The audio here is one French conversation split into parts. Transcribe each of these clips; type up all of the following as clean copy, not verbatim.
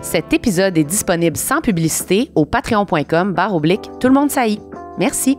Cet épisode est disponible sans publicité au patreon.com/tout le monde saillit. Merci.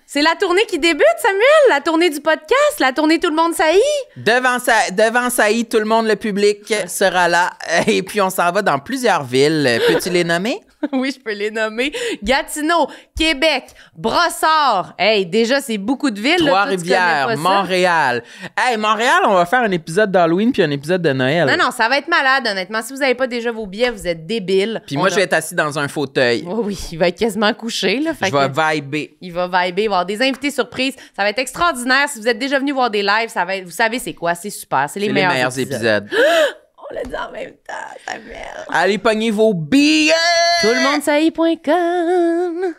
C'est la tournée qui débute, Samuel! La tournée du podcast, la tournée Tout le monde saillit! Devant saillit, tout le monde, le public sera là. Et puis, on s'en va dans plusieurs villes. Peux-tu les nommer? Oui, je peux les nommer. Gatineau, Québec, Brossard. Hey, déjà, c'est beaucoup de villes. Trois-Rivières, Montréal. Hey, Montréal, on va faire un épisode d'Halloween puis un épisode de Noël. Non, ça va être malade, honnêtement. Si vous n'avez pas déjà vos billets, vous êtes débiles. Puis moi, je vais être assis dans un fauteuil. Oh oui, il va être quasiment couché. Là, je vais vibrer. Il va vibrer, il va avoir des invités surprises. Ça va être extraordinaire. Si vous êtes déjà venu voir des lives, ça va être, vous savez c'est quoi, c'est super. C'est les meilleurs épisodes. On l'a dit en même temps, Samuel. Allez, pognez vos billets! Tout-le-monde-saillit.com.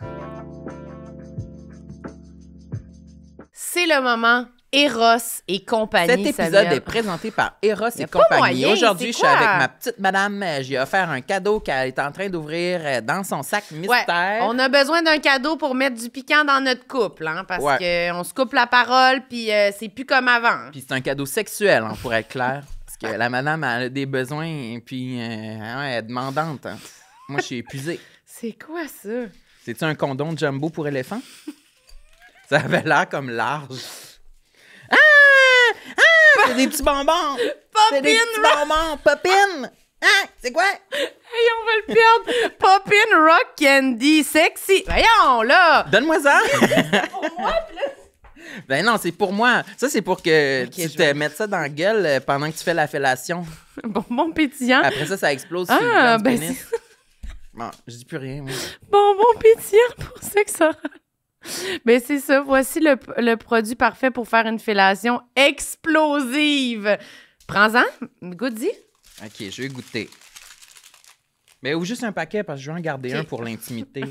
C'est le moment Eros et compagnie. Cet épisode Samuel. est présenté par Eros et pas compagnie. moyen, Aujourd'hui, je c'est suis quoi? avec ma petite madame. J'ai offert un cadeau qu'elle est en train d'ouvrir dans son sac mystère. Ouais, on a besoin d'un cadeau pour mettre du piquant dans notre couple, hein, parce qu'on se coupe la parole, puis c'est plus comme avant. Puis c'est un cadeau sexuel, hein, pour être clair. Parce que la madame a des besoins, et puis elle est demandante. Hein. Moi, je suis épuisé. C'est quoi ça? C'est-tu un condom jumbo pour éléphant? Ça avait l'air comme large. C'est des petits bonbons! C'est des petits bonbons! Popin! Hein? C'est quoi? Hey, on va le perdre! Poppin' Rock Candy Sexy! Voyons, là! Donne-moi ça! Pour moi, plus! Ben non, c'est pour moi. Ça, c'est pour que Okay, tu te mettes ça dans la gueule pendant que tu fais la fellation. Bonbon pétillant. Après ça explose sur le gland du ben pénis. Bon, je dis plus rien. Moi. Bonbon pétillant pour sexe oral. Ben c'est ça, voici le produit parfait pour faire une fellation explosive. Prends-en, goûte-y. OK, je vais goûter. Mais ou juste un paquet, parce que je vais en garder un pour l'intimité.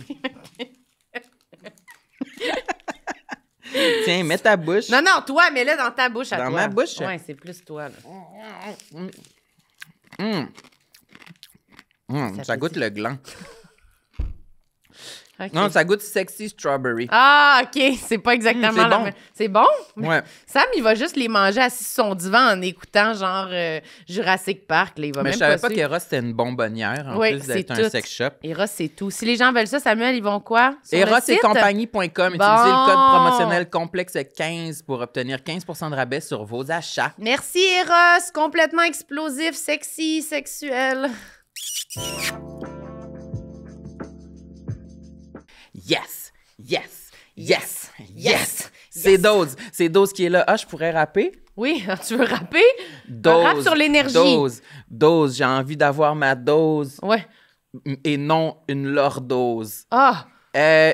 Tiens, mets ta bouche. Non, toi, mets-le dans ta bouche à toi. Dans ma bouche? Ouais, c'est plus toi, là. Ça goûte le gland. Okay. Non, ça goûte sexy strawberry. Ah, OK, c'est pas exactement c'est la bon. même. C'est bon? Ouais. Sam, il va juste les manger assis sur son divan en écoutant genre Jurassic Park. Là. Il va Mais même je savais pas suivre. qu'Eros, c'était une bonbonnière, en Oui, plus d'être c'est un tout. sex shop. Eros, c'est tout. Si les gens veulent ça, Samuel, ils vont quoi? Sur Eros le et site? compagnie.com. Bon. Utilisez le code promotionnel complexe 15 pour obtenir 15% de rabais sur vos achats. Merci, Eros. Complètement explosif, sexy, sexuel. Yes! Yes! Yes! Yes! C'est Dose. C'est Dose qui est là. Ah, je pourrais rapper? Oui, tu veux rapper? Dose. Rap sur l'énergie. Dose. J'ai envie d'avoir ma dose Ouais. et non une lordose. Ah!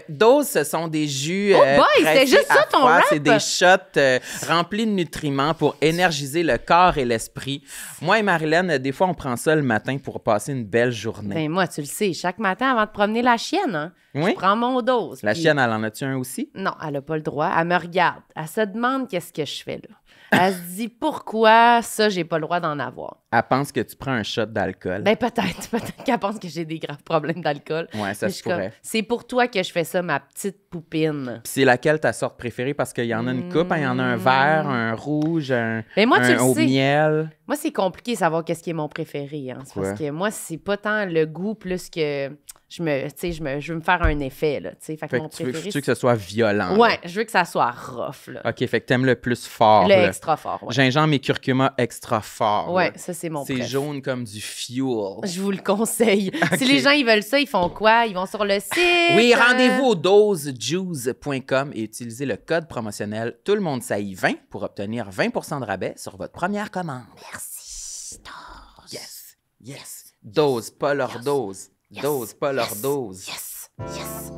Dose, ce sont des jus. Oh boy, c'était pressés juste ça à ton froid. rap? C'est des shots remplis de nutriments pour énergiser le corps et l'esprit. Moi et Marilyn, des fois, on prend ça le matin pour passer une belle journée. Ben moi, tu le sais, chaque matin avant de promener la chienne, hein, Oui? je prends mon dose. La puis- chienne, elle en a-tu un aussi? Non, elle n'a pas le droit. Elle me regarde. Elle se demande qu'est-ce que je fais là. Elle se dit pourquoi ça, j'ai pas le droit d'en avoir. Elle pense que tu prends un shot d'alcool. Ben peut-être qu'elle pense que j'ai des graves problèmes d'alcool. Ouais, ça Mais je se suis comme, pourrait. c'est pour toi que je fais ça, ma petite poupine. Puis c'est laquelle ta sorte préférée? Parce qu'il y en a une coupe, hein, il y en a un vert, un rouge, un, Ben moi, tu le au sais. miel. Moi, c'est compliqué de savoir qu'est-ce qui est mon préféré. Hein. C'est parce que moi, c'est pas tant le goût plus que je veux me faire un effet. Là, fait que Fait mon que tu veux préféré, que ce soit violent. ouais, je veux que ça soit rough. Là. OK, fait que t'aimes le plus fort. Le là. extra fort. Ouais, Gingembre et curcuma extra fort. ouais là. ça, c'est mon C'est préf. jaune comme du fuel. Je vous le conseille. Ok. Si les gens ils veulent ça, ils font quoi? Ils vont sur le site. Oui, rendez-vous au dosejuice.com et utilisez le code promotionnel Tout le monde saillit 20 pour obtenir 20% de rabais sur votre première commande. Merci. Dose. Yes, yes. Dose, pas leur dose. Yes. Dose, pas leur dose. Yes. Yes.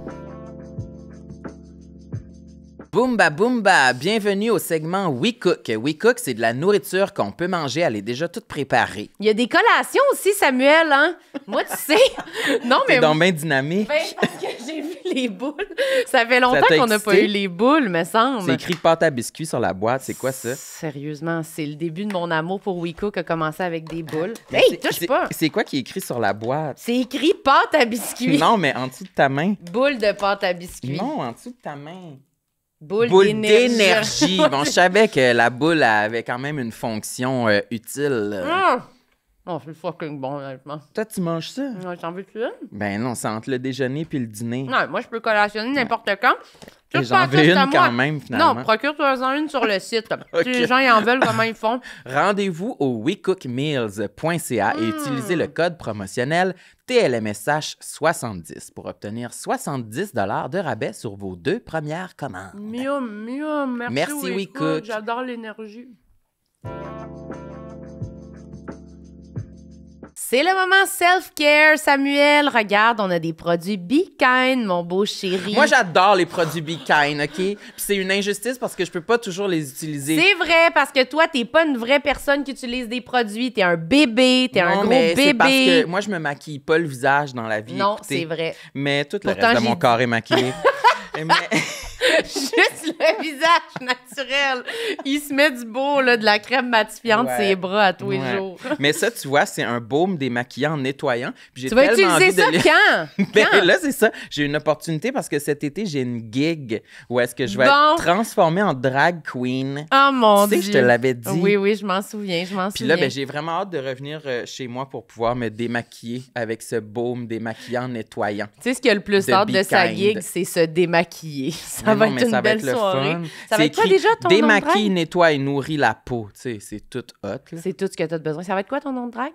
Boomba Boomba, bienvenue au segment We Cook. We Cook, c'est de la nourriture qu'on peut manger, elle est déjà toute préparée. Il y a des collations aussi, Samuel, hein? Moi, tu sais. Non, mais. C'est donc bien dynamique. Ben, parce que j'ai vu les boules. Ça fait longtemps Ça t'a qu'on n'a pas excité? eu les boules, me semble. C'est écrit pâte à biscuits sur la boîte, c'est quoi ça? Sérieusement, c'est le début de mon amour pour WeCook qui a commencé avec des boules. Mais Hey, c'est- touche pas! C'est quoi qui est écrit sur la boîte? C'est écrit pâte à biscuits. Non, mais en dessous de ta main. Boule de pâte à biscuits. Non, en dessous de ta main. Boule d'énergie. Bon, je savais que la boule avait quand même une fonction utile. Oh, c'est fucking bon, honnêtement. Toi, tu manges ça? Ouais, t'en veux-tu une? Ben non, c'est entre le déjeuner puis le dîner. Non, moi, je peux collationner n'importe quand. Et j'en veux une quand même, finalement. Non, procure-toi-en une sur le site. Okay. Si les gens y en veulent, comment ils font? Rendez-vous au wecookmeals.ca et utilisez le code promotionnel TLMSH70 pour obtenir 70 $ de rabais sur vos 2 premières commandes. Miam. Merci, WeCook. J'adore l'énergie. C'est le moment self-care, Samuel. Regarde, on a des produits Be Kind, mon beau chéri. Moi, j'adore les produits Be Kind, OK? Puis c'est une injustice parce que je peux pas toujours les utiliser. C'est vrai, parce que toi, t'es pas une vraie personne qui utilise des produits. T'es un bébé, t'es un gros mais bébé. C'est parce que moi, je me maquille pas le visage dans la vie. Non, écoutez. c'est vrai. Mais tout le Pourtant, reste de mon corps est maquillé. Mais... Juste le visage naturel. Il se met du beau, là, de la crème matifiante sur ses bras à tous les jours. Mais ça, tu vois, c'est un baume démaquillant nettoyant. Puis j'ai tu vas tellement utiliser ça quand? Ben, là, c'est ça. J'ai une opportunité parce que cet été, j'ai une gig où est-ce que je vais être transformée en drag queen. Oh mon Dieu. Tu sais, je te l'avais dit. Oui, je m'en souviens, Puis là, ben, j'ai vraiment hâte de revenir chez moi pour pouvoir me démaquiller avec ce baume démaquillant nettoyant. Tu sais, ce qui a le plus hâte de sa gig, c'est se démaquiller. Ça va être une belle soirée. Ça va être quoi déjà ton nom de drague? Démaquille, nettoie et nourrit la peau. Tu sais, c'est tout hot. C'est tout ce que tu as besoin. Ça va être quoi ton nom de drague?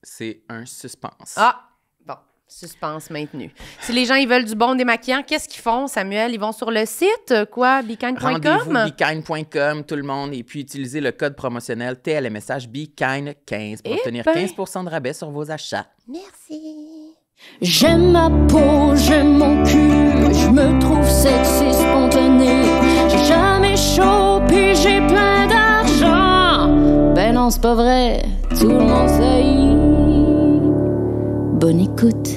C'est un suspense. Ah! Bon, suspense maintenu. Si les gens ils veulent du bon démaquillant, qu'est-ce qu'ils font, Samuel? Ils vont sur le site, quoi? bekind.com? Rendez-vous bekind.com, tout le monde, et puis utilisez le code promotionnel TLMSH BeKind15 pour obtenir 15 % de rabais sur vos achats. Merci. J'aime ma peau, j'aime mon cul, je me trouve sexy spontané. J'ai jamais chaud, puis j'ai plein d'argent. Ben non, c'est pas vrai, tout le monde sait. Bonne écoute.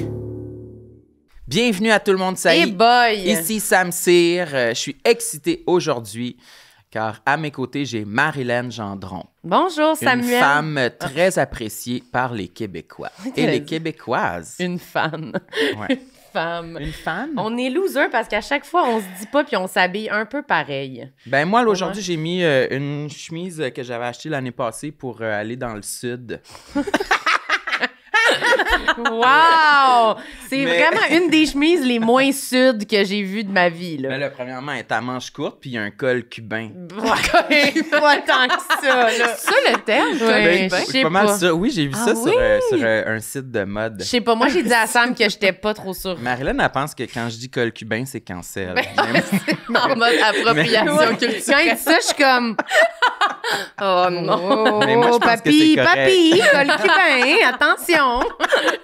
Bienvenue à Tout le monde sait. Hey boy! Ici Sam Cyr. Je suis excité aujourd'hui car à mes côtés, j'ai Marilyn Gendron. Bonjour, Samuel. Une femme très appréciée par les Québécois et les Québécoises. Une fan. Ouais. Femme. Une fan? On est loser parce qu'à chaque fois, on se dit pas puis on s'habille un peu pareil. Ben moi, là, aujourd'hui, j'ai mis une chemise que j'avais achetée l'année passée pour aller dans le sud. Wow! C'est vraiment une des chemises les moins sud que j'ai vues de ma vie, là. Mais là, premièrement, elle est à manches courtes, puis il y a un col cubain. Pas tant que ça, là. C'est ça le terme, Ben, je c'est sais pas mal pas. ça. Oui, j'ai vu Ah ça oui? sur un site de mode. Je sais pas, moi j'ai dit à Sam que j'étais pas trop sûre. Marilyn, elle pense que quand je dis col cubain, c'est cancel. En mode appropriation culturelle. Quand il dit ça, je suis comme... Oh non! Mais moi, je pense que c'est correct. Papi, col cubain, attention!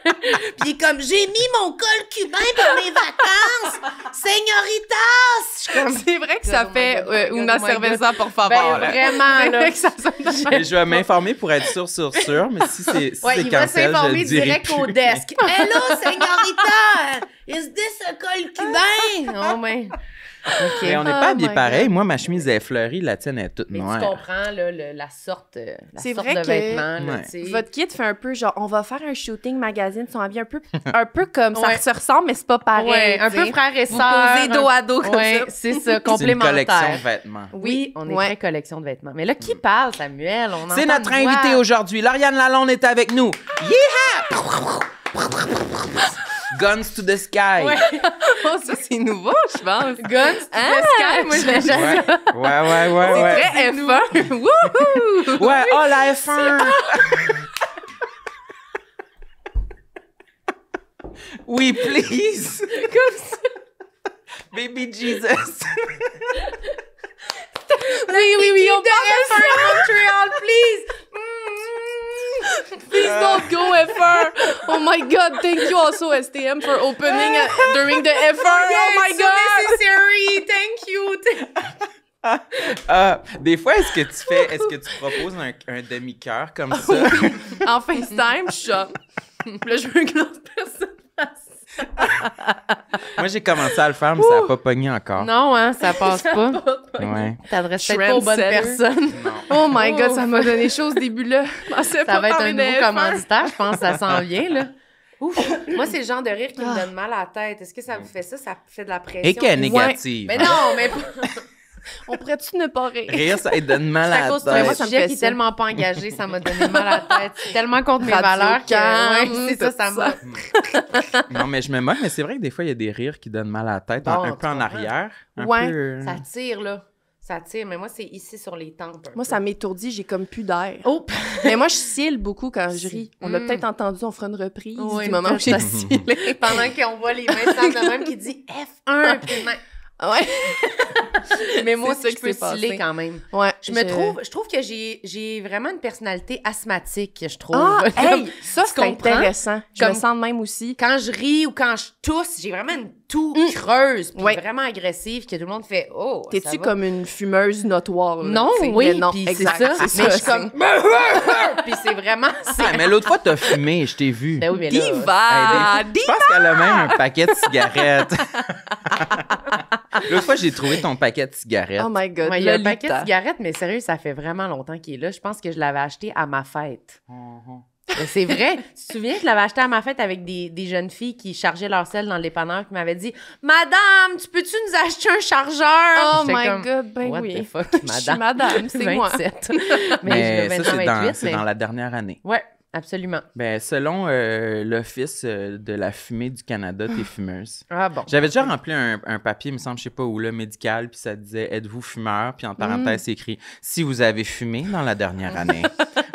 Puis il est comme, j'ai mis mon col cubain pour mes vacances! Señoritas! C'est vrai que ça fait una cerveza, por favor. Ben, là. vraiment, là. Que ça sonne Et je vais m'informer pour être sûr, mais si c'est Ouais, c'est il va cancel, je s'informer le dirai direct plus. au desk. Hello, señorita! Is this a col cubain? Oh, mais... OK. Mais on n'est pas Oh habillés my pareil. God. Moi, ma chemise est fleurie, la tienne est toute Mais noire. tu comprends là, la sorte, C'est sorte vrai de que- vêtements. Là, Ouais. tu sais. Votre kit fait un peu genre, on va faire un shooting magazine, ils sont habillés un peu comme Ouais. ça se ressemble, mais c'est pas pareil. Ouais, un tu peu sais. frère et Vous sœur. posez dos à dos comme Ouais, ça. c'est ça, C'est une complémentaire. collection de vêtements. Oui, on est Ouais. très collection de vêtements. Mais là, qui parle, Samuel? On C'est entend notre une voix. invité aujourd'hui. Lauriane Lalonde est avec nous. Yeeha! Guns to the sky. Ouais. Oh, ça, c'est nouveau, je pense. Guns to the sky, moi, je l'ai jamais. Ouais. Très F1. Wouhou! Ouais, oh, la F1! Oui, please! Comme ça. Baby Jesus! Oui, on parle F1 Montreal, please! Please don't go F1. Oh my God, thank you also STM for opening during the F1. Oh my So God. necessary. Thank you. Des fois, est-ce que tu proposes un demi-cœur comme ça? En FaceTime, je suis genre, puis là, je veux que l'autre personne fasse. Moi, j'ai commencé à le faire, mais ça n'a pas pogné encore. Non, hein, ça passe pas. Ouais. T'adresses peut-être pas aux bonnes Trendsetter. personnes. Oh my God, ça m'a donné chaud ce début-là. Ça va être un nouveau commanditaire, je pense, ça s'en vient, là. Ouf. Moi, c'est le genre de rire qui me donne mal à la tête. Est-ce que ça vous fait ça? Ça fait de la pression? Et qu'elle est négative. Mais non, mais On pourrait-tu ne pas rire? Rire, ça lui donne mal c'est à à la cause de tête. moi, ça me sujet fait qui est ça. tellement pas engagé, ça m'a donné mal à la tête. C'est tellement contre mes Radio valeurs que Can, ouais, c'est ça tout m'a... Non, mais je me moque, mais c'est vrai que des fois, il y a des rires qui donnent mal à la tête, Bon, un tu peu en comprends. arrière. Un Ouais, peu, Ça tire, là. Ça tire, mais moi, c'est ici sur les tempes. un Moi, peu. ça m'étourdit, j'ai comme plus d'air. Oh! Mais moi, je cille beaucoup quand je ris. On l'a Mm. peut-être entendu, on fera une reprise Oui, du moment où j'ai peut-être. scillé. Pendant qu'on voit les mains de même qui dit F1, puis les mains. Ouais. Mais moi C'est ça aussi, je qui peux s'est passé. sciller quand même. Ouais. Je trouve que j'ai vraiment une personnalité asthmatique, je trouve. Ah, Comme- hey, ça, tu c'est comprends? intéressant. Je me Comme- sens de même aussi. Quand je ris ou quand je tousse, j'ai vraiment une toux creuse, puis Ouais. vraiment agressive, que tout le monde fait « Oh, ça T'es-tu va? comme une fumeuse notoire? Là, Non, tu sais? oui, Mais non, puis c'est exact. ça. C'est Mais ça, je suis comme « Puis c'est vraiment... Ah, mais l'autre fois, t'as fumé, je t'ai vu. Ben oui, mais là... Diva! Je pense qu'elle a même un paquet de cigarettes. L'autre fois, j'ai trouvé ton paquet de cigarettes. Oh my God. Ouais, il y a un Lolita. paquet de cigarettes, mais sérieux, ça fait vraiment longtemps qu'il est là. Je pense que je l'avais acheté à ma fête. Mais c'est vrai. Tu te souviens que je l'avais acheté à ma fête avec des jeunes filles qui chargeaient leur sel dans le dépanneur qui m'avaient dit « Madame, tu peux-tu nous acheter un chargeur? » Oh J'étais my comme, God, ben What oui. the fuck, Je suis madame, c'est moi. 27. Mais je ça, vais 29, c'est dans, 28, c'est mais... dans la dernière année. Ouais, absolument. Ben, selon l'Office de la fumée du Canada, t'es fumeuse. Ah bon. J'avais déjà rempli un papier, il me semble, je sais pas où, là, médical, puis ça disait « Êtes-vous fumeur? » Puis en parenthèse, c'est écrit « Si vous avez fumé dans la dernière année,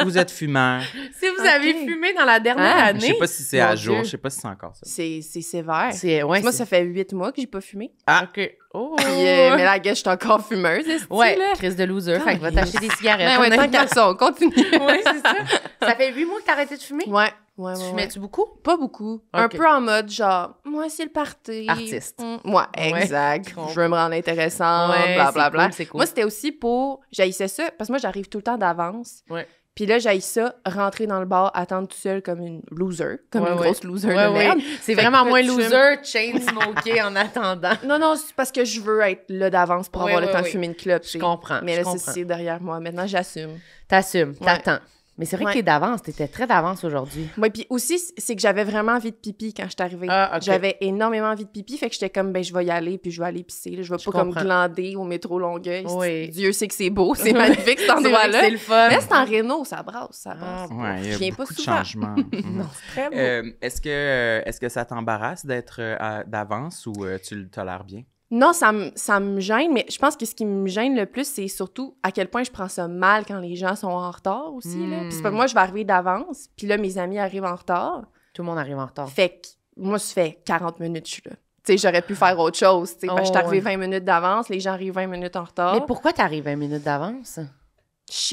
vous êtes fumeur. Si vous avez Ok. fumé dans la dernière Ah, année... Je sais pas si c'est Mon à jour, Dieu. je sais pas si c'est encore ça. C'est sévère. Ouais, Moi, ça fait 8 mois que j'ai pas fumé. Ah, OK. Oh! Puis, mais la gueule, je suis encore fumeuse, est-ce Ouais, là? crise de loser. Fait que va t'acheter des cigarettes. Ben ouais, tant honnêtement. qu'à ça, on continue. Ouais, c'est ça. Ça fait 8 mois que t'as arrêté de fumer? Ouais, ouais, Tu ouais. fumais-tu beaucoup? Pas beaucoup. Un Ok. peu en mode genre, moi, c'est le party. Artiste. Ouais, exact. Ouais. Je veux me rendre intéressant, Ouais, blablabla. c'est cool, c'est cool. Moi, c'était aussi pour. J'haïssais ça, parce que moi, j'arrive tout le temps d'avance. Ouais. Puis là, j'haïs ça, rentrer dans le bar, attendre tout seul comme une loser, comme Ouais, une ouais. grosse loser Ouais, de merde. C'est Fait vraiment que moins tu fumes. loser, chain smoker en attendant. Non, non, c'est parce que je veux être là d'avance pour Ouais, avoir le ouais, temps de ouais. fumer une clope. Je comprends. Mais je là, comprends. c'est derrière moi. Maintenant, j'assume. T'assumes, Ouais. t'attends. Mais c'est vrai Ouais. que t'es d'avance, t'étais très d'avance aujourd'hui. Ouais, puis aussi, c'est que j'avais vraiment envie de pipi quand je suis arrivée. Ah, ok. J'avais énormément envie de pipi, fait que j'étais comme, ben, je vais y aller, puis je vais aller pisser. Là. Je vais Je pas comme comprends. glander au métro Longueuil. Oui. Dieu sait que c'est beau, c'est magnifique cet C'est vrai que endroit-là. c'est le fun. Mais c'est en Réno, ça brasse, ça brasse. ouais, il y Je a viens pas beaucoup de souvent. changements. Mhm. Non, c'est très beau. Est-ce que ça t'embarrasse d'être d'avance ou tu le tolères bien? Non, ça me gêne, mais je pense que ce qui me gêne le plus, c'est surtout à quel point je prends ça mal quand les gens sont en retard aussi. Là. Puis c'est pas que moi, je vais arriver d'avance, puis là, mes amis arrivent en retard. Tout le monde arrive en retard. Fait que moi, ça fait 40 minutes que je suis là. Tu sais, j'aurais pu faire autre chose. Tu sais, parce que je suis Oh, arrivée ouais. 20 minutes d'avance, les gens arrivent 20 minutes en retard. Mais pourquoi t'arrives 20 minutes d'avance?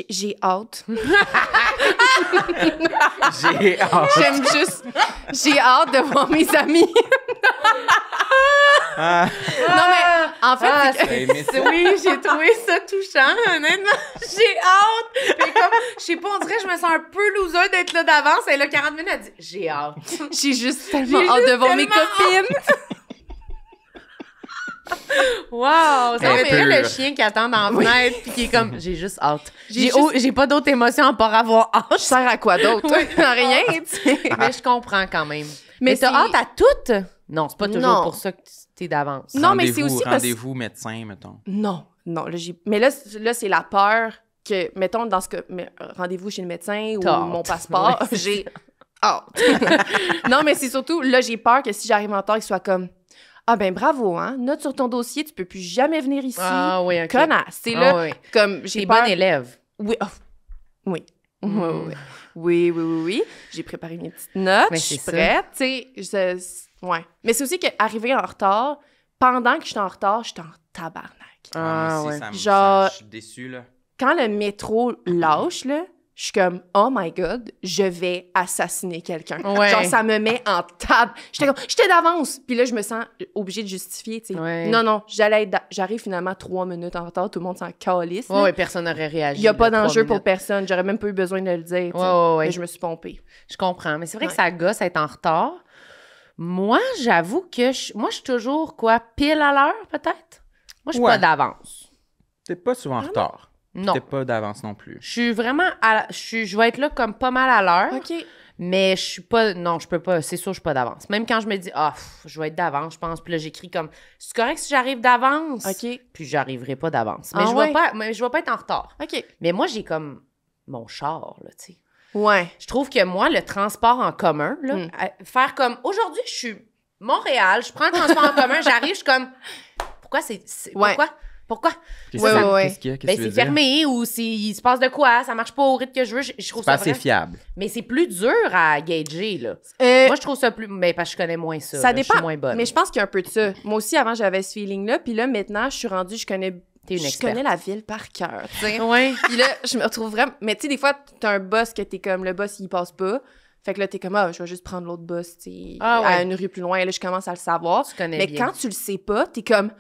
J'ai hâte. J'ai hâte. J'aime juste... J'ai hâte de voir mes amis. Ah. Non, mais en fait, c'est que- Hey, mais c'est- Oui, j'ai trouvé ça touchant, honnêtement. J'ai hâte. Mais comme, je sais pas, on dirait que je me sens un peu loser d'être là d'avance. Elle a 40 minutes, elle dit « J'ai hâte j'ai juste tellement J'ai hâte juste de voir mes tellement copines. ». Wow! Ça Un fait très peu. le chien qui attend dans la fenêtre puis qui est comme « J'ai juste hâte. J'ai J'ai pas d'autre émotion à part avoir Je hâte. sers à quoi d'autre? Rien, tu sais. » Mais je comprends quand même. Mais Mais t'as c'est- hâte à toutes? Non, c'est pas toujours Non. pour ça que t'es d'avance. Non, mais c'est aussi parce- Rendez-vous médecin, mettons. Non, là, mais là, c'est la peur que, mettons, dans ce cas, rendez-vous chez le médecin ou T'as hâte. mon passeport, Ouais, c'est j'ai hâte. Non, mais c'est surtout, là, j'ai peur que si j'arrive en retard, qu'il soit comme, ah ben bravo, hein, note sur ton dossier, tu peux plus jamais venir ici. Ah oui, OK. Connasse. C'est Ah, là, oui. comme, T'es j'ai peur. bonne élève. Oui, oh, oui. Mm. Oui. J'ai préparé mes petites notes, Mais je suis c'est ça. prête, tu sais, ouais. Mais c'est aussi qu'arriver en retard, pendant que je suis en retard, je suis en tabarnak. Ah moi ouais. aussi, ça me- Genre- je suis déçue, là. Quand le métro lâche, là, je suis comme, oh my God, je vais assassiner quelqu'un. Ouais. Genre, ça me met en table. J'étais d'avance. Puis là, je me sens obligée de justifier, tu sais. Ouais. Non, j'arrive finalement 3 minutes en retard, tout le monde s'en calisse. là. Ouais, personne n'aurait réagi. Il n'y a pas là, 3 d'enjeu pour minutes. personne. J'aurais même pas eu besoin de le dire, tu sais. Ouais. Mais je me suis pompée. Je comprends. Mais c'est vrai que Ouais. ça gosse être en retard. Moi, j'avoue que je suis toujours, pile à l'heure, peut-être? Moi, je suis Ouais. pas d'avance. T'es pas souvent en retard. Non. T'es pas d'avance non plus. Je suis vraiment je vais être là comme pas mal à l'heure. OK. Mais je suis pas... Non, je peux pas. C'est sûr, je suis pas d'avance. Même quand je me dis, je vais être d'avance, je pense. Puis là, j'écris comme, c'est correct si j'arrive d'avance? OK. Puis j'arriverai pas d'avance. Mais Ah je ouais? vais pas être en retard. OK. Mais moi, j'ai comme mon char, là, tu sais. Ouais. Je trouve que moi, le transport en commun, là, faire comme, aujourd'hui, je suis Montréal, je prends le transport en commun, j'arrive, je suis comme, pourquoi Ouais. Pourquoi? Qu'est-ce Ouais, que- ouais. qu'est-ce qu'il y a? Qu'est-ce Ben, que tu veux c'est dire? fermé ou il se passe de quoi, ça marche pas au rythme que je veux. Je trouve C'est pas ça assez vraiment... fiable. Mais c'est plus dur à gager, là. Moi, je trouve ça plus... Mais parce que je connais moins ça. Ça là, dépend. Je suis moins bonne. Mais je pense qu'il y a un peu de ça. Moi aussi, avant, j'avais ce feeling-là. Puis là, maintenant, je suis rendue, je connais la ville par cœur, tu sais. Ouais. Puis là, je me retrouve vraiment... Mais tu sais, des fois, t'as un boss que t'es comme, le boss, il passe pas. Fait que là, t'es comme, je vais juste prendre l'autre boss, tu sais, à une rue plus loin. Et là, je commence à le savoir. Tu connais Mais bien. quand tu le sais pas, t'es comme...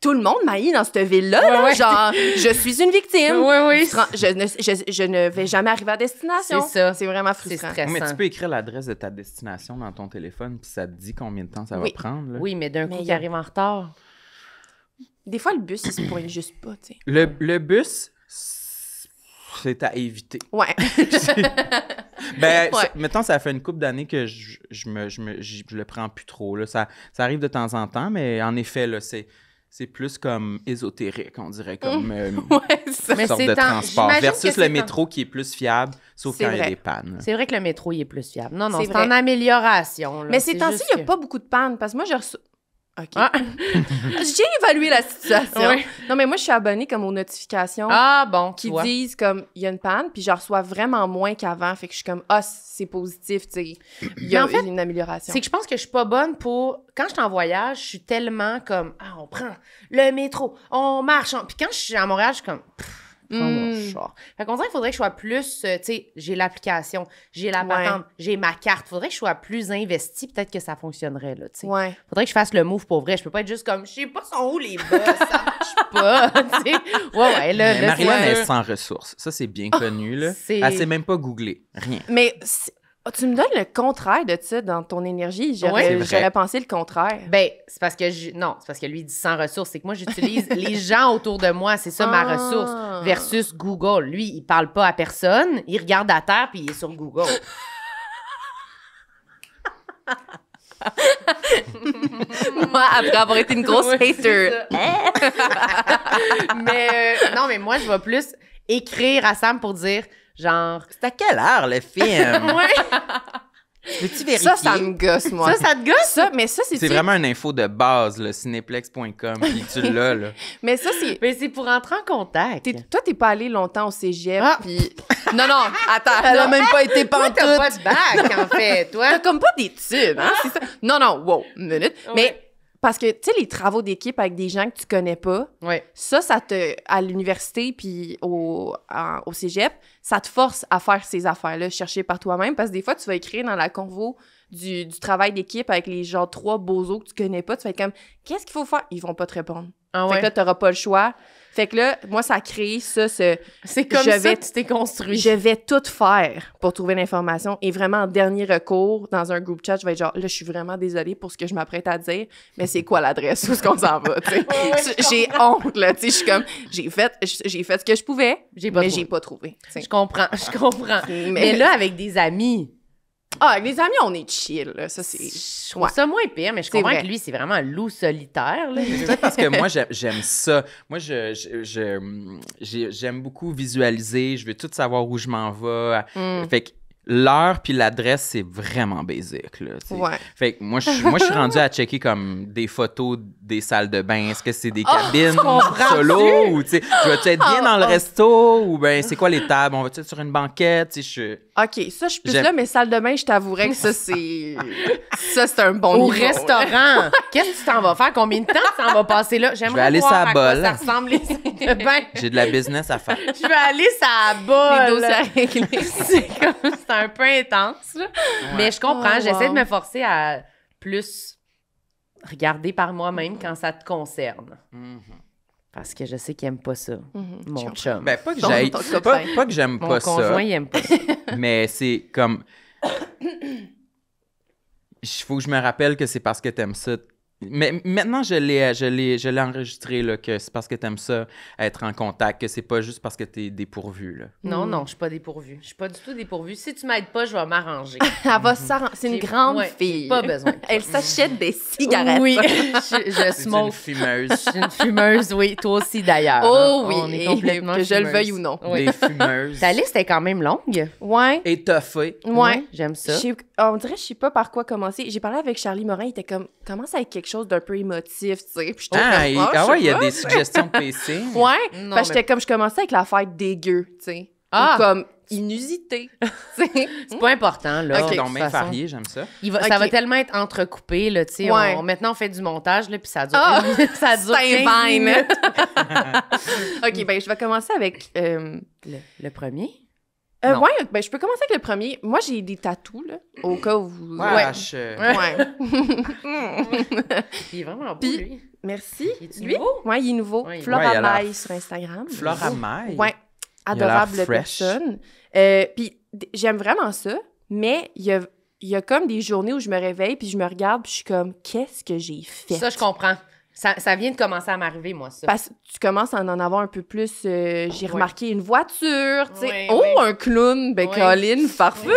Tout le monde m'haït dans cette ville-là, là. Ouais. Genre, je suis une victime. Oui. Je ne vais jamais arriver à destination. C'est ça. C'est vraiment C'est frustrant. stressant. Mais tu peux écrire l'adresse de ta destination dans ton téléphone, puis ça te dit combien de temps ça va prendre. Là. Oui, mais d'un coup, Mais qui arrive en retard. Des fois, le bus, il se pointe juste pas, tu sais. Le bus, c'est à éviter. Ouais. Ben, Ouais. mettons, ça fait une couple d'années que je le prends plus trop. Là. Ça arrive de temps en temps, mais en effet, là, c'est plus comme ésotérique, on dirait, comme Ouais, ça. Mais sorte c'est de tant- transport. j'imagine Versus que c'est le tant- métro qui est plus fiable, sauf C'est quand il y a vrai. des pannes. C'est vrai que le métro, il est plus fiable. Non, C'est c'est vrai. en amélioration. Là. Mais ces C'est temps-ci, juste il n'y a que- pas beaucoup de panne parce que moi, j'ai reçu. OK. Ah. J'ai évalué la situation. Ouais. Non, mais moi, je suis abonnée comme aux notifications Ah, bon, qui tu vois. disent comme il y a une panne, puis je reçois vraiment moins qu'avant. Fait que je suis comme, c'est positif, tu sais. Il y a Mais en fait, une amélioration. C'est que je pense que je suis pas bonne pour... Quand je suis en voyage, je suis tellement comme... on prend le métro, on marche. Puis quand je suis à Montréal, je suis comme... Prends mon char. Fait qu'on dirait qu'il faudrait que je sois plus... tu sais, j'ai l'application, j'ai la patente, j'ai ma carte. Faudrait que je sois plus investie. Peut-être que ça fonctionnerait, là, tu sais. Ouais. Faudrait que je fasse le move pour vrai. Je peux pas être juste comme... Je sais pas sont où les bus, ça marche pas, tu sais. Ouais, là... Mais là, Marilyn c'est- est sans ressources. Ça, c'est bien connu. Là. c'est- Elle sait même pas googler. Rien. Mais tu me donnes le contraire de ça dans ton énergie. Ouais. C'est vrai. J'aurais pensé le contraire. Ben, c'est parce que non, c'est parce que lui il dit sans ressources, c'est que moi j'utilise les gens autour de moi, c'est ça ma Ah. ressource versus Google. Lui, il parle pas à personne, il regarde à terre puis il est sur Google. Moi, après avoir été une grosse Ouais, hater. c'est ça. Mais non, mais moi je vais plus écrire à Sam pour dire genre C'est à quelle heure le film? ouais, Veux-tu vérifier? Ça me gosse, moi. ça te gosse. Mais ça, C'est vraiment une info de base, le cineplex.com, puis tu l'as, là. Mais ça, c'est... Mais c'est pour entrer en contact. Toi, t'es pas allé longtemps au cégep, Ah. puis... Non, attends. Elle a non. même pas été Toi, t'as pas de bac en fait, toi. T'as comme pas d'études, hein, c'est ça? Non, wow, minute. Ouais. Mais parce que, tu sais, les travaux d'équipe avec des gens que tu connais pas, Ouais. ça te... À l'université puis au cégep, ça te force à faire ces affaires-là, chercher par toi-même, parce que des fois, tu vas écrire dans la convo du travail d'équipe avec les genre 3 bozos que tu connais pas, tu vas être comme, qu'est-ce qu'il faut faire? Ils vont pas te répondre. Ah Fait ouais. que là, t'auras pas le choix. Fait que là, moi, ça a créé ça, C'est comme je ça vais- que tu t'es construit. je vais tout faire pour trouver l'information. Et vraiment, en dernier recours, dans un groupe chat, je vais être genre, là, je suis vraiment désolée pour ce que je m'apprête à dire, mais c'est quoi l'adresse? Où est-ce qu'on s'en va? Tu sais? J'ai honte, là. Tu sais, je suis comme, j'ai fait ce que je pouvais, J'ai pas mais trouvé. j'ai pas trouvé. tu sais. Je comprends. Mais là, avec des amis, avec les amis, on est chill, là. Ça, c'est... je trouve Ouais. ça moins pire, mais je C'est comprends vrai. que lui, c'est vraiment un loup solitaire. Là. Peut-être parce que moi, j'aime ça. Moi, j'aime beaucoup visualiser. Je veux tout savoir où je m'en vais. Fait que l'heure puis l'adresse, c'est vraiment basic, là, tu sais. Ouais. Fait que moi, je suis rendu à checker comme des photos des salles de bain. Est-ce que c'est des cabines solo ou, tu sais, je vais-tu être bien dans le resto ou ben c'est quoi les tables? On va-tu être sur une banquette? Tu sais, OK, ça, je suis plus J'aime- là, mais salle de bain, je t'avouerais que ça, c'est... ça, c'est un bon Au niveau. restaurant, qu'est-ce que tu t'en vas faire? Combien de temps tu t'en vas passer là? Je vais J'aimerais aller voir sur la à quoi bolle. ça ressemble les salles de bain. j'ai de la business à faire. Je vais aller sur la Les bolle. dossiers à régler. C'est un peu intense. Là. Mais je comprends. Oh, J'essaie wow. de me forcer à plus regarder par moi-même quand ça te concerne. Parce que je sais qu'il aime pas ça, mon chum. Ben, pas que Ton- j'aille. ton Pas, copain. pas que j'aime mon pas conjoint, ça. il aime pas ça. Mais c'est comme. Il faut que je me rappelle que c'est parce que t'aimes ça Mais maintenant, je l'ai enregistré, là, que c'est parce que t'aimes ça, être en contact, que c'est pas juste parce que t'es dépourvu, là. Non, je suis pas dépourvue. Je suis pas du tout dépourvue. Si tu m'aides pas, je vais m'arranger. Elle va s'arranger. C'est une grande Ouais, fille. j'ai pas besoin. Elle s'achète des cigarettes. Oui, je C'est une smoke. fumeuse. Je suis une fumeuse, oui. Toi aussi, d'ailleurs. Oh hein. oui, On est complètement que je le fumeuses. veuille ou non. Oui. Des fumeuses. Ta liste est quand même longue. Ouais. Étoffées. Ouais. J'aime ça. On dirait, je sais pas par quoi commencer. J'ai parlé avec Charlie Morin, il était comme, commence avec quelque chose d'un peu émotif, tu sais. Puis j'étais comme, Ah ouais, il y a je sais des suggestions de PC. pas. Ouais. Non, Parce que mais- j'étais comme, je commençais avec l'affaire dégueu, tu sais. Ah! Ou comme inusité, tu sais. C'est pas important, là. Ok. de Donc, toute bien façon. varié, j'aime ça. Ça va Ok. tellement être entrecoupé, là, tu sais. Ouais. Maintenant, on fait du montage, là, puis ça dure, Ah! ça dure C'est 15 un Vine. minutes. OK, ben je vais commencer avec... Le premier? Non. ouais, ben je peux commencer avec le premier. Moi, j'ai des tatous, là, au cas où vous... Wesh. Ouais. Il est vraiment beau, Puis- lui. Merci. Il est Lui? nouveau? Ouais, il est nouveau. Ouais, il- Flora Ouais, il a l'air Maille sur Instagram. Flora Maille. Ouais, a adorable l'air fresh. personne. Puis j'aime vraiment ça, mais il y a comme des journées où je me réveille puis je me regarde puis je suis comme, qu'est-ce que j'ai fait? Ça, je comprends. Ça vient de commencer à m'arriver, moi, ça. Parce que tu commences à en avoir un peu plus. J'ai remarqué une voiture, tu sais. Oui, Oh, oui. un clown, ben Oui. Colin, farfelu!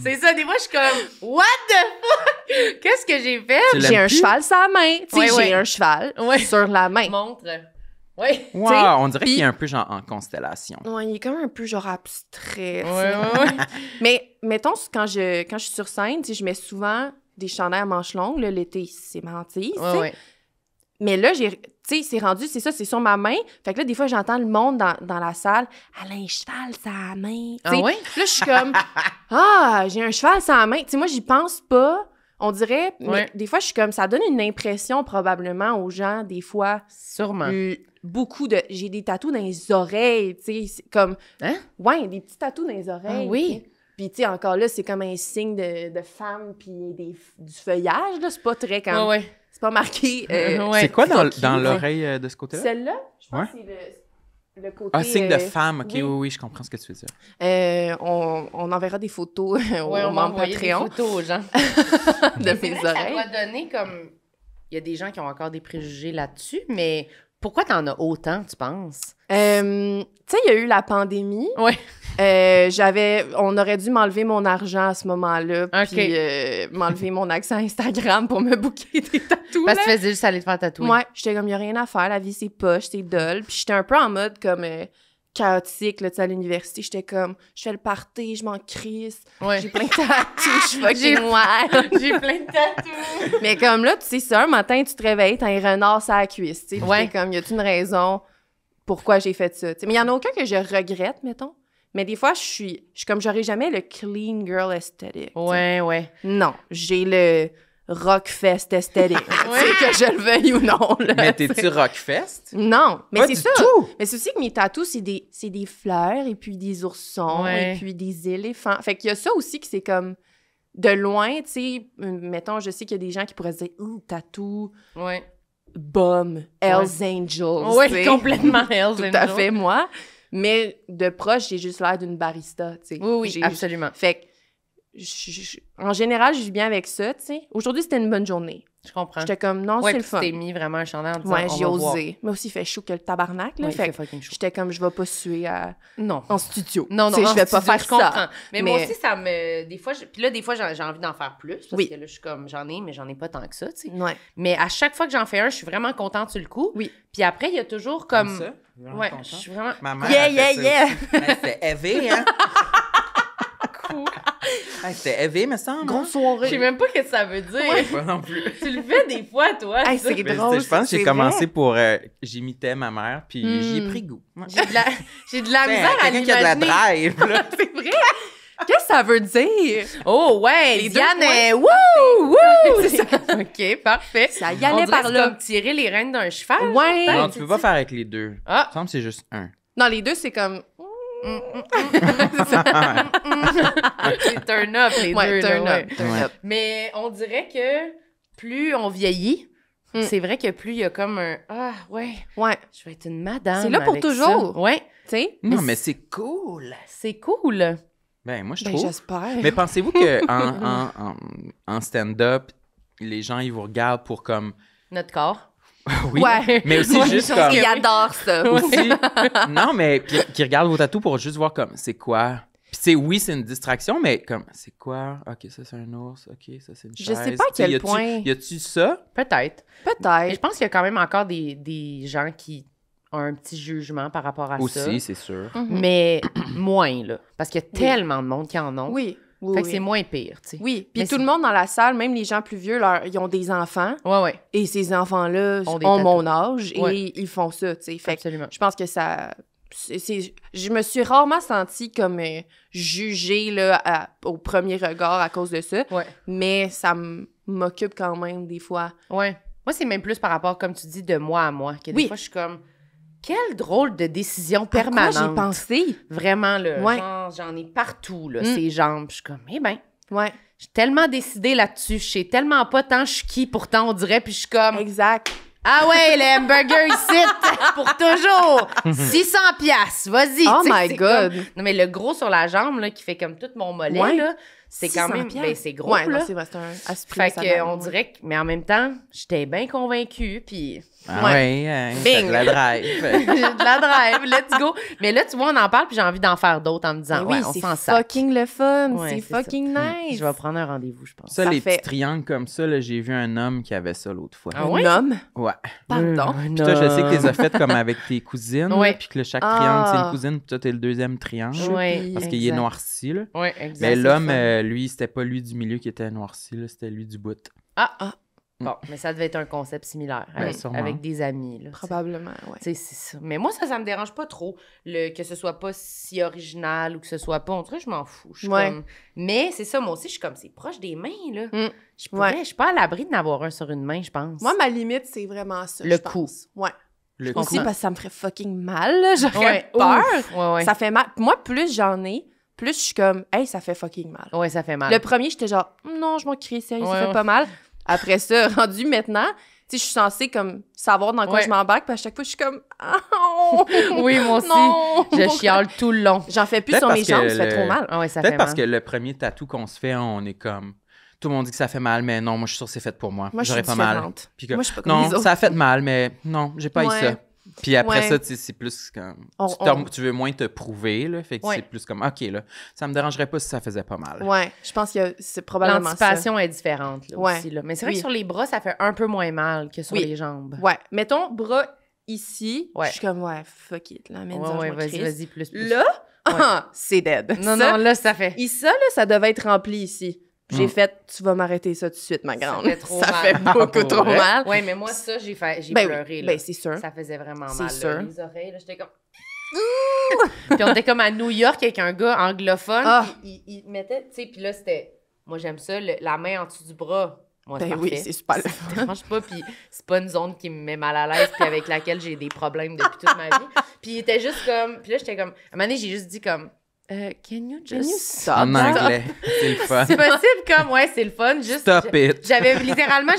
C'est ça, des fois, je suis comme, what the fuck? Qu'est-ce que j'ai fait? Tu l'aimes J'ai un plus? cheval sur la main. Tu sais, Oui, oui. j'ai un cheval Oui. sur la main. Montre. Oui. Wow, T'sais, on dirait puis- qu'il est un peu genre en constellation. Ouais, il est quand même un peu genre abstrait. tu Ouais, sais. ouais, ouais. Mais mettons, quand je suis sur scène, tu sais, je mets souvent des chandails à manches longues. Là, l'été, c'est ma hantise. tu sais. Ouais, ouais. Mais là, tu sais, c'est rendu, c'est ça, c'est sur ma main. Fait que là, des fois, j'entends le monde dans la salle. Elle a un cheval sur la main. Tu sais. Ah ouais? Puis là, je suis comme, ah, j'ai un cheval sur la main. Tu sais, moi, j'y pense pas. On dirait, mais Ouais. des fois, je suis comme, ça donne une impression probablement aux gens, des fois, Sûrement. beaucoup de. J'ai des tatous dans les oreilles, tu sais, c'est comme. Hein? Ouais, des petits tatous dans les oreilles. Ah oui? tu sais. Puis, tu sais, encore là, c'est comme un signe de femme, puis du feuillage, là. C'est pas très comme. Ouais, ouais. C'est pas marqué. Ouais. C'est quoi fuck you, dans ouais. l'oreille de ce côté-là? Celle-là, je pense Ouais. que c'est le côté. Ah, signe de femme. OK, oui. oui, je comprends ce que tu veux dire. On enverra des photos Ouais, aux on va membres envoyer des Patreon photos aux gens. de C'est mes vrai que ça oreilles. doit donner comme... Il y a des gens qui ont encore des préjugés là-dessus, mais pourquoi t'en as autant, tu penses? Tu sais, il y a eu la pandémie. Ouais. On aurait dû m'enlever mon argent à ce moment-là, Ok. puis m'enlever mon accès à Instagram pour me booker des tatous. Parce que tu là. faisais juste aller te faire tatouer. Ouais, j'étais comme, il n'y a rien à faire, la vie c'est poche, c'est dull. Puis j'étais un peu en mode comme chaotique, là, tu sais, à l'université. J'étais comme, je fais le party, je m'en crisse, Ouais. j'ai plein de tatous, je suis fucking J'ai- wild. J'ai plein de tatous. Mais comme là, tu sais, c'est un matin, tu te réveilles, t'as un renard sur la cuisse, tu sais. Puis Ouais. t'es comme, y a-t-il une raison pourquoi j'ai fait ça? Tu sais, mais il y en a aucun que je regrette, mettons. Mais des fois, je suis comme, j'aurais jamais le clean girl aesthetic. tu sais. Ouais, ouais. Non, j'ai le rockfest aesthetic. Tu sais, que je le veuille ou non. Là, Mais tu sais. t'es-tu Rockfest? Non, mais Pas c'est du ça. tout! Mais c'est aussi que mes tatous, c'est des fleurs et puis des oursons Ouais. et puis des éléphants. Fait qu'il y a ça aussi que c'est comme de loin, tu sais, mettons, je sais qu'il y a des gens qui pourraient se dire « Ouh, tatou, Ouais. bum, Hells Angels. Ouais, tu sais. complètement Hells Tout à Angels. fait, moi. Mais de proche, j'ai juste l'air d'une barista, tu sais. Oui, oui, J'ai- absolument. Fait que, en général, je vis bien avec ça, tu sais. Aujourd'hui, c'était une bonne journée. Je comprends. J'étais comme, non, Ouais, c'est le puis fun. tu t'es mis vraiment un chandail en disant, Ouais, on j'ai va voir. osé. Mais aussi, il fait chaud que le tabarnak, là. Ouais, il fait fait que fucking chaud. j'étais comme, je vais pas suer Non. en studio. Non, non, Tu sais, en je vais pas studio, faire je comprends. ça. Mais moi Mais- aussi, ça me... Des fois, puis là, des fois, j'ai envie d'en faire plus. Parce Oui. que là, je suis comme, j'en ai, mais j'en ai pas tant que ça, tu sais. Ouais. Mais à chaque fois que j'en fais un, je suis vraiment contente sur le coup. Oui. Puis après, il y a toujours comme... ça? Vraiment Ouais, content. je suis vraiment... Ma mère, Yeah, elle yeah, fait ça yeah. aussi. Elle, c'est élevé, hein? Hey, c'était élevé, me semble. Grosse Je soirée. sais même pas ce que ça veut dire. Pas non plus. Tu le fais des fois, toi. Hey, ça. c'est Mais drôle. je pense que c'est j'ai vrai. commencé pour... j'imitais ma mère, puis j'y ai pris goût. Ouais. J'ai de la T'sais, misère à quelqu'un qui a de la l'imaginer. drive, là. C'est vrai? Qu'est-ce que ça veut dire? Oh, ouais, Les Diane deux est... Wouh! Wouh! C'est ça. OK, parfait. Ça y On allait dirait par que c'est là. comme tirer les rênes d'un cheval. Ouais. Non, tu peux pas faire avec les deux. Ah! Il me semble que c'est juste un. Non, les deux, c'est comme... C'est turn up, les Ouais, deux. turn là, up, ouais. turn Ouais. up. Mais on dirait que plus on vieillit, Mm. c'est vrai que plus il y a comme un « Ah, ouais, Ouais. je vais être une madame. » C'est là pour avec toujours. ça. Ouais, Tu sais? Non, mais c'est cool. c'est cool. Ben, moi, je Ben, trouve. j'espère. Mais pensez-vous en stand-up, les gens, ils vous regardent pour comme... Notre corps. Oui, Ouais. mais aussi Ouais, juste je pense comme... Ils adorent ça. Aussi, non, mais qui regardent vos tatous pour juste voir comme, c'est quoi? Puis, tu sais, oui, c'est une distraction, mais comme, c'est quoi? OK, ça, c'est un ours. OK, ça, c'est une Je chaise. sais pas à Tu sais, quel point. Y a-tu ça? Peut-être. Mais je Peut-être. pense qu'il y a quand même encore des gens qui ont un petit jugement par rapport à ça. Aussi, c'est sûr. Mais moins, là. Parce qu'il y a tellement de monde qui en ont. Oui. Oui, Fait que oui. c'est moins pire, tu sais. Oui, puis Mais tout c'est- le monde dans la salle, même les gens plus vieux, ils ont des enfants Ouais. et ces enfants-là Ont ont, des tatous. mon âge et Ouais. ils font ça, tu sais. Fait que Absolument. je pense que ça... je me suis rarement sentie comme jugée là, au premier regard à cause de ça, Ouais. mais ça m'occupe quand même des fois. Ouais. Moi, c'est même plus par rapport, comme tu dis, de moi à moi. Que des Oui. fois, je suis comme, quelle drôle de décision À quoi permanente. j'ai pensé? Vraiment, là. Ouais. Genre, j'en ai partout, là, Mm. ces jambes. Je suis comme, eh ben, Ouais, j'ai tellement décidé là-dessus. Je sais tellement pas tant je suis qui, pourtant, on dirait. Puis je suis comme, exact. ah ouais, le hamburger ici, pour toujours. 600 piastres, vas-y. Oh Tu sais, my c'est God. comme- Non, mais le gros sur la jambe, là, qui fait comme tout mon mollet, Ouais. là, c'est quand 600 même, piastres. ben, c'est gros, Ouais, là. non, c'est vrai, c'est un aspect. Fait que, on dirait que, mais en même temps, j'étais bien convaincue, puis Ah Ouais. ouais, hein, Bing. t'as de la drive. j'ai de la drive, let's go. Mais là, tu vois, on en parle, puis j'ai envie d'en faire d'autres en me disant, oui, ouais, on c'est s'en sac. fucking le fun, Ouais, c'est c'est ça. fucking nice. Je vais prendre un rendez-vous, je pense. Ça, les Parfait. petits triangles comme ça, là, j'ai vu un homme qui avait ça l'autre fois. Ah Un ouais? homme? Ouais. Pardon? Puis toi, je sais que tu les as faites comme avec tes cousines, Ouais. puis que là, chaque triangle, c'est Ah. une cousine, puis toi, t'es le deuxième triangle. Ouais. Parce qu'il est Exact. noirci, là. Ouais, exact. Mais c'est l'homme, fun. lui, c'était pas lui du milieu qui était noirci, là, c'était lui du bout. Bon, mais ça devait être un concept similaire avec, sûrement. avec des amis, là. Probablement, ouais. Tu sais, c'est ça. Mais moi, ça me dérange pas trop, que ce soit pas si original ou que ce soit pas. En tout cas, je m'en fous. Je suis Ouais. comme... Mais c'est ça, moi aussi, je suis comme, c'est proche des mains, là. Mm. Je suis pas à l'abri d'en avoir un sur une main, je pense. Moi, ma limite, c'est vraiment ça. Le je coup. pense. Ouais. Le Aussi coup. parce que ça me ferait fucking mal, là. J'aurais Ouais, peur. ouf. Ouais, ouais. Ça fait mal. Moi, plus j'en ai, plus je suis comme, hey, ça fait fucking mal. Ouais, ça fait mal. Le premier, j'étais genre, non, je m'en crie, sérieux, ça Ouais, fait ouais. pas mal. Après ça, rendu maintenant, tu sais, je suis censée comme savoir dans quoi Ouais. je m'embarque, puis à chaque fois, je suis comme, oh, Oui, moi aussi. non, Je pourquoi? chiale tout le long. J'en fais plus Peut-être sur mes parce que jambes, ça fait le- trop mal. Ah ouais, ça fait Peut-être parce mal. que le premier tatou qu'on se fait, on est comme... Tout le monde dit que ça fait mal, mais non, moi, je suis sûre que c'est fait pour moi. Moi, je J'aurais suis pas mal. différente. Puis que, Moi, je suis pas comme non, les autres. ça a fait mal, mais non, j'ai pas eu Ouais. ça. Puis après Ouais. ça, tu sais, c'est plus comme... On- tu veux moins te prouver, là. Fait que Ouais. c'est plus comme, OK, là, ça me dérangerait pas si ça faisait pas mal. Ouais, je pense que c'est probablement ça. L'anticipation est différente, là, Ouais. aussi. Là. Mais c'est vrai Oui. que sur les bras, ça fait un peu moins mal que sur Oui. les jambes. Ouais, mettons, bras ici, Ouais. je suis comme, ouais, fuck it, là, Ouais, amène-en, ouais, je m'en vas-y, crisse. vas-y, plus. Là, c'est dead. Non, Ça, non, là, ça fait. ça, là, ça devait être rempli ici. J'ai Mm. fait, tu vas m'arrêter ça tout de suite, ma grande. fait trop Ça mal. fait beaucoup Pour trop vrai? mal. Ouais, mais moi, ça, j'ai Ben pleuré. oui, là. ben c'est sûr. Ça faisait vraiment C'est mal. sûr. Là. Les oreilles, là, j'étais comme. Puis on était comme à New York avec un gars anglophone. Ah. Puis il mettait, tu sais, puis là, c'était. Moi, j'aime ça, la main en dessous du bras. Moi, c'est Ben oui, parfait. c'est super. Ça me dérange pas, puis c'est pas une zone qui me met mal à l'aise, puis avec laquelle j'ai des problèmes depuis toute ma vie. Puis il était juste comme. Puis là, j'étais comme. À un moment donné, j'ai juste dit comme. Can you Can you just. stop? En anglais, c'est le fun. C'est possible comme. Ouais, c'est le fun. Juste. Stop it. J'avais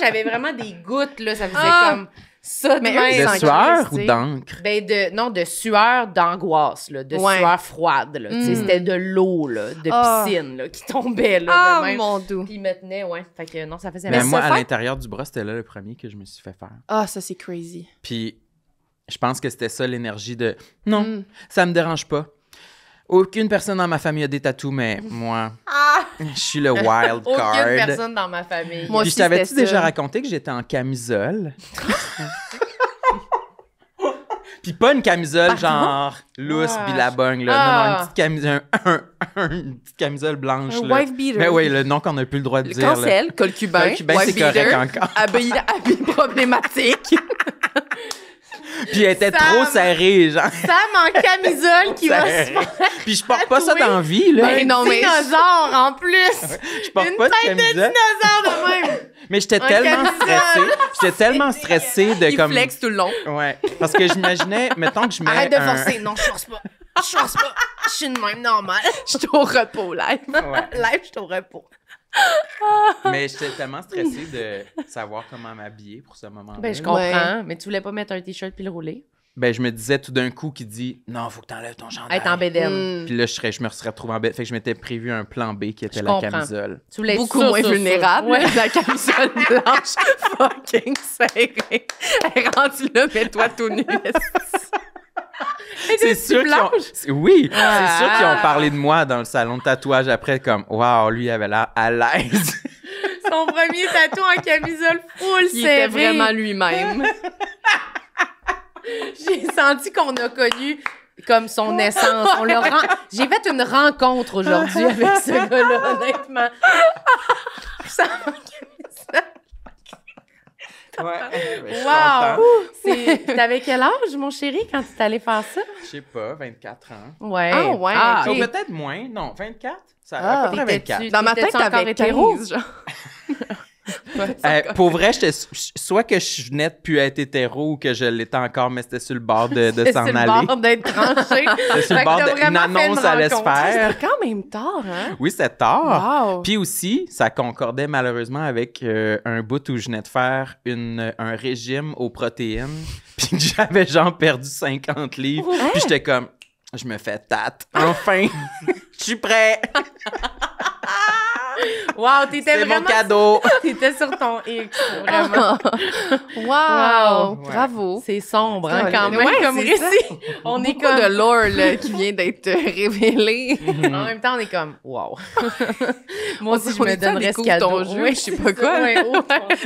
j'avais vraiment des gouttes, là. Ça faisait Ah! comme ça de Mais même. eux, ils De s'en sueur crissent, ou tu sais. d'encre? Ben non, de sueur d'angoisse, là, de Ouais. sueur froide, là. Tu sais, Mm. c'était de l'eau, là, de Ah. piscine, là, qui tombait, là, Ah, de même. mon doux. Puis il me tenait, ouais. Fait que non, ça faisait Mais mal. moi, ça à fait- l'intérieur du bras, c'était là le premier que je me suis fait faire. Ah, ça, c'est crazy. Puis je pense que c'était ça l'énergie de non, Mm. ça me dérange pas. Aucune personne dans ma famille a des tatous, mais moi, je suis le wild Aucune card. personne dans ma famille. Moi Puis aussi, je t'avais-tu c'était déjà ça. raconté que j'étais en camisole? Puis pas une camisole genre lousse Ah. billabong, là. Ah. Non, non, une petite camisole, une petite camisole blanche, Un là. wife beater. Mais oui, le nom qu'on n'a plus le droit de Le dire. là. cancel, col cubain, Col cubain, wife c'est correct beater, encore. habit problématique. Puis elle était Sam. trop serrée, genre. Sam en camisole qui va se faire Puis je porte pas ça tatouer. dans la vie, là. Ben non, mais- dinosaure en plus. Je porte Une pas de tête de camisole. dinosaure de même. Mais j'étais Un tellement camisole. stressée. J'étais tellement stressée de Il comme. flex tout le long. Ouais. Parce que j'imaginais, mettons que je mets. Arrête de un- forcer. Non, je force pas. Je force pas. Je suis de même normal. Je suis au repos, live. Ouais. Live, je t'aurais pas. Mais j'étais tellement stressée de savoir comment m'habiller pour ce moment-là. Ben, je comprends. Ouais. Mais tu voulais pas mettre un t-shirt puis le rouler? ben, je me disais tout d'un coup qu'il dit « Non, faut que t'enlèves ton chandail. » Être en bédaine. Puis là, je me serais retrouvé en bête. Fait que je m'étais prévu un plan B qui était Je la comprends. camisole. Tu voulais être Beaucoup sûre, moins sûre, vulnérable. sûre. Ouais. La camisole blanche fucking serrée. Elle est rendue là, mets-toi tout nu. C'est sûr qu'ils ont... Oui, c'est sûr qu'ils ont parlé de moi dans le salon de tatouage après, comme « Wow, lui, il avait l'air à l'aise. » Son premier tatou en camisole full Il serré. était vraiment lui-même. J'ai senti qu'on a connu comme son essence. J'ai fait une rencontre aujourd'hui avec ce gars-là, honnêtement. Ça Wow! T'avais quel âge, mon chéri, quand tu allé faire ça? Je sais pas, 24 ans. Ouais. Ah, ouais, Ou ok. peut-être moins. Non, 24? Ça, Ah, à peu près 24. t'étais-tu- Dans ma tête, T'étais-tu encore t'avais hétéro? 15, genre. Pour vrai, soit que je venais de plus être hétéro ou que je l'étais encore, mais c'était sur le bord de C'était s'en sur le aller. bord d'être tranché. C'était sur le Fait que bord t'as d'une vraiment fait annonce une allait se rencontre. faire. C'était quand même tard, hein? Oui, c'était tard. Wow. Puis aussi, ça concordait malheureusement avec un bout où je venais de faire un régime aux protéines. Puis que j'avais genre perdu 50 livres. Puis j'étais comme, je me fais tate. Enfin, je suis prêt. Wow, t'étais C'est vraiment... mon cadeau. T'étais sur ton X, vraiment. Wow. Wow. Bravo. C'est sombre, hein, quand même, Ouais, comme c'est récit. On est Beaucoup comme... de lore là, qui vient d'être révélé. En même temps, on est comme, wow. Moi aussi, je On me est-tu à donnerais ce découvre cadeau. ton jeu, Oui, je sais pas quoi. Ouais, oh,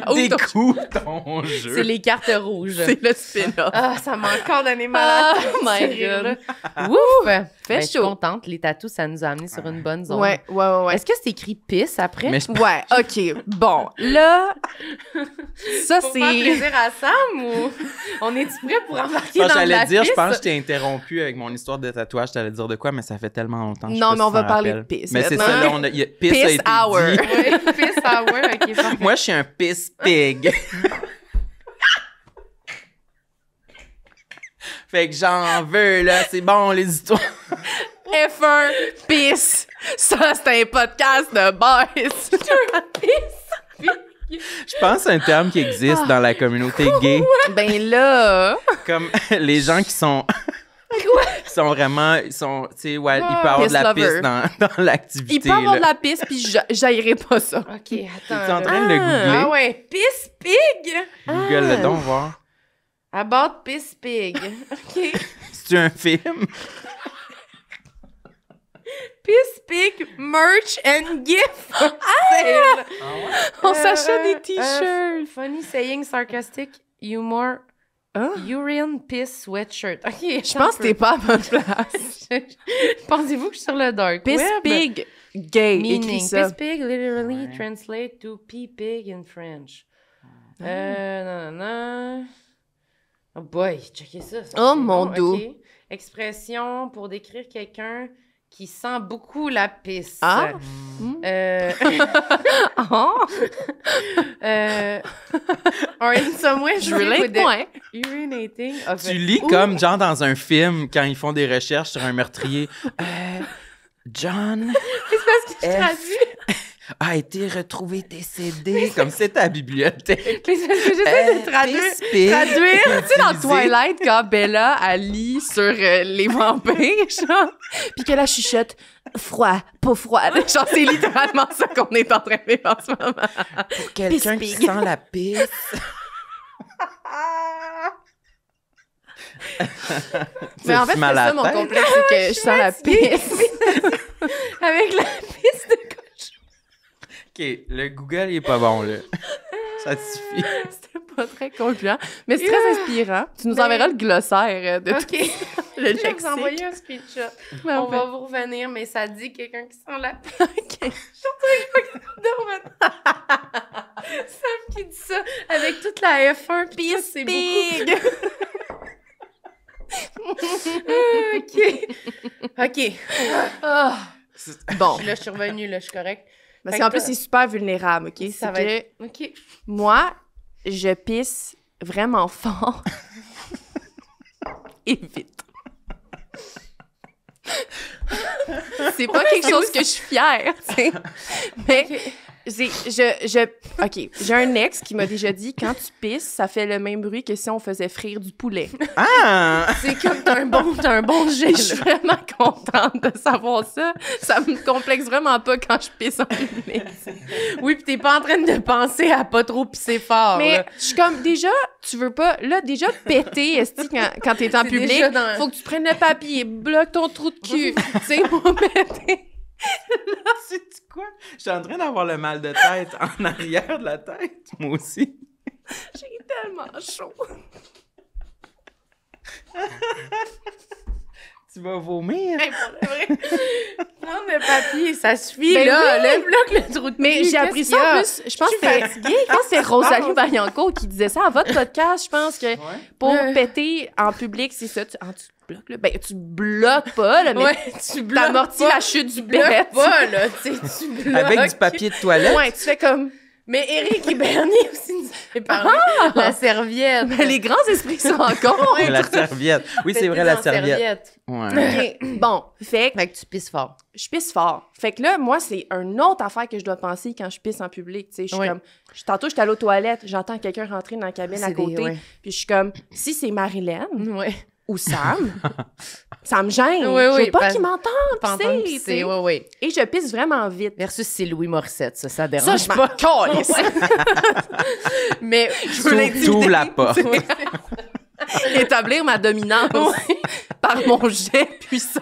ton- Découvre ton jeu. C'est les cartes rouges. C'est le spin-off. Ah, ça m'a encore donné malade. Oh my ce rire-là. God. Ouf! Fait Je suis chaud. contente. Les tatous, ça nous a amenés sur une bonne zone. Ouais. Est-ce que c'est écrit pisse après? Mais je Ouais, OK. Bon, là, ça, Pour faire c'est... plaisir à Sam ou on est-tu prêt pour embarquer Quand dans j'allais la dire, je pisse? pense que je t'ai interrompu avec mon histoire de tatouage. T'allais dire de quoi, mais ça fait tellement longtemps. je sais Non, pas mais si on va t'en parler rappelles. de pisse Mais c'est maintenant. ça, là, pisse a Piss été hour. dit. Oui, pisse hour, ok, parfait. Moi, je suis un piss pig. Fait que j'en veux, là. C'est bon, les histoires. F1, pisse. Ça, c'est un podcast de boys. Je pense que c'est un terme qui existe dans la communauté gay. Ben là... Comme les gens qui sont... qui sont vraiment... Tu sais, ouais, il peut y avoir de Piss la lover. pisse dans l'activité. Il peut avoir là. de la pisse, puis j'haïrais pas ça. Ok, T'es attends. en train de le googler? Ah ouais, piss pig! Google le donc, voir. About piss pig. Ok. C'est-tu un film? Piss pig merch and gift. On s'achète des t-shirts. Funny saying, sarcastic humor. Urine piss sweatshirt. Ok, Je pense que t'es pas à bonne place. Pensez-vous que je suis sur le dark Piss web? pig gay, écrit Meaning, ça. piss pig literally Ouais. translate to pee pig in French. Non. Oh boy, checkez ça. ça, Oh, c'est mon bon, doux. ok. Expression pour décrire quelqu'un qui sent beaucoup la pisse. Ah. Oh, Or in some way, je relate moins. urinating. Tu lis comme, genre, dans un film, quand ils font des recherches sur un meurtrier. John C'est parce que je F. traduis. a été retrouvé décédé. Comme c'est ta bibliothèque. Mais c'est parce que j'essaie de traduire. Tu sais, dans Twilight, quand Bella, elle lit sur les vampires, genre, puis que la chuchote « froid, pas froid », genre, c'est littéralement ça qu'on est en train de vivre en ce moment. Pour quelqu'un qui Piss pig. sent la pisse. Mais en fait, c'est ça mon complexe, c'est que je sens la pisse. Avec la pisse de OK, le Google, il est pas bon, là. Ça suffit. C'était pas très concluant, mais c'est très inspirant. Tu nous enverras le glossaire de tout OK. le Je vais vous lexique. envoyer un screenshot. Ouais, On en fait. va vous revenir, mais ça dit quelqu'un qui sent la pisse. OK. Sam qui dit ça avec toute la F1 pisse, c'est beaucoup. OK. Ah. Bon, Là, je suis revenue, là, je suis correcte. parce Fait qu'en que plus, là- c'est super vulnérable, OK? Ça C'est va que être... OK. moi, je pisse vraiment fort et vite. C'est pas quelque chose que je suis fière, tu sais. Mais OK, j'ai un ex qui m'a déjà dit, quand tu pisses, ça fait le même bruit que si on faisait frire du poulet. Ah! C'est comme t'as un bon jet. Je suis vraiment contente de savoir ça. Ça me complexe vraiment pas quand je pisse en public. Oui, puis t'es pas en train de penser à pas trop pisser fort. Mais là. je suis comme, déjà, tu veux pas... Là, déjà, péter, esti, quand t'es en C'est public, déjà dans- faut que tu prennes le papier, bloque ton trou de cul. Tu sais, pour péter. Sais-tu quoi? Je suis en train d'avoir le mal de tête en arrière de la tête. Moi aussi. J'ai tellement chaud. Tu vas vomir? Hey, pour de vrai. Prendre le papier, ça suffit, Ben là. oui. Le bloc, le trou de Mais cul, j'ai appris qu'est-ce ça qu'il y a? en plus. Je pense que c'était Rosalie Vaillancourt qui disait ça à votre podcast. Je pense que pour Ouais. péter en public, c'est ça. Tu bloques, là. Ben, tu bloques pas, là, mais Ouais, tu bloques t'amortis pas. la chute du bloques bête. pas, là. Tu sais, tu bloques. Avec du papier de toilette? Ouais, tu fais comme... Mais Éric et Bernier aussi nous avaient parlé. La serviette. Ben, les grands esprits sont encore. La serviette. Oui, c'est vrai, la Péter dans serviette. Ouais. OK. Bon, fait que Fait que tu pisses fort. je pisse fort. Fait que là, moi, c'est une autre affaire que je dois penser quand je pisse en public. Tu sais, je suis Oui. comme... Tantôt, j'étais allée aux toilettes, j'entends quelqu'un rentrer dans la cabine à C'est des- côté. ouais. Puis je suis comme, si c'est Marilyn Ouais. ou Sam, ça me gêne. Oui, Je oui, veux pas parce- qu'ils m'entendent T'entends pisser, pisser, tu sais. ouais, ouais. Et je pisse vraiment vite. Versus c'est Louis Morissette, ça Ça, dérange je pas. m'en calisse. Mais T'ouvres la porte. Établir ma dominance par mon jet puissant.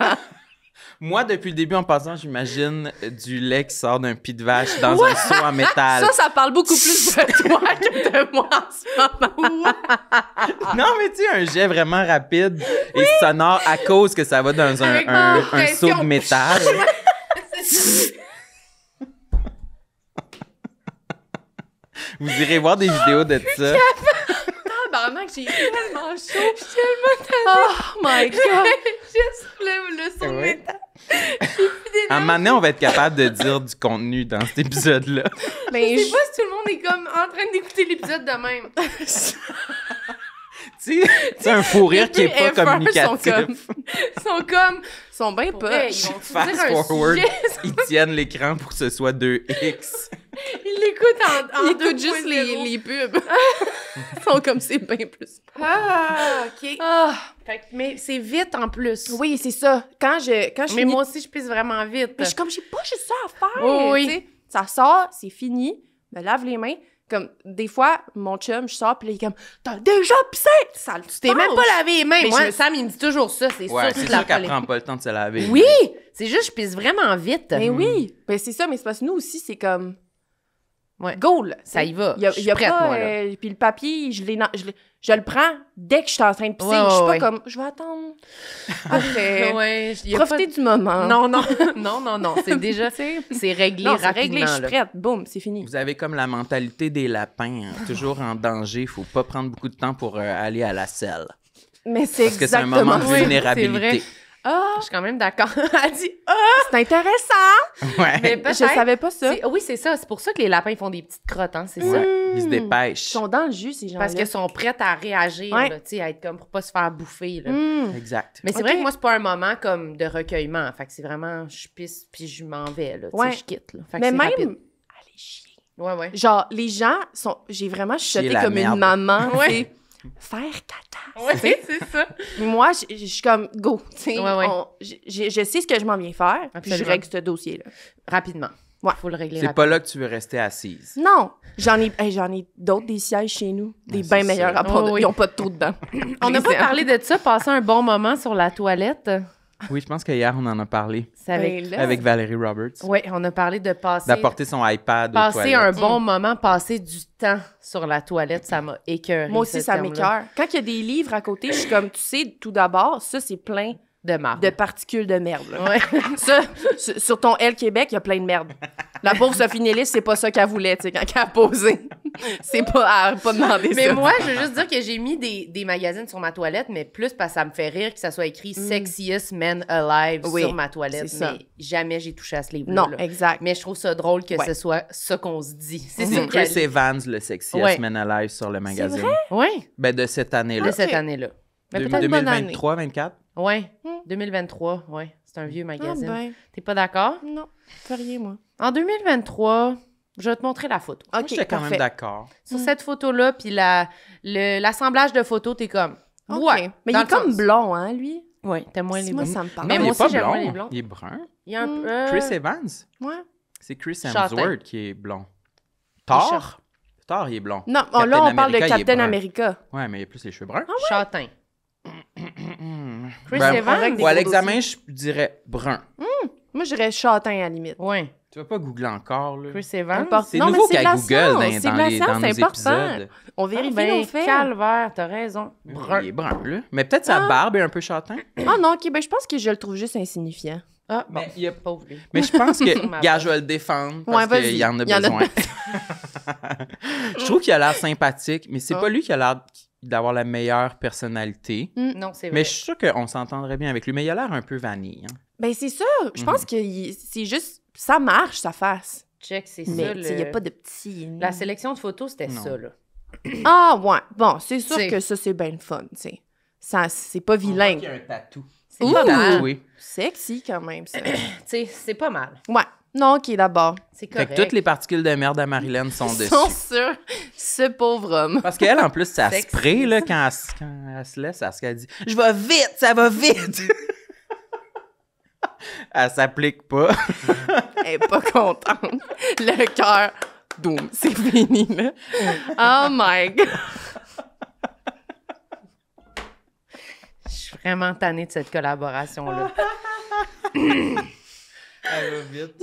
Moi, depuis le début, en passant, j'imagine du lait qui sort d'un pied de vache dans un seau en métal. Ça parle beaucoup plus de toi que de moi en ce moment. Non, mais tu sais, un jet vraiment rapide et sonore à cause que ça va dans Avec un pression. seau de métal. Vous irez voir des vidéos de ça. Tabarnak, j'ai tellement chaud. Oh my God. Juste le son de Oui. métal. À un moment donné, on va être capable de dire du contenu dans cet épisode-là. Mais Je sais pas si tout le monde est comme en train d'écouter l'épisode de même. Tu sais, un fou rire qui est pas Les F1 communicatif. Ils sont bien pour pas. vrai, ils vont te Fast dire un forward, sujet. ils tiennent l'écran pour que ce soit 2X. Ils l'écoutent en Ils écoutent juste 2.0. les pubs. Ils sont comme c'est bien plus. Ah, OK. Ah, Fait que- mais c'est vite en plus. oui, c'est ça. Quand je Mais finis... moi aussi, je pisse vraiment vite. Mais je suis comme, j'ai pas juste ça à faire. Oui, oui. tu sais. Ça sort, c'est fini, me lave les mains. Comme, des fois, mon chum, je sors, puis là, il est comme, t'as déjà pissé! Ça le Tu t'es même pas lavé les mains. Mais Moi, je me- Sam, il me dit toujours ça. C'est Ouais, sûr que c'est tu laves sûr pas qu'elle les prend pas le temps de se laver. Oui! C'est juste, je pisse vraiment vite. Mais oui, ben c'est ça, mais c'est parce que nous aussi, c'est comme, Ouais. go, là. Ça y va. Il y a, Je suis il y a prête, pas, moi, là. puis le papier, je le prends dès que je suis en train de pisser. Ouais, je suis pas ouais. comme, je vais attendre. Après, Ouais, y a profiter pas du moment. de- Non. C'est déjà, c'est réglé Non, c'est rapidement. réglé, je suis là. prête. Boum, c'est fini. Vous avez comme la mentalité des lapins, hein, toujours en danger. Faut pas prendre beaucoup de temps pour aller à la selle. Mais c'est Parce que c'est un exactement moment de Oui, vulnérabilité. Ah, je suis quand même d'accord. Elle dit, C'est intéressant. Ouais. mais Je peut-être. savais pas ça. Oui, c'est ça. C'est pour ça que les lapins font des petites crottes, hein, c'est ça. Ouais. Ils se Ils dépêchent. sont dans le jus, ces gens-là. Parce qu'ils sont prêts à réagir, Ouais. là, tu sais, à être comme pour pas se faire bouffer. Là. Exact. Mais c'est Ok. vrai que moi, c'est pas un moment comme de recueillement. Fait que c'est vraiment, je pisse puis je m'en vais, là. Tu sais, Ouais. je quitte, là. Fait que Mais c'est même, rapide. allez chier. Ouais. Genre, les gens sont. J'ai vraiment chuchoté Chier la comme merde. une maman. Ouais. tu sais. Faire caca. Ouais, c'est ça. Moi, je suis comme go. tu sais, Ouais. je sais ce que je m'en viens faire, puis je Absolument. règle ce dossier-là. Rapidement. Ouais. Faut le régler C'est rapidement. pas là que tu veux rester assise. Non, j'en ai d'autres des sièges chez nous, des Ouais, bien c'est meilleurs ça. rapports. Oh, oui. Ils ont pas de trou dedans. On n'a Les pas sièges. parlé de ça, passer un bon moment sur la toilette. Oui, je pense qu'hier, on en a parlé C'est avec... Ben là, avec Valérie Roberts. Oui, on a parlé de passer... D'apporter son iPad aux Passer toilettes. un bon moment, passer du temps sur la toilette, ça m'a écœuré. moi aussi, ce ça terme-là. m'écoeure. Quand il y a des livres à côté, je suis comme, tu sais, tout d'abord, ça, c'est plein De marde. de particules de merde. là. Ouais. Ça, sur ton L Québec, il y a plein de merde. La pauvre Sophie Nélis, c'est pas ça qu'elle voulait, tu sais, quand elle a posé. C'est pas, elle a pas demandé Mais ça. moi, je veux juste dire que j'ai mis des magazines sur ma toilette, mais plus parce que ça me fait rire que ça soit écrit Sexiest Men Alive Oui, sur ma toilette. c'est ça. Mais jamais j'ai touché à ce livre-là. Non, là. exact. Mais je trouve ça drôle que Ouais. ce soit ça qu'on se dit. C'est C'est ça Chris Evans, le sexiest Ouais. man alive sur le magazine. Oui, Ben, de cette année-là. de cette année-là. Mais peut-être une bonne année. 2023-24. Oui, Hmm. 2023, oui. C'est un vieux Ah magazine. ben, T'es pas d'accord? non, fais rien, moi. En 2023, Je vais te montrer la photo. Moi, OK, j'étais quand même parfait. d'accord. Sur cette photo-là, puis l'assemblage de photos, t'es comme... OK. Ouais. Mais il dans est le comme sens. blond, hein, lui? Oui, t'aimes moins les Moi, blonds. ça me parle. Mais Non, moi il est aussi, pas j'aime blond. moins les blonds. Il est brun. Il y a un Chris Evans. Ouais. C'est Chris Châtain. Hemsworth qui est blond. Châtain. Thor? Thor, il est blond. Non, Captain là, on parle de America, il est Captain brun. America. Ouais, mais il a plus les cheveux bruns. Châtain. Chris Ben, Evans. avec des Ouais, à gros l'examen, je dirais brun. Moi, je dirais châtain à la limite. Ouais. Tu vas pas googler encore, là. Chris Evans. Importe. C'est Non, mais nouveau c'est de qu'à la Google science, dans, c'est dans de la les, science, dans nos c'est important. épisodes. On vérifie Ben, nos faits. calvaire, t'as raison. Brun. Il est brun, là. Mais peut-être sa barbe est un peu châtain. Ah non, OK, ben je pense que je le trouve juste insignifiant. Ah, bon. Mais il y a- Pauvre lui. Mais je pense que, Ma gars, voix. je vais le défendre Ouais, parce vas-y. qu'il en a Il y en a besoin. Je trouve qu'il a l'air sympathique, mais c'est Ah. pas lui qui a l'air d'avoir la meilleure personnalité. Non, c'est vrai. Mais je suis sûr qu'on s'entendrait bien avec lui. Mais il a l'air un peu vanille. Hein. Ben c'est sûr. Je pense que c'est juste... Ça marche, sa face. Check, c'est Mais ça. tu sais, il n'y a pas de petit... La sélection de photos, c'était Non. ça, là. Ah ouais. Bon, c'est sûr T'sais. que ça, c'est bien le fun, tu sais. Ça, c'est pas vilain. Il y a un tatou. C'est Ouh! pas mal. Oui. Sexy, quand même, ça. Tu sais, c'est pas mal. Ouais. Non, OK, d'abord. C'est Fait correct. que toutes les particules de merde à Marilyn sont Ils dessus. sont sur ce pauvre homme. Parce qu'elle, en plus, ça Sexy. spray, là, quand elle se laisse, elle dit « Je vais vite, ça va vite! » Elle s'applique pas. Elle est pas contente. Le cœur, boum, c'est fini, là. Oh my God. Je suis vraiment tannée de cette collaboration-là. Elle va vite.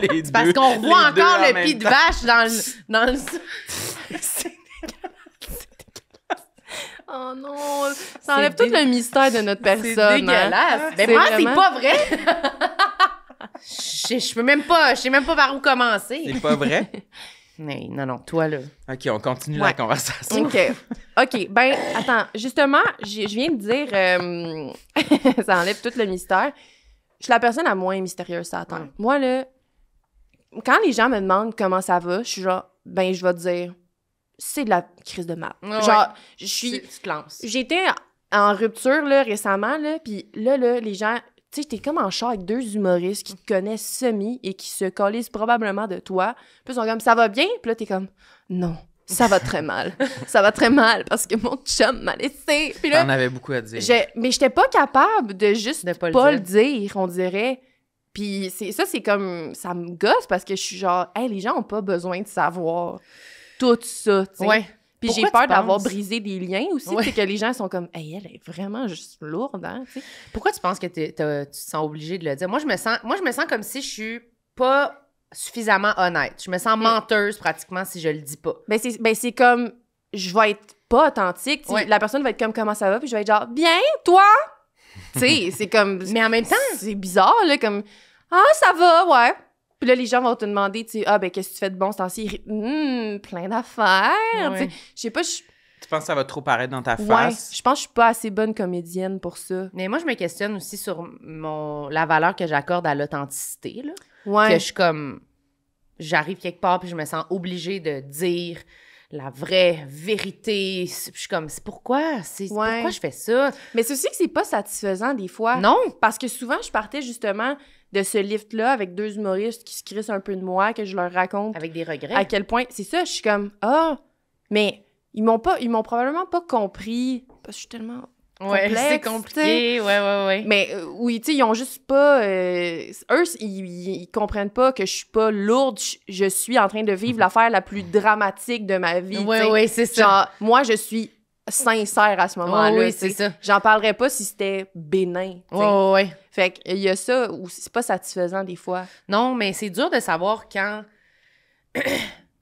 Les deux, Parce qu'on les revoit deux encore en le même pied de temps. vache dans le... Oh non, ça enlève tout dé- le mystère de notre personne. C'est hein. dégueulasse. Mais C'est moi, vraiment- c'est pas vrai. Je peux même pas, je sais même pas par où commencer. C'est pas vrai? Mais non, non, toi, là. OK, on continue Ouais. la conversation. OK, ben, attends, justement, je viens de dire, ça enlève tout le mystère. Je suis la personne la moins mystérieuse à attendre. Ouais. Moi, là, quand les gens me demandent comment ça va, je suis genre, ben, je vais te dire, c'est de la crise de merde. Ouais, Genre, je suis... Tu te lances. J'étais en rupture, là, récemment, là, puis là, les gens... Tu sais, t'es comme en char avec deux humoristes qui te connaissent semi et qui se collissent probablement de toi. Puis ils sont comme, ça va bien? Puis là, t'es comme, non, ça va très mal. Ça va très mal parce que mon chum m'a laissé. Puis là, T'en avais beaucoup à dire. mais j'étais pas capable de juste De pas pas, le le dire, on dirait. Puis c'est comme, ça me gosse parce que je suis genre, hey, les gens ont pas besoin de savoir tout ça, tu sais. Ouais. Puis j'ai Pourquoi peur tu d'avoir penses? brisé des liens aussi, Ouais. c'est que les gens sont comme, hey, elle est vraiment juste lourde, hein, tu sais. Pourquoi tu penses que tu te sens obligé de le dire? Moi, je me sens comme si je suis pas suffisamment honnête. Je me sens menteuse pratiquement si je le dis pas. Ben c'est comme, je vais être pas authentique, tu sais. Ouais. La personne va être comme, comment ça va? Puis je vais être genre, bien, toi? Tu sais, c'est comme... Mais en même temps, C'est bizarre, là, comme, ah, ça va, ouais. Puis là, les gens vont te demander, tu sais, ah, ben, qu'est-ce que tu fais de bon ce temps-ci? Plein d'affaires, tu sais. Ouais. Je sais pas, Tu penses que ça va trop paraître dans ta ouais, face? je pense que je suis pas assez bonne comédienne pour ça. mais moi, je me questionne aussi sur la valeur que j'accorde à l'authenticité, là. Ouais. Que je suis comme... J'arrive quelque part puis je me sens obligée de dire la vraie vérité. Puis je suis comme, c'est pourquoi? Ouais. Pourquoi je fais ça? Mais c'est aussi que c'est pas satisfaisant des fois. Non! Parce que souvent, je partais justement de ce lift-là avec deux humoristes qui se crissent un peu de moi, que je leur raconte Avec des regrets. à quel point... C'est ça, je suis comme, ah, mais ils m'ont probablement pas compris, parce que je suis tellement... Ouais, c'est complexe, compliqué. Ouais. Mais oui, tu sais, ils ont juste pas... eux, ils comprennent pas que je suis pas lourde, je suis en train de vivre l'affaire la plus dramatique de ma vie. tu sais. Ouais, c'est ça. Genre, moi, je suis sincère à ce moment-là. oui, tu sais. c'est ça. J'en parlerais pas si c'était bénin. tu sais. Ouais. Fait qu'il y a ça où c'est pas satisfaisant des fois. Non, mais c'est dur de savoir quand...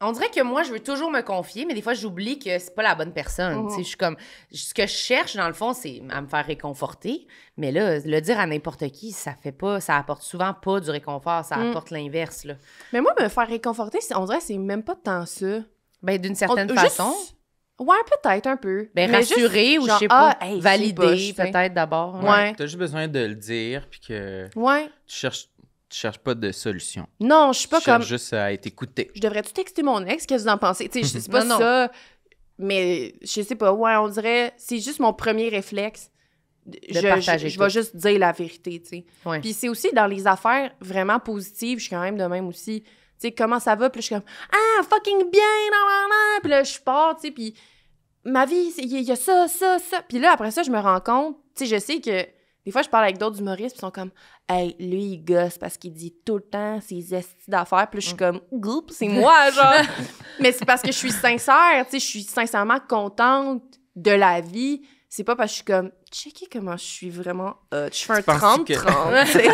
On dirait que moi, je veux toujours me confier, mais des fois, j'oublie que c'est pas la bonne personne. Tu sais, je suis comme... Ce que je cherche, dans le fond, c'est à me faire réconforter. Mais là, le dire à n'importe qui, ça fait pas... Ça apporte souvent pas du réconfort. Ça apporte l'inverse, là. Mais moi, me faire réconforter, on dirait que c'est même pas tant ça. Ben, d'une certaine Juste- façon. Ouais, peut-être un peu. Ben, Mais juste, rassurer ou, genre, je sais pas, ah, hey, c'est valider, poche, tu sais. peut-être, d'abord. Ouais. T'as juste besoin de le dire, puis que Ouais. tu cherches pas de solution. Non, je suis pas Tu cherches comme... juste à être écouté. Je devrais-tu texter mon ex? Qu'est-ce que vous en pensez? Tu sais, c'est pas Non, non. ça. Mais je sais pas. Ouais, on dirait... C'est juste mon premier réflexe partager je vais tout. juste dire la vérité, tu sais. Ouais. Puis c'est aussi dans les affaires vraiment positives, je suis quand même de même aussi. Tu sais, comment ça va? Puis là, je suis comme, ah, fucking bien, nan. Puis là, je pars, tu sais, puis ma vie, il y a ça. Puis là, après ça, je me rends compte, tu sais, je sais que des fois, je parle avec d'autres humoristes, puis ils sont comme, hey, lui, il gosse parce qu'il dit tout le temps ses estis d'affaires. Puis là, je suis comme, goup, c'est moi, genre. Mais c'est parce que je suis sincère, tu sais, je suis sincèrement contente de la vie. C'est pas parce que je suis comme, checker comment je suis vraiment hot. Je fais un 30-30, tu sais.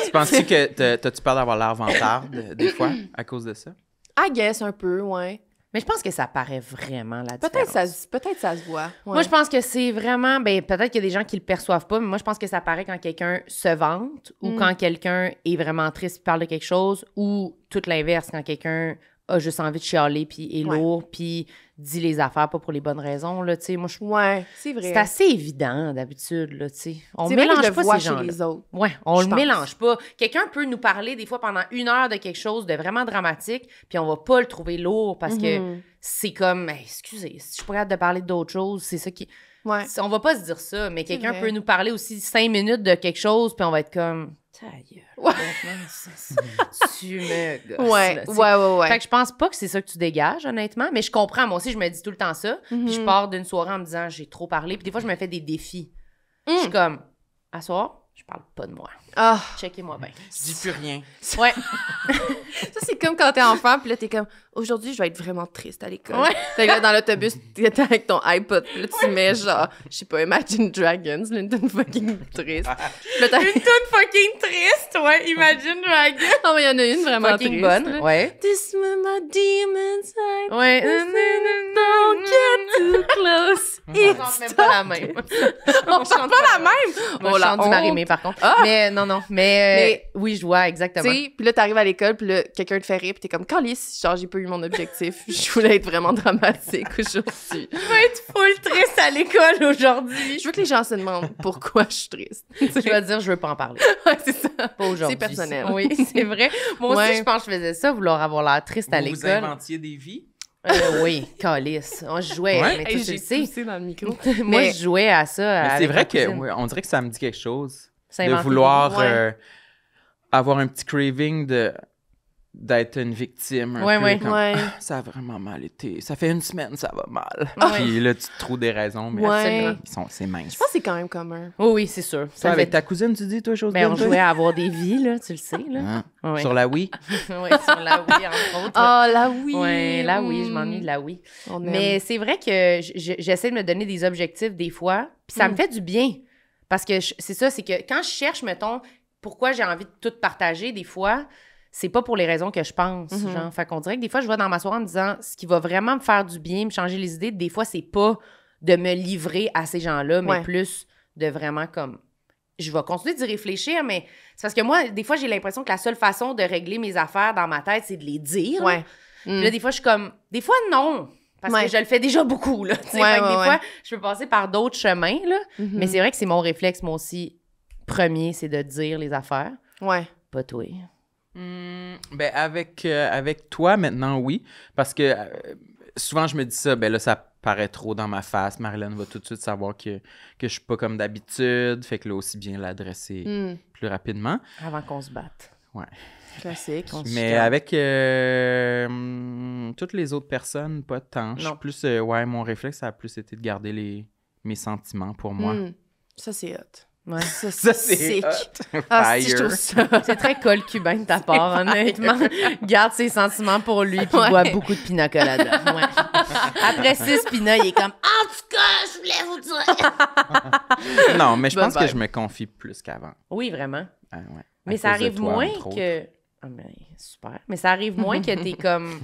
Tu penses-tu que t'as-tu peur d'avoir l'air vantarde des fois à cause de ça? I guess un peu, ouais. Mais je pense que ça paraît vraiment la Peut-être différence. ça se voit. Ouais. Moi, je pense que c'est vraiment... Ben, peut-être qu'il y a des gens qui le perçoivent pas, mais moi, je pense que ça paraît quand quelqu'un se vante ou quand quelqu'un est vraiment triste et parle de quelque chose, ou tout l'inverse, quand quelqu'un a juste envie de chialer puis est lourd puis dit les affaires pas pour les bonnes raisons, là, tu sais. Moi, Ouais, c'est vrai. c'est assez évident, d'habitude, là, tu sais. On C'est vrai que mélange je le pas vois ces chez gens-là. les autres. Ouais, on Je le pense. mélange pas. Quelqu'un peut nous parler des fois pendant 1 heure de quelque chose de vraiment dramatique, puis on va pas le trouver lourd parce que c'est comme, hey, excusez, si je suis pas capable de parler d'autre chose, c'est ça qui... Ouais. On va pas se dire ça, mais quelqu'un vrai. peut nous parler aussi 5 minutes de quelque chose, puis on va être comme, ta gueule, tu me gosses, Ouais, là, tu sais. ouais. Fait que je pense pas que c'est ça que tu dégages, honnêtement, mais je comprends. Moi aussi, je me dis tout le temps ça. Puis je pars d'une soirée en me disant, j'ai trop parlé. Puis des fois, je me fais des défis. Je suis comme, à soir, je parle pas de moi. Ah, Checkez-moi bien. Je dis plus rien. Ouais. ça, c'est comme quand t'es enfant, puis là, t'es comme, aujourd'hui, je vais être vraiment triste à l'école. Ouais. Fait que là, dans l'autobus, t'es avec ton iPod, puis là, tu mets genre, je sais pas, Imagine Dragons, là, une tune fucking triste. Puis là, t'as Une toute fucking triste, ouais. Imagine Dragon. Non, mais il y en a une vraiment Fucking triste. bonne, là. ouais. This is my demons, I Ouais. don't get too close. On chante même pas la même. On chante pas la même! Moi, Oh, je la chante du honte. Marie-Mé, par contre. Ah! Mais non. Mais oui, je vois exactement. Tu sais, puis là, t'arrives à l'école, puis là, quelqu'un te fait rire, puis t'es comme, calice, genre, j'ai pas eu mon objectif. Je voulais être vraiment dramatique aujourd'hui. Je vais être full triste à l'école aujourd'hui. Je veux que les gens se demandent pourquoi je suis triste. Je vais dire, je veux pas en parler. Ouais, c'est ça. Pas aujourd'hui. C'est personnel. Oui, c'est vrai. Moi aussi, Ouais. je pense que je faisais ça, vouloir avoir l'air triste à Vous l'école. inventiez des vies? Oui, calice. Moi, je jouais, Ouais. mais Hey, tu j'ai le sais. poussé dans le micro. Moi, Mais- je jouais à ça. Mais c'est avec vrai ma que cousine. ouais, on dirait que ça me dit quelque chose. De S'inventer vouloir des- ouais. avoir un petit craving d'être une victime. Un Ouais, peu ouais. comme, Ouais. Ah, ça a vraiment mal été. Ça fait 1 semaine, ça va mal. Ouais. Puis là, tu te trouves des raisons, mais Ouais. c'est mince. Je pense que c'est quand même commun. Oui, oui, c'est sûr. Ça, Ça avec fait... ta cousine, tu dis, toi, chose Ben, on bonne, toi? jouait à avoir des vies, là, tu le sais, là. Hein? Ouais. Sur la Wii? Oui, sur la Wii, entre autres. Ah, la oui. Ouais, la Wii, je m'ennuie de la Wii. On aime. Mais c'est vrai que j'essaie de me donner des objectifs des fois, puis ça me fait du bien. Parce que c'est ça, c'est que quand je cherche, mettons, pourquoi j'ai envie de tout partager, des fois, c'est pas pour les raisons que je pense. Genre, fait qu'on dirait que des fois, je vais dans ma soirée en me disant ce qui va vraiment me faire du bien, me changer les idées. Des fois, c'est pas de me livrer à ces gens-là, mais Ouais. plus de vraiment comme. Je vais continuer d'y réfléchir, mais c'est parce que moi, des fois, j'ai l'impression que la seule façon de régler mes affaires dans ma tête, c'est de les dire. Ouais. Puis là, des fois, je suis comme... Des fois, non. Parce Ouais. que je le fais déjà beaucoup, là. Tu sais, Ouais, fait que ouais, des ouais. fois, je peux passer par d'autres chemins, là. Mais c'est vrai que c'est mon réflexe, moi aussi, premier, c'est de dire les affaires. Ouais. Pas toi. Ben avec toi maintenant, oui. Parce que souvent, je me dis ça, ben là, ça paraît trop dans ma face. Marilyn va tout de suite savoir que je suis pas comme d'habitude. Fait que là, aussi bien l'adresser plus rapidement. Avant qu'on se batte. Ouais. Classique. Qu'on se Mais chicane. avec toutes les autres personnes, pas tant. Je suis Non. plus, ouais, mon réflexe, ça a plus été de garder mes sentiments pour moi. Ça, c'est hot. Ouais. Ça, Ça, c'est c'est sick. hot. Ah, si, je Fire. trouve ça. C'est très col cubain de ta part, honnêtement. Garde ses sentiments pour lui, puis Ouais. boit beaucoup de pina colada. Ouais. Après 6 pina, il est comme « En tout cas, je voulais vous dire! Non, mais je Bonne pense que vibe. je me confie plus qu'avant. » Oui, vraiment. Ah, ouais. Mais À ça cause de arrive toi, moins entre autres. que... Ah, mais super. Mais ça arrive moins que t'es comme...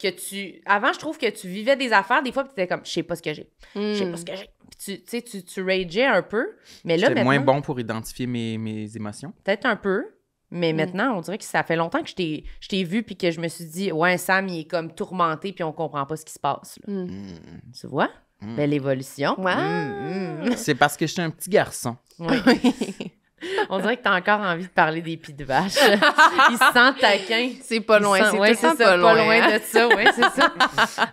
Que tu... Avant, je trouve que tu vivais des affaires, des fois, puis t'étais comme « Je sais pas ce que j'ai. Je sais pas ce que j'ai. » Puis tu sais, tu rageais un peu. Mais là, J'étais moins maintenant, bon pour identifier mes émotions. peut-être un peu. Mais maintenant, on dirait que ça fait longtemps que je t'ai vu puis que je me suis dit « Ouais, Sam, il est comme tourmenté puis on comprend pas ce qui se passe. » là. Tu vois? Belle évolution. Wow. C'est parce que j'étais un petit garçon. Oui. On dirait que t'as encore envie de parler des pieds de vache. Il se sent taquin. C'est pas loin. C'est ouais, tout le temps ça, pas loin. hein. de ça. Oui, c'est ça.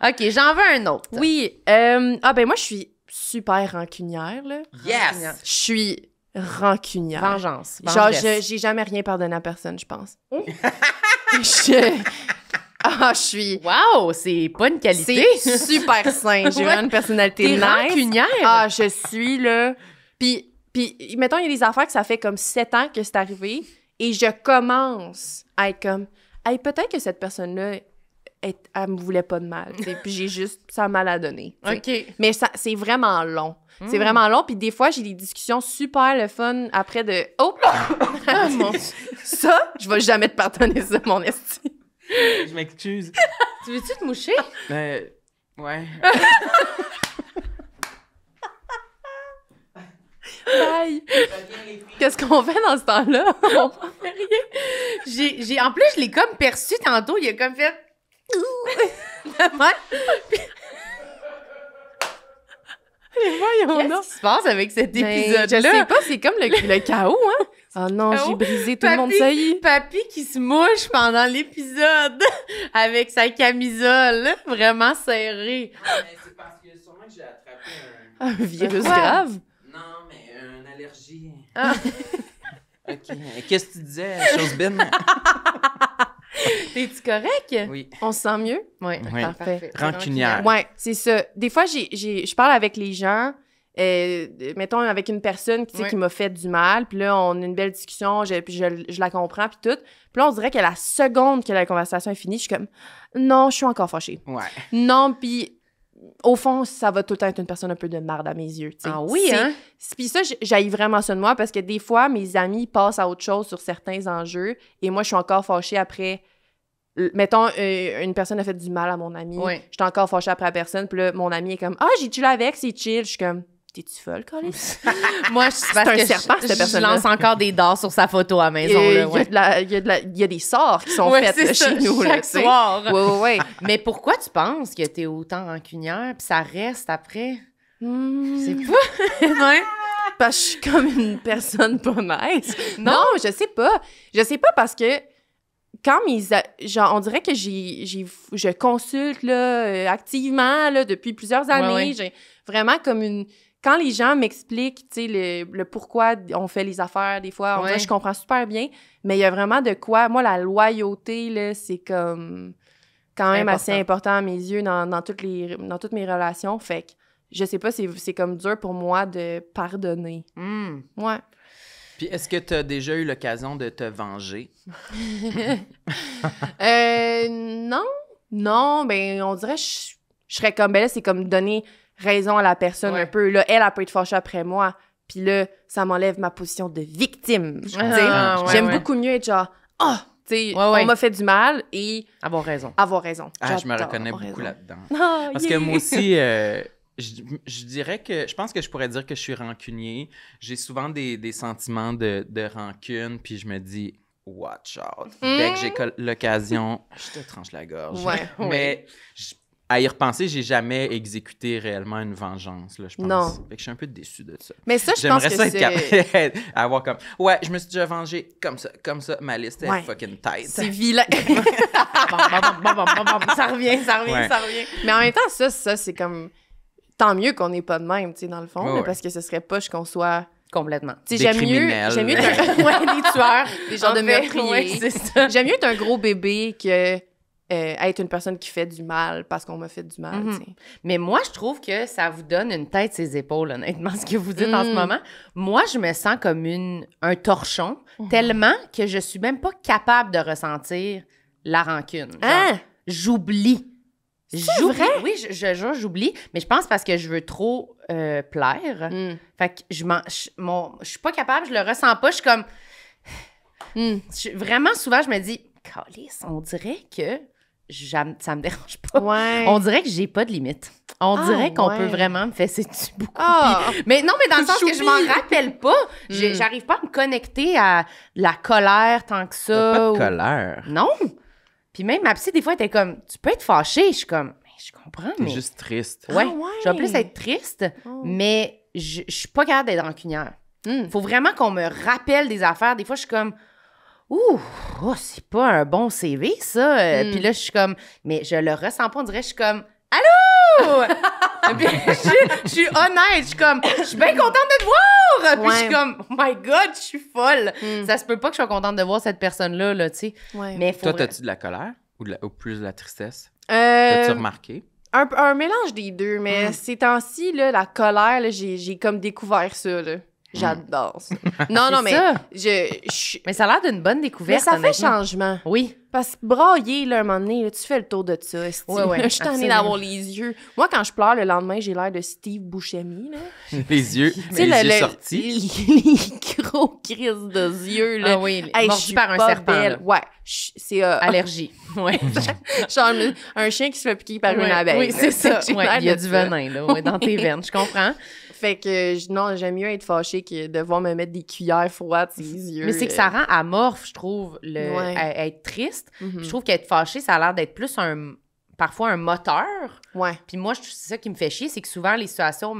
OK, j'en veux un autre. Oui. Ben moi, je suis super rancunière, là. Yes! Je suis rancunière. Vengeance. Genre, Vengeresse. j'ai jamais rien pardonné à personne, je pense. je suis... Wow, c'est pas une qualité. C'est super sain. J'ai vraiment une personnalité T'es nice. rancunière. Ah, je suis, là... Puis, mettons, il y a des affaires que ça fait comme 7 ans que c'est arrivé et je commence à être comme... Hey, peut-être que cette personne-là, elle me voulait pas de mal. T'sais. Puis j'ai juste... Ça mal à donner. T'sais. OK. Mais c'est vraiment long. C'est vraiment long. Puis des fois, j'ai des discussions super le fun après de... Oh! Ah, mon Dieu. Ça, je vais jamais te pardonner ça, mon esti. Je m'excuse. Tu veux-tu te moucher? Ouais. Bye! Qu'est-ce qu'on fait dans ce temps-là? On fait rien. En plus, je l'ai comme perçu tantôt. Il a comme fait... Voyons Qu'est-ce qui se passe avec cet épisode-là? Je sais pas, c'est comme le chaos, hein? Oh non, Chaos. j'ai brisé tout le monde, ça y est. Papy qui se mouche pendant l'épisode avec sa camisole vraiment serrée. C'est parce que sûrement que j'ai attrapé Un virus Quoi? grave? Non, mais une allergie. Ah. OK. Qu'est-ce que tu disais, chose bin? T'es-tu correct? Oui. On se sent mieux? Oui, Oui. parfait. Rancunière. Ouais, c'est ça. Des fois, je parle avec les gens, mettons avec une personne tu sais, Ouais. qui m'a fait du mal, puis là, on a une belle discussion, puis je la comprends, puis tout. Puis là, on dirait que la seconde que la conversation est finie, je suis comme, non, je suis encore fâchée. Ouais. Non, puis au fond, ça va tout le temps être une personne un peu de marde à mes yeux. Tu sais. Ah oui, hein? Puis ça, j'haïs vraiment ça de moi parce que des fois, mes amis passent à autre chose sur certains enjeux et moi, je suis encore fâchée après. Mettons, une personne a fait du mal à mon ami. Ouais. Je suis encore fâchée après la personne. Puis là, mon ami est comme, ah, j'ai chillé avec, c'est chill. Je suis comme, t'es-tu folle, Colin? Moi, c'est parce un que serpent, cette je personne-là. lance encore des dards sur sa photo à la maison. Là, ouais. Il y a des sorts qui sont Ouais, faits c'est là, ça, chez nous. chaque Là, tu sais. soir. Ouais. Mais pourquoi tu penses que t'es autant rancunière puis ça reste après? C'est C'est pas... ouais. parce que je suis comme une personne pas nice. Non, je sais pas. Je sais pas parce que quand genre, on dirait que je consulte là, activement là, depuis plusieurs années. Ouais. J'ai vraiment comme une... Quand les gens m'expliquent, tu sais, le pourquoi on fait les affaires, des fois, on dirait que je comprends super bien, mais il y a vraiment de quoi... Moi, la loyauté, là, c'est comme quand même assez important à mes yeux dans toutes mes relations. Fait que, je sais pas, c'est comme dur pour moi de pardonner. Ouais. Puis est-ce que tu as déjà eu l'occasion de te venger? Non, ben on dirait je serais comme, ben là, c'est comme donner raison à la personne un peu. Là, elle peut être fâchée après moi, puis là, ça m'enlève ma position de victime. J'aime beaucoup mieux être genre, tu sais, on m'a fait du mal et... Avoir raison. Ah, je me reconnais beaucoup là-dedans. Oh, Parce que moi aussi... je dirais que... Je pense que je pourrais dire que je suis rancunier. J'ai souvent des sentiments de rancune, puis je me dis, watch out. Dès que j'ai l'occasion, je te tranche la gorge. Ouais. Mais à y repenser, j'ai jamais exécuté réellement une vengeance, là, je pense. Non. Fait que je suis un peu déçue de ça. Mais ça, je pense que J'aimerais c'est... ça être capable avoir comme... Ouais, je me suis déjà vengé comme ça. Ma liste est fucking tight. C'est vilain. Ça revient. Mais en même temps, ça c'est comme... Tant mieux qu'on n'est pas de même, tu sais, dans le fond, là, parce que ce serait poche qu'on soit... Complètement. Tu sais, j'aime mieux des tueurs, des genres de meurtriers. Ouais, c'est ça. J'aime mieux être un gros bébé que être une personne qui fait du mal parce qu'on m'a fait du mal, tu sais. Mais moi, je trouve que ça vous donne une tête ses épaules, honnêtement, ce que vous dites en ce moment. Moi, je me sens comme un torchon, tellement que je suis même pas capable de ressentir la rancune. Genre, j'oublie. C'est vrai? Oui, je jure, j'oublie, mais je pense parce que je veux trop plaire. Fait que je suis pas capable, je le ressens pas, je suis comme... Vraiment, souvent, je me dis, Calice, on dirait que ça me dérange pas. Ouais. On dirait que j'ai pas de limite. On dirait qu'on peut vraiment me fesser dessus beaucoup. Mais non, mais dans le sens que je m'en rappelle pas. J'arrive pas à me connecter à la colère tant que ça. Pas de colère. Non. Puis même ma psy, des fois, elle était comme, tu peux être fâchée. Je suis comme, mais je comprends, mais... T'es juste triste. Ouais. Je vais plus être triste, mais je suis pas capable d'être rancunière. Faut vraiment qu'on me rappelle des affaires. Des fois, je suis comme, c'est pas un bon CV, ça. Puis là, je suis comme, mais je le ressens pas. On dirait, je suis comme, allô? Puis je suis honnête, je suis comme, je suis bien contente de te voir! Puis je suis comme, oh my God, je suis folle! Ça se peut pas que je sois contente de voir cette personne-là, là, tu sais. Ouais. Mais faut Toi, t'as-tu de la colère ou plus de la tristesse? Euh, T'as-tu remarqué? un mélange des deux, mais ces temps-ci, là, la colère, là, j'ai comme découvert ça, là. J'adore ça. Non, non, C'est mais ça. Mais ça a l'air d'une bonne Mais découverte, ça fait honnêtement. changement. Oui. Parce que brailler, là, un moment donné, là, tu fais le tour de ça. esti. Ouais, Je suis tannée absolument. d'avoir les yeux. Moi, quand je pleure le lendemain, j'ai l'air de Steve Buscemi, là. Les yeux, Tu sais, les yeux sortis. les gros crises de yeux, là. Ah oui, Hey, je mordu suis par un pas serpent. belle. là. Ouais, c'est Allergie. Ouais. genre un chien qui se fait piquer par une Ouais, abeille. oui, là. c'est ça. J'ai Ouais, l'air il y a de du ça. venin là, ouais, dans tes veines, je comprends. Fait que non, j'aime mieux être fâchée que de voir me mettre des cuillères froides sur les yeux. Mais c'est que ça rend amorphe, je trouve, Ouais. être triste. Mhm. Je trouve qu'être fâché, ça a l'air d'être plus parfois un moteur. Ouais. Puis moi, c'est ça qui me fait chier, c'est que souvent, les situations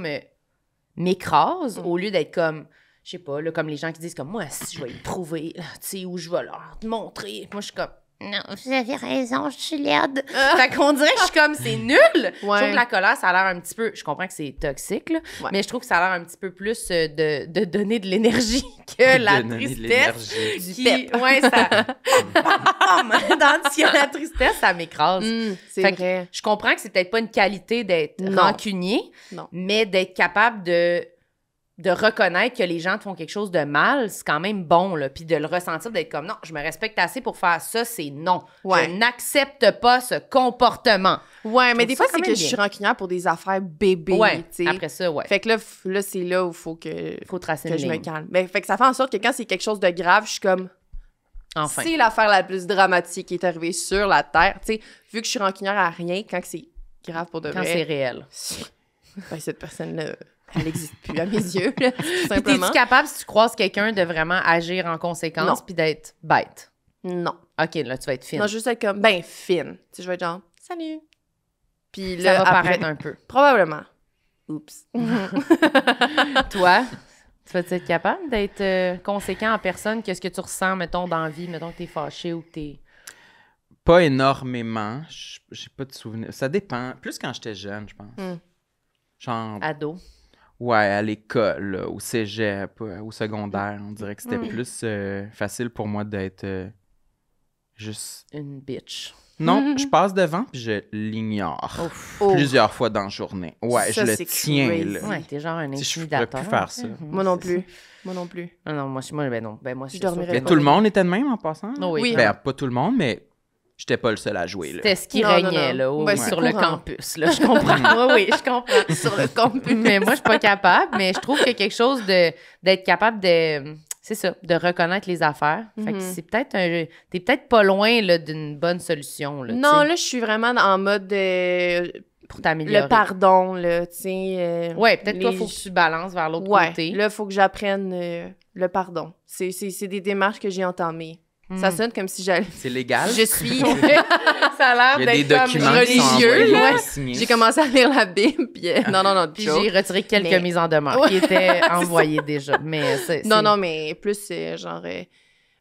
m'écrasent au lieu d'être comme, je sais pas, là, comme les gens qui disent comme, moi, si je vais y prouver, là, tu sais, où je vais leur montrer. Moi, je suis comme, non, vous avez raison, je suis laide. Fait qu'on dirait que je suis comme, c'est nul. Je trouve que la colère, ça a l'air un petit peu, je comprends que c'est toxique, là, Ouais. mais je trouve que ça a l'air un petit peu plus de donner de l'énergie que la De donner de tristesse. l'énergie. Qui, ouais, ça. Tandis que la tristesse, ça m'écrase. C'est Fait que vrai. Je comprends que c'est peut-être pas une qualité d'être Non. rancunier, Non. mais d'être capable de reconnaître que les gens te font quelque chose de mal, c'est quand même bon, là. Puis de le ressentir, d'être comme, non, je me respecte assez pour faire ça, c'est non. Ouais. Je n'accepte pas ce comportement. Ouais, mais trouve des ça fois, quand c'est que même je suis bien. rancunière pour des affaires bébés, Ouais, tu sais. après ça, ouais. Fait que là, c'est là où il faut que Faut tracer je une me ligne. calme. Mais fait que ça fait en sorte que quand c'est quelque chose de grave, je suis comme, Enfin. c'est l'affaire la plus dramatique qui est arrivée sur la Terre. Tu sais, vu que je suis rancunière à rien, quand c'est grave pour de Quand vrai, c'est réel. ben, cette personne-là, elle n'existe plus à mes yeux, là, tout Puis simplement. t'es-tu capable, si tu croises quelqu'un, de vraiment agir en conséquence Non. puis d'être bête? Non. OK, là, tu vas être fine. Non, juste être comme, ben, fine. Tu sais, je vais être genre, salut. Puis Ça là, va après, paraître un peu. probablement. Oups. Toi, tu vas être capable d'être conséquent en personne? Qu'est-ce que tu ressens, mettons, dans la vie? Mettons que t'es fâché ou que t'es... Pas énormément. J'ai pas de souvenirs. Ça dépend. Plus quand j'étais jeune, je pense. Genre, ado. ouais, à l'école, là, au cégep, au secondaire. On dirait que c'était plus facile pour moi d'être juste... Une bitch. Non, je passe devant puis je l'ignore. Oh. Plusieurs fois dans la journée. Ouais, Ça, je le c'est tiens, crazy. là. Ouais, t'es genre un Tu sais, je pourrais intimidateur. plus faire ça. Moi non plus. Moi non plus. Non, non, moi, ben non. Ben moi, Je c'est dormirais sûr Mais que- pas. tout le monde était de même en passant? là? Oui, Oui. Ben, pas tout le monde, mais j'étais pas le seul à jouer, là. C'était ce qui Non, régnait, non. là, Ben, c'est sur le courant. campus, là, je comprends. Oui, je comprends. Sur le campus. Mais moi, je suis pas capable, mais je trouve que quelque chose d'être capable de... C'est ça, de reconnaître les affaires. Fait que c'est peut-être t'es peut-être pas loin, là, d'une bonne solution, là, tu Non, sais, là, je suis vraiment en mode pour t'améliorer. le pardon, là, tu sais. Ouais, peut-être toi, les- faut que tu balances vers l'autre Ouais, côté. là, il faut que j'apprenne le pardon. C'est des démarches que j'ai entamées. Ça sonne comme si j'allais... C'est légal? Je suis... Ça a Il y l'air a des d'être comme documents qui sont religieux, envoyés là. pour signer. J'ai commencé à lire la Bible, puis... non, Puis joke. j'ai retiré quelques Mais- mises en demeure qui étaient envoyées déjà. Mais c'est... Non, mais plus genre...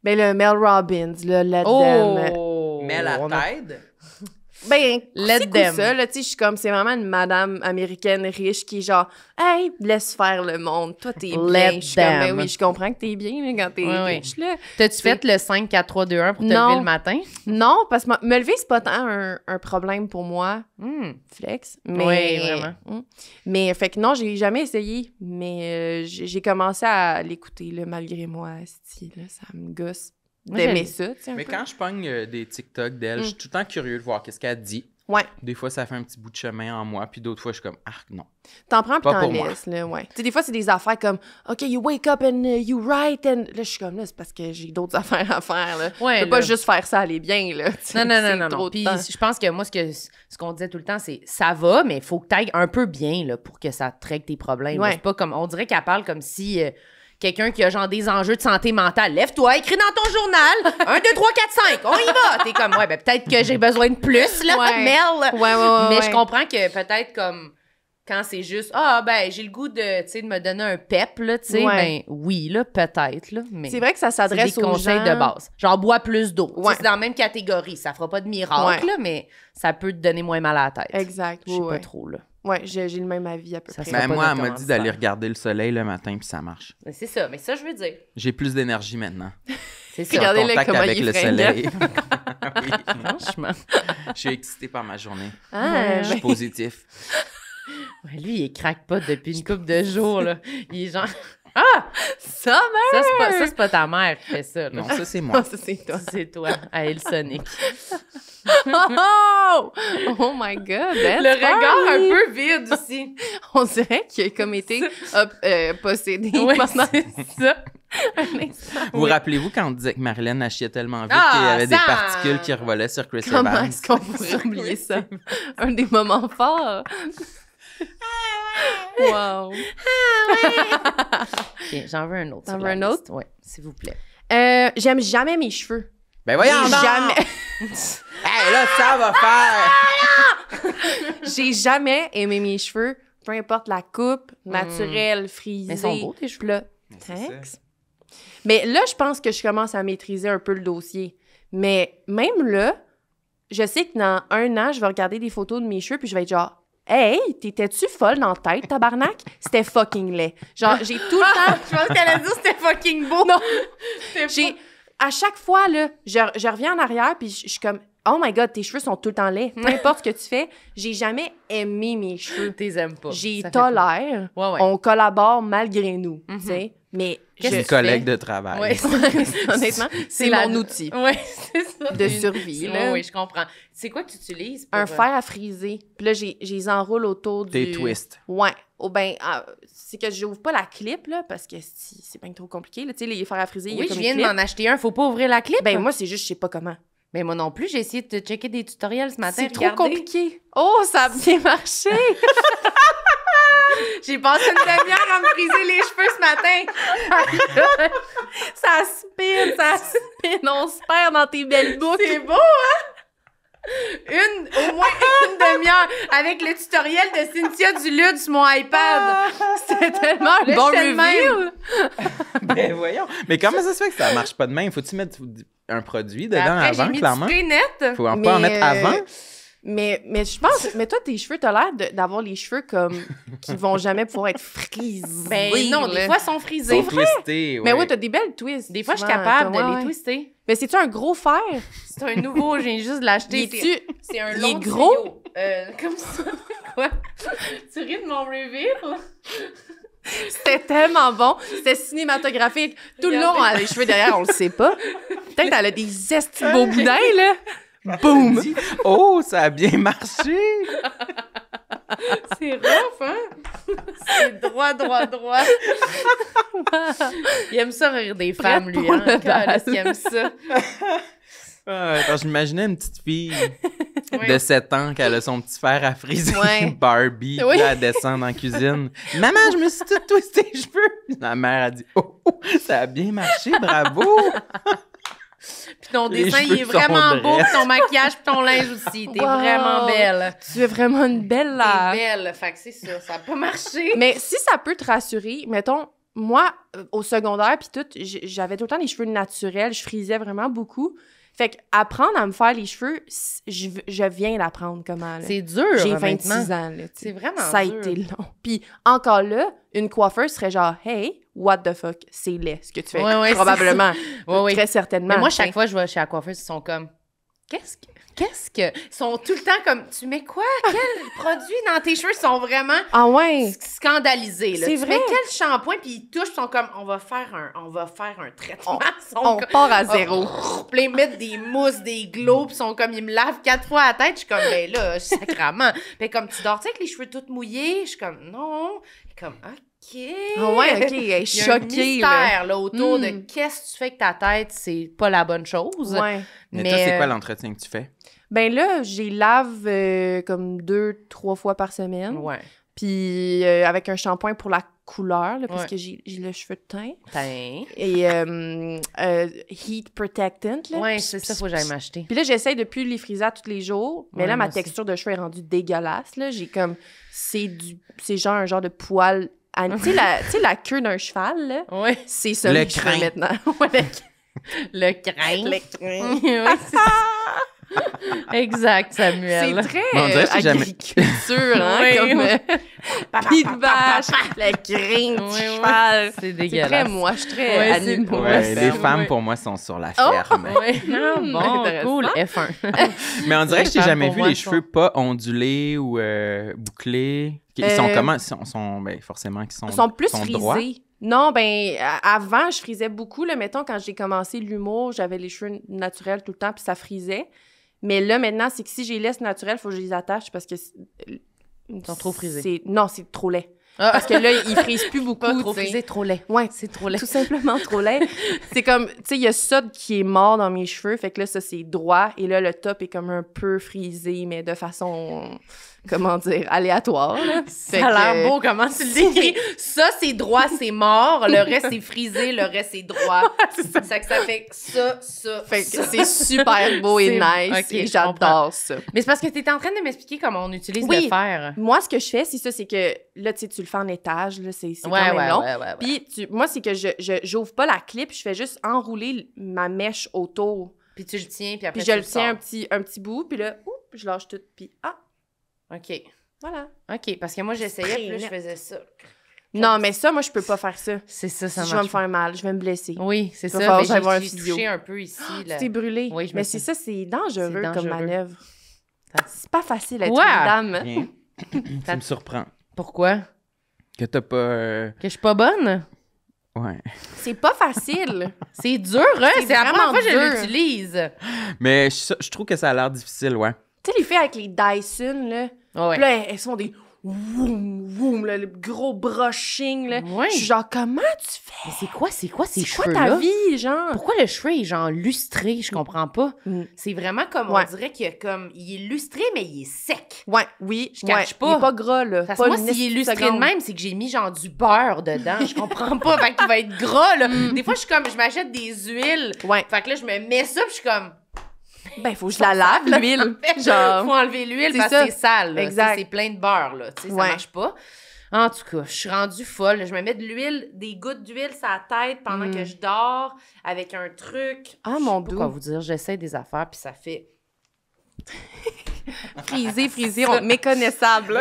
ben, le Mel Robbins, là, Let Them. Oh! Mais la On a- tête? Ben, Let c'est them. ça, là, tu sais, je suis comme, c'est vraiment une madame américaine riche qui est genre, hey, laisse faire le monde, toi, t'es bien. Let Je suis comme, ben them. oui, je comprends que t'es bien, là, quand t'es Oui, oui. riche, là. T'as-tu fait le 5, 4, 3, 2, 1 pour te Non. lever le matin? Non, parce que me lever, c'est pas tant un problème pour moi, flex. Mais, Oui, vraiment. Mais, fait que non, j'ai jamais essayé, mais j'ai commencé à l'écouter, là, malgré moi, asti, là, ça me gosse Moi, d'aimer j'aime- ça, tu sais, un Mais peu. quand je pogne des TikTok d'elle, je suis tout le temps curieux de voir qu'est-ce qu'elle dit. Ouais, Des fois, ça fait un petit bout de chemin en moi, puis d'autres fois, je suis comme, ah, non. t'en prends puis Pas t'en pour moi. laisses, là, ouais. Tu sais, des fois, c'est des affaires comme, OK, you wake up and you write, and... Là, je suis comme, là, c'est parce que j'ai d'autres affaires à faire, là. Ouais, Je peux pas là. juste faire ça aller bien, là. Tu sais, Non, c'est non. trop de Puis temps. je pense que moi, ce qu'on disait tout le temps, c'est ça va, mais il faut que tu ailles un peu bien là, pour que ça te règle tes problèmes. là. Ouais. C'est pas comme. On dirait qu'elle parle comme si quelqu'un qui a genre des enjeux de santé mentale, lève-toi, écris dans ton journal 1, 2, 3, 4, 5, on y va. T'es comme, ouais, ben peut-être que j'ai besoin de plus, là, Ouais. Mel. Ouais. Mais je comprends que peut-être comme Quand c'est juste, j'ai le goût de, tu sais, de me donner un pep, là, tu sais, Ouais. oui, là, peut-être, là, mais... C'est vrai que ça s'adresse c'est des aux conseils gens... de base. Genre, bois plus d'eau. Tu sais, Ouais. c'est dans la même catégorie. Ça fera pas de miracle, là, mais ça peut te donner moins mal à la tête. Exact, Je sais ouais. pas trop, là. Ouais, j'ai le même avis à peu Ça près. serait Ben, pas moi, elle notre m'a dit d'aller commanditaire. regarder le soleil le matin, puis ça marche. Mais c'est ça, mais ça, je veux dire. J'ai plus d'énergie maintenant. C'est Je suis ça. en Regardez-le contact comment avec il le fringue. soleil. Oui. Franchement. Je suis excitée par ma journée. Ah, Je suis ben, positif. Ouais, lui, il craque pas depuis une couple de jours, là. Il est genre... Summer! Ça, c'est pas ta mère qui fait ça, là. Non, ça, c'est moi. Ça, c'est toi. C'est toi, à El Sonic. Oh! Oh my God! Le regard un peu vide aussi. On dirait qu'il a comme été possédé Oui, pendant c'est ça. un instant. Vous rappelez-vous quand on disait que Marilyn a chié tellement vite Ah, qu'il y avait des ça! particules qui revolaient sur Chris Comment Evans? est-ce qu'on pourrait oublier ça? Un des moments forts. Wow. Ok, j'en veux un autre. T'en sur veux la un autre? liste. Oui, s'il vous plaît. J'aime jamais mes cheveux. Ben voyons J'ai donc! jamais... Hey, là, ça va faire! J'ai jamais aimé mes cheveux, peu importe la coupe, naturelle, frisée. Mais ils sont beaux, tes cheveux. Là, c'est thanks. Mais là, je pense que je commence à maîtriser un peu le dossier. Mais même là, je sais que dans 1 an, je vais regarder des photos de mes cheveux puis je vais être genre « Hey, t'étais-tu folle dans la tête, tabarnak? » C'était fucking laid. Genre, j'ai tout le temps... Je pense qu'elle a dit que c'était fucking beau. Non! À chaque fois, là, je reviens en arrière puis je suis comme « Oh my God, tes cheveux sont tout le temps laids. Peu importe ce que tu fais, j'ai jamais aimé mes cheveux. T'es aimes pas. J'ai Ça fait pas. tolère. Ouais, ouais. On collabore malgré nous, tu sais. Mais Qu'est-ce Une que tu collègue fais? de travail. Ouais, honnêtement, c'est la- mon outil Ouais, c'est ça. de survie. Oui, Là. oui, je comprends. C'est quoi que tu utilises pour... Un fer à friser. Puis là, j'ai les enroule autour Des du... twists. Ouais. C'est que j'ouvre pas la clip, là, parce que c'est bien trop compliqué. Tu sais, les fers à friser, il y a Oui, comme je une viens de clip. m'en acheter un. Faut pas ouvrir la clip. Ben moi, c'est juste, je sais pas comment. Mais moi non plus, j'ai essayé de checker des tutoriels ce matin. C'est trop regardez. compliqué. Oh, ça a bien marché! J'ai passé une demi-heure à me friser les cheveux ce matin. Ça spin, on se perd dans tes belles boucles. C'est beau, hein? Au moins une demi-heure avec le tutoriel de Cynthia Dulude sur mon iPad. C'était tellement un Là, bon j'étais de reveal! Ben voyons. Mais comment ça se fait que ça marche pas de même? Faut-tu mettre un produit dedans Après, j'ai avant, mis clairement? du spray net. Faut pas en mettre avant? Mais je pense... Mais toi, tes cheveux, t'as l'air d'avoir les cheveux comme... qui vont jamais pouvoir être frisés. Ben non, des fois, ils sont frisés. Faut twister, Mais ouais. oui, t'as des belles twists. Des fois, je suis souvent, capable comme, de ouais, les ouais. twister. Mais c'est-tu un gros fer? C'est un nouveau, j'ai juste de l'acheter. C'est un il long est gros? tuyau. Comme ça. Quoi? Tu ris de mon reveal? C'était tellement bon. C'était cinématographique. Tout le long, elle a les cheveux derrière, on le sait pas. Peut-être elle a des estis beaux boudins, là. Boum! Oh, ça a bien marché! C'est rough, hein? C'est droit. Il aime ça rire des femmes, lui, pour hein? le bal. Il aime ça. Parce que j'imaginais une petite fille Ouais. de 7 ans qui a son petit fer à friser Ouais. Barbie, Oui. puis là, elle descend dans la cuisine. « Maman, je me suis tout twisté les cheveux! » La mère a dit « Oh, ça a bien marché, bravo! » Puis ton Les dessin, il est cheveux sont vraiment beau, drettes. puis ton maquillage, puis ton linge aussi. T'es Wow. vraiment belle. Tu es vraiment une belle là. T'es belle. Fait que c'est ça a pas marché. Mais si ça peut te rassurer, mettons, moi, au secondaire, puis tout, j'avais tout le temps les cheveux naturels, je frisais vraiment beaucoup. Fait que apprendre à me faire les cheveux, je viens d'apprendre comment. Là. C'est dur, J'ai maintenant. 26 ans, là. tu sais. C'est vraiment Ça a dur. été long. Puis encore là, une coiffeuse serait genre « Hey, what the fuck, c'est laid ce que tu fais. Ouais, c'est Probablement. Ouais, ouais. Très certainement. Mais moi, tu sais. chaque fois que je vais chez la coiffeuse, ils sont comme... Qu'est-ce que... Ils sont tout le temps comme... Tu mets quoi? Quel produit dans tes cheveux? Ils sont vraiment Ah ouais? scandalisés. Là. C'est Tu vrai. mets quel shampoing? Puis ils touchent, ils sont comme... On va faire un traitement. Ils sont On comme- part à zéro. Puis là, ils mettent des mousses, des glows, puis ils sont comme... Ils me lavent 4 fois la tête. Je suis comme... Ben là, sacrément. Puis comme, tu dors, tu sais, avec les cheveux tout mouillés? Je suis comme... Non. Puis comme... OK. Ah ouais, OK, elle est Il y a un choquée, mystère là, autour de Mm. qu'est-ce que tu fais avec ta tête, c'est pas la bonne chose. Ouais. Mais toi, c'est quoi euh, l'entretien que tu fais? Ben là, j'ai lave comme 2-3 fois par semaine. Ouais. Puis avec un shampoing pour la couleur, là, parce Ouais. que j'ai le cheveu teint. Teint. Et heat protectant, là. Ouais, c'est ça, faut que j'aille m'acheter. Puis là, j'essaye de plus les friser à tous les jours. Mais Ouais, là, moi ma aussi. texture de cheveux est rendue dégueulasse, là. J'ai comme... C'est genre un genre de poil... Tu sais, la queue d'un cheval, là? Ouais. C'est ça Le mes cheveux crin. maintenant. Ouais, Le crin. le crin. Oui, c'est ça. Exact, Samuel. C'est très Mais on dirait que j'ai jamais- agriculture, hein, Oui, comme oui. pied de vache, le crin du Oui, oui. cheval. C'est C'est dégueulasse. très moi, je suis très Ouais, c'est- animaux. Ouais, Ouais, c'est les ferme, femmes, ouais. pour moi, sont sur la Oh! ferme. Oui, bon, intéressant. cool, F1. Mais on dirait que je t'ai Les femmes, jamais pour vu moi, les sont- cheveux pas ondulés ou bouclés. Ils sont comment? Ils sont ben, forcément qu'ils sont Ils sont plus droits. frisés. Non, ben, avant, je frisais beaucoup. Là, mettons, quand j'ai commencé l'humour, j'avais les cheveux naturels tout le temps, puis ça frisait. Mais là, maintenant, c'est que si je les laisse naturels, il faut que je les attache parce que... Ils sont trop frisés. Non, c'est trop laid. Ah. Parce que là, ils frisent plus beaucoup. Pas trop tu sais. frisé, trop laid. Ouais, C'est trop laid. tout simplement trop laid. C'est comme, tu sais, il y a ça qui est mort dans mes cheveux, fait que là, ça, c'est droit, et là, le top est comme un peu frisé, mais de façon, comment dire, aléatoire, là. Fait Ça a que- l'air beau, comment tu le décris. Ça, c'est droit, c'est mort. Le reste, c'est frisé. Le reste, c'est droit. C'est ça que ça fait ça. Fait que ça. c'est super beau et C'est- nice, ok, et je comprends. j'adore ça. Mais c'est parce que tu étais en train de m'expliquer comment on utilise Oui. le fer. Moi, ce que je fais, c'est ça, c'est que, là, tu sais, tu le fais en étage, là, c'est quand Ouais, même ouais, long. ouais. Puis, moi, c'est que j'ouvre pas la clip, je fais juste enrouler ma mèche autour. Puis tu le tiens, puis après Puis je tu le tiens sors. un petit bout, puis là, je lâche tout, puis OK. voilà. OK, parce que moi, j'essayais, puis là, je faisais ça. Non, mais ça, moi, je peux pas faire ça. C'est ça, ça Je vais marche. me faire mal, je vais me blesser. Oui, c'est Il va ça. falloir Mais que j'aille voir un j'ai physio. touché un peu ici. Là. Tu t'es brûlé. Oui, je me mais suis- c'est ça, c'est dangereux, C'est dangereux. comme manœuvre. Ça- C'est pas facile d'être Ouais. une dame. Rien. Tu me surprends. Pourquoi? Que t'as pas... Que je suis pas bonne? Ouais. C'est pas facile. C'est dur, hein? C'est C'est la première vraiment fois que je dur. l'utilise. Mais je trouve que ça a l'air difficile, ouais. Tu sais, les filles avec les Dyson, là, Ouais. puis là, elles font des woum, woum, là, le gros brushing, là. Ouais. Je suis genre, comment tu fais? Mais c'est quoi ces C'est quoi ta cheveux-là? vie, genre? Pourquoi le cheveu est genre lustré? Je comprends pas. Mm. C'est vraiment comme, Ouais. on dirait qu'il est comme, il est lustré, mais il est sec. Ouais, oui. Je cache pas. Il est pas gras, là. Parce Pas que moi, une s'il est petite lustré seconde. de même, c'est que j'ai mis genre du beurre dedans. Je comprends pas. Fait qu'il va être gras, là. Des fois, je suis comme, je m'achète des huiles. Ouais. Fait que là, je me mets ça, puis je suis comme, Ben, faut que je la lave, l'huile. Genre. faut enlever l'huile C'est parce ça. que c'est sale. là. Exact. C'est plein de beurre, là. Tu sais, ça Ouais. marche pas. En tout cas, je suis rendue folle. Je me mets de l'huile, des gouttes d'huile sur la tête pendant que je dors avec un truc. Ah, Je mon sais pas quoi doux. vous dire. J'essaie des affaires, puis ça fait Frisé, méconnaissable.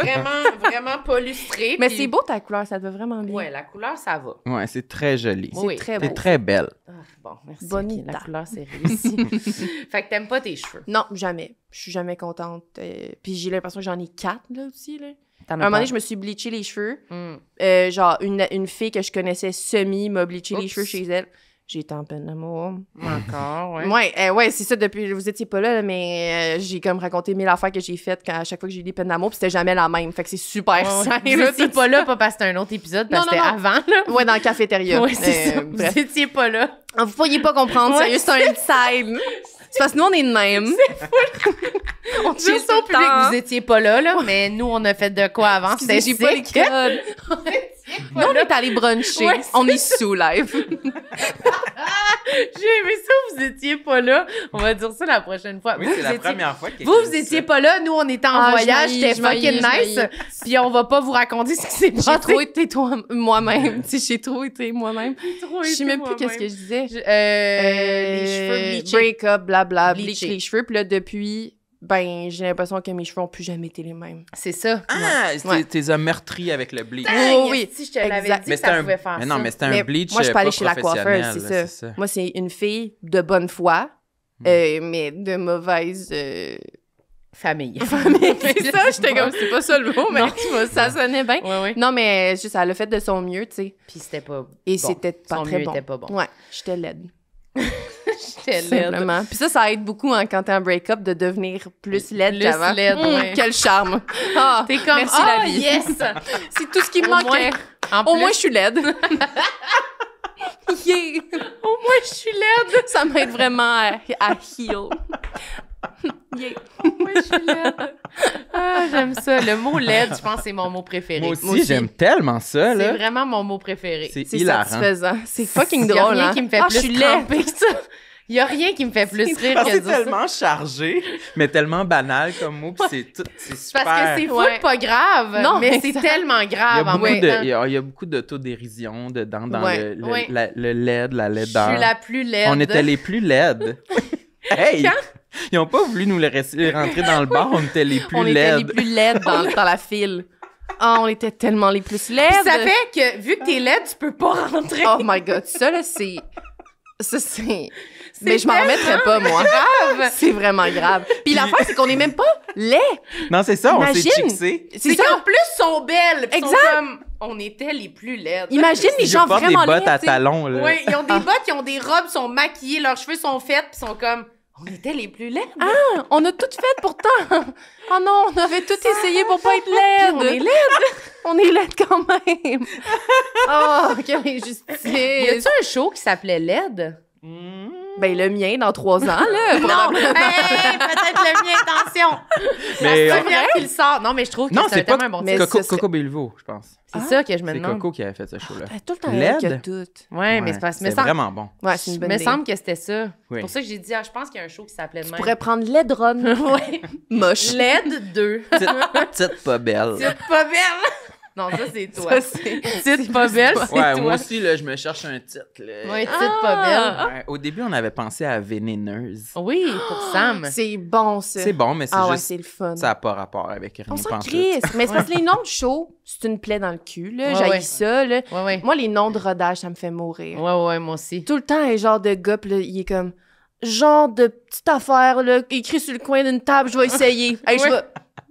vraiment pas lustré. Mais puis- c'est beau ta couleur, ça te va vraiment bien. Ouais, la couleur, ça va. Ouais, c'est très joli. Oui. Très T'es beau. très belle. Ah, bon, merci. Bonita. ok, la couleur, c'est réussi. Fait que t'aimes pas tes cheveux. Non, jamais. Je suis jamais contente. Puis j'ai l'impression que j'en ai 4, là, aussi, là. T'en À un moment donné, je me suis bleaché les cheveux. Genre, une fille que je connaissais m'a bleaché les Oups. cheveux chez elle. J'ai été en peine d'amour. Encore, ouais. Ouais, c'est ça, depuis... Vous étiez pas là, mais j'ai comme raconté 1000 affaires que j'ai faites à chaque fois que j'ai eu des peines d'amour, puis c'était jamais la même. Fait que c'est super sain. Vous étiez pas là, pas parce que c'était un autre épisode, parce que Non, c'était non, non. avant, là. Ouais, dans la cafétéria. Ouais, c'est ça. Bref. Vous étiez pas là. Vous pourriez pas comprendre, Ouais, sérieux, c'est un inside. C'est parce que nous, on est de même. On chill Juste tout au le public, temps. vous étiez pas là, mais nous, on a fait de quoi avant? Excusez, j'ai pas les sick. codes. Nous, on est allés bruncher. Ouais, On est sous live. J'ai aimé ça, vous étiez pas là. On va dire ça la prochaine fois. Oui, Vous, c'est vous la étiez- première fois que Vous étiez pas là, nous, on était en Ah, voyage, je c'était m'haïs, fucking je nice. m'haïs. Puis on va pas vous raconter ce qui s'est passé. J'ai trop été moi-même. Tu sais, j'ai trop été moi-même. Trop Je sais été même plus qu'est-ce moi-même. que je disais. Les cheveux bleachés. Break-up, blabla, bleach Bleachés. les cheveux. Puis là, depuis, ben, j'ai l'impression que mes cheveux ont plus jamais été les mêmes. C'est ça. Ah, Ouais. t'es un meurtrier avec le bleach. Dang, oui. Si je te l'avais Exact. dit Mais que ça c'est pouvait faire mais ça. non, mais c'est un Mais bleach moi, je peux aller pas chez la coiffeuse, professionnel, c'est là, ça. Moi, c'est une fille de bonne foi, mais de mauvaise Famille. famille. C'est ça, j'étais comme, c'est pas ça le mot, mais Non, tu vois, ça sonnait bien. Ouais, ouais. Non, mais juste, elle a fait de son mieux, tu sais. Puis c'était pas Et bon. c'était pas Son très mieux bon. était pas bon. Ouais, j'étais laide. J'étais laide. Simplement. Puis ça aide beaucoup hein, quand t'es en break-up de devenir plus laide Plus qu'avant. laide, ouais. Quel charme. Ah, T'es comme, merci ah, la vie. yes! C'est tout ce qui me Au manquait. En Au plus, moins, je suis laide. Yeah. au moins, je suis laide. Ça m'aide vraiment à heal. Yeah. Moi, je suis laide. Ah, j'aime ça. Le mot laide, je pense que c'est mon mot préféré. Moi aussi, j'aime tellement ça, C'est là. vraiment mon mot préféré. C'est C'est hilarant. satisfaisant. C'est fucking Il y a drôle, rien hein? qui me fait je suis plus laid. tremper que ça. Il y a rien qui me fait plus rire Parce que que de c'est ça. tellement chargé, mais tellement banal comme mot, puis c'est super. Parce que c'est full Ouais. pas grave, Non, mais c'est exact. tellement Il y grave a en beaucoup même de, temps. il y a beaucoup d'autodérision dedans, dans Ouais. Ouais. le LED, la Je laideur. suis la plus laide. On était les plus laides. Hey! Quand? Ils ont pas voulu nous les rentrer dans le bar, on était les plus On était les laides. plus laides dans la file. Ah, on était tellement les plus laides. Puis ça fait que, vu que t'es laide, tu peux pas rentrer. Oh my God, ça, là, c'est... Ça, c'est... Mais je m'en remettrais pas, moi. grave. C'est vraiment grave. Puis l'affaire, c'est qu'on est même pas laid. Non, c'est ça, on s'est Imagine. fixé. C'est ça. qu'en plus, ils sont belles. Puis ils sont Exact. comme, on était les plus laides. Imagine les Je gens porte des vraiment bottes à laids, tu sais. talons, là. Oui, ils ont des bottes, ils ont des robes, ils sont maquillés, leurs cheveux sont faits, puis ils sont comme, on était les plus laides. Ah, on a tout fait pourtant. Oh non, on avait tout essayé pour pas être laide. On est laides. On est laide quand même. Oh, quelle injustice. Y a-tu un show qui s'appelait Laide? Ben, le mien, dans 3 ans, là. Non! Hey, peut-être le mien, attention! Mais, C'est bien qu'il sort. Non, mais je trouve que non, c'est c'est pas tellement un bon mais titre. Coco, ce serait- Coco Belliveau, je pense. C'est ça que je me C'est demande. Coco qui avait fait ce show-là. Tout le temps Laide? laide que tout. Ouais, mais c'est parce que me c'est semble, vraiment bon. Ouais, c'est une bonne me idée. semble que c'était ça. Oui. C'est pour ça que j'ai dit, je pense qu'il y a un show qui s'appelait de Tu même. pourrais prendre laidronne. Ouais. Moche. Laide 2. Petite pas belle. Petite pas belle. Non, ça, c'est toi. Ça, c'est... Petite pas belle, c'est Ouais, toi. moi aussi, là, je me cherche un titre. Là. Ouais, petite pas belle. Ouais, au début, on avait pensé à Vénéneuse. Oui, pour Sam. C'est bon, ça. C'est bon, mais c'est Ah ouais, juste... c'est le fun. ça n'a pas rapport avec rien. On s'en pantoute. crisse. Mais c'est parce que les noms de show, c'est une plaie dans le cul, là. Ouais, J'haïs ouais. ça, là. Ouais, ouais. Moi, les noms de rodage, ça me fait mourir. Ouais, moi aussi. Tout le temps, un genre de gars, pis là, il est comme... Genre de petite affaire, là, écrit sur le coin d'une table, je vais essayer. Hey,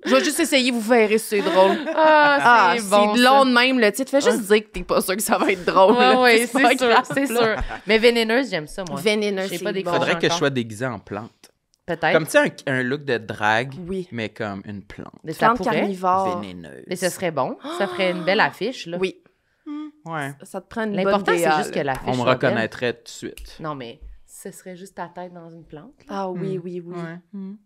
je vais juste essayer, vous verrez si c'est drôle. Ah, c'est bon. c'est long de même, là. Tu sais, te fais juste dire que t'es pas sûr que ça va être drôle. Ouais, là. ouais, pas c'est sûr, grave, c'est là. sûr. Mais vénéneuse, j'aime ça, moi. Vénéneux, J'ai c'est pas des bon. Faudrait que je encore. sois déguisé en plante. Peut-être. Comme, tu sais, un look de drague, Oui. mais comme une plante. Mais ça Plante pourrait. carnivore. Vénéneuse. Mais ce serait bon. Ça ferait une belle affiche, là. Oui. Ouais. Ça te prend une bonne L'important, c'est DA, juste que là. l'affiche On me soit belle. reconnaîtrait tout de suite. Non, mais ce serait juste ta tête dans une plante. là. Ah oui, oui, oui. Ouais.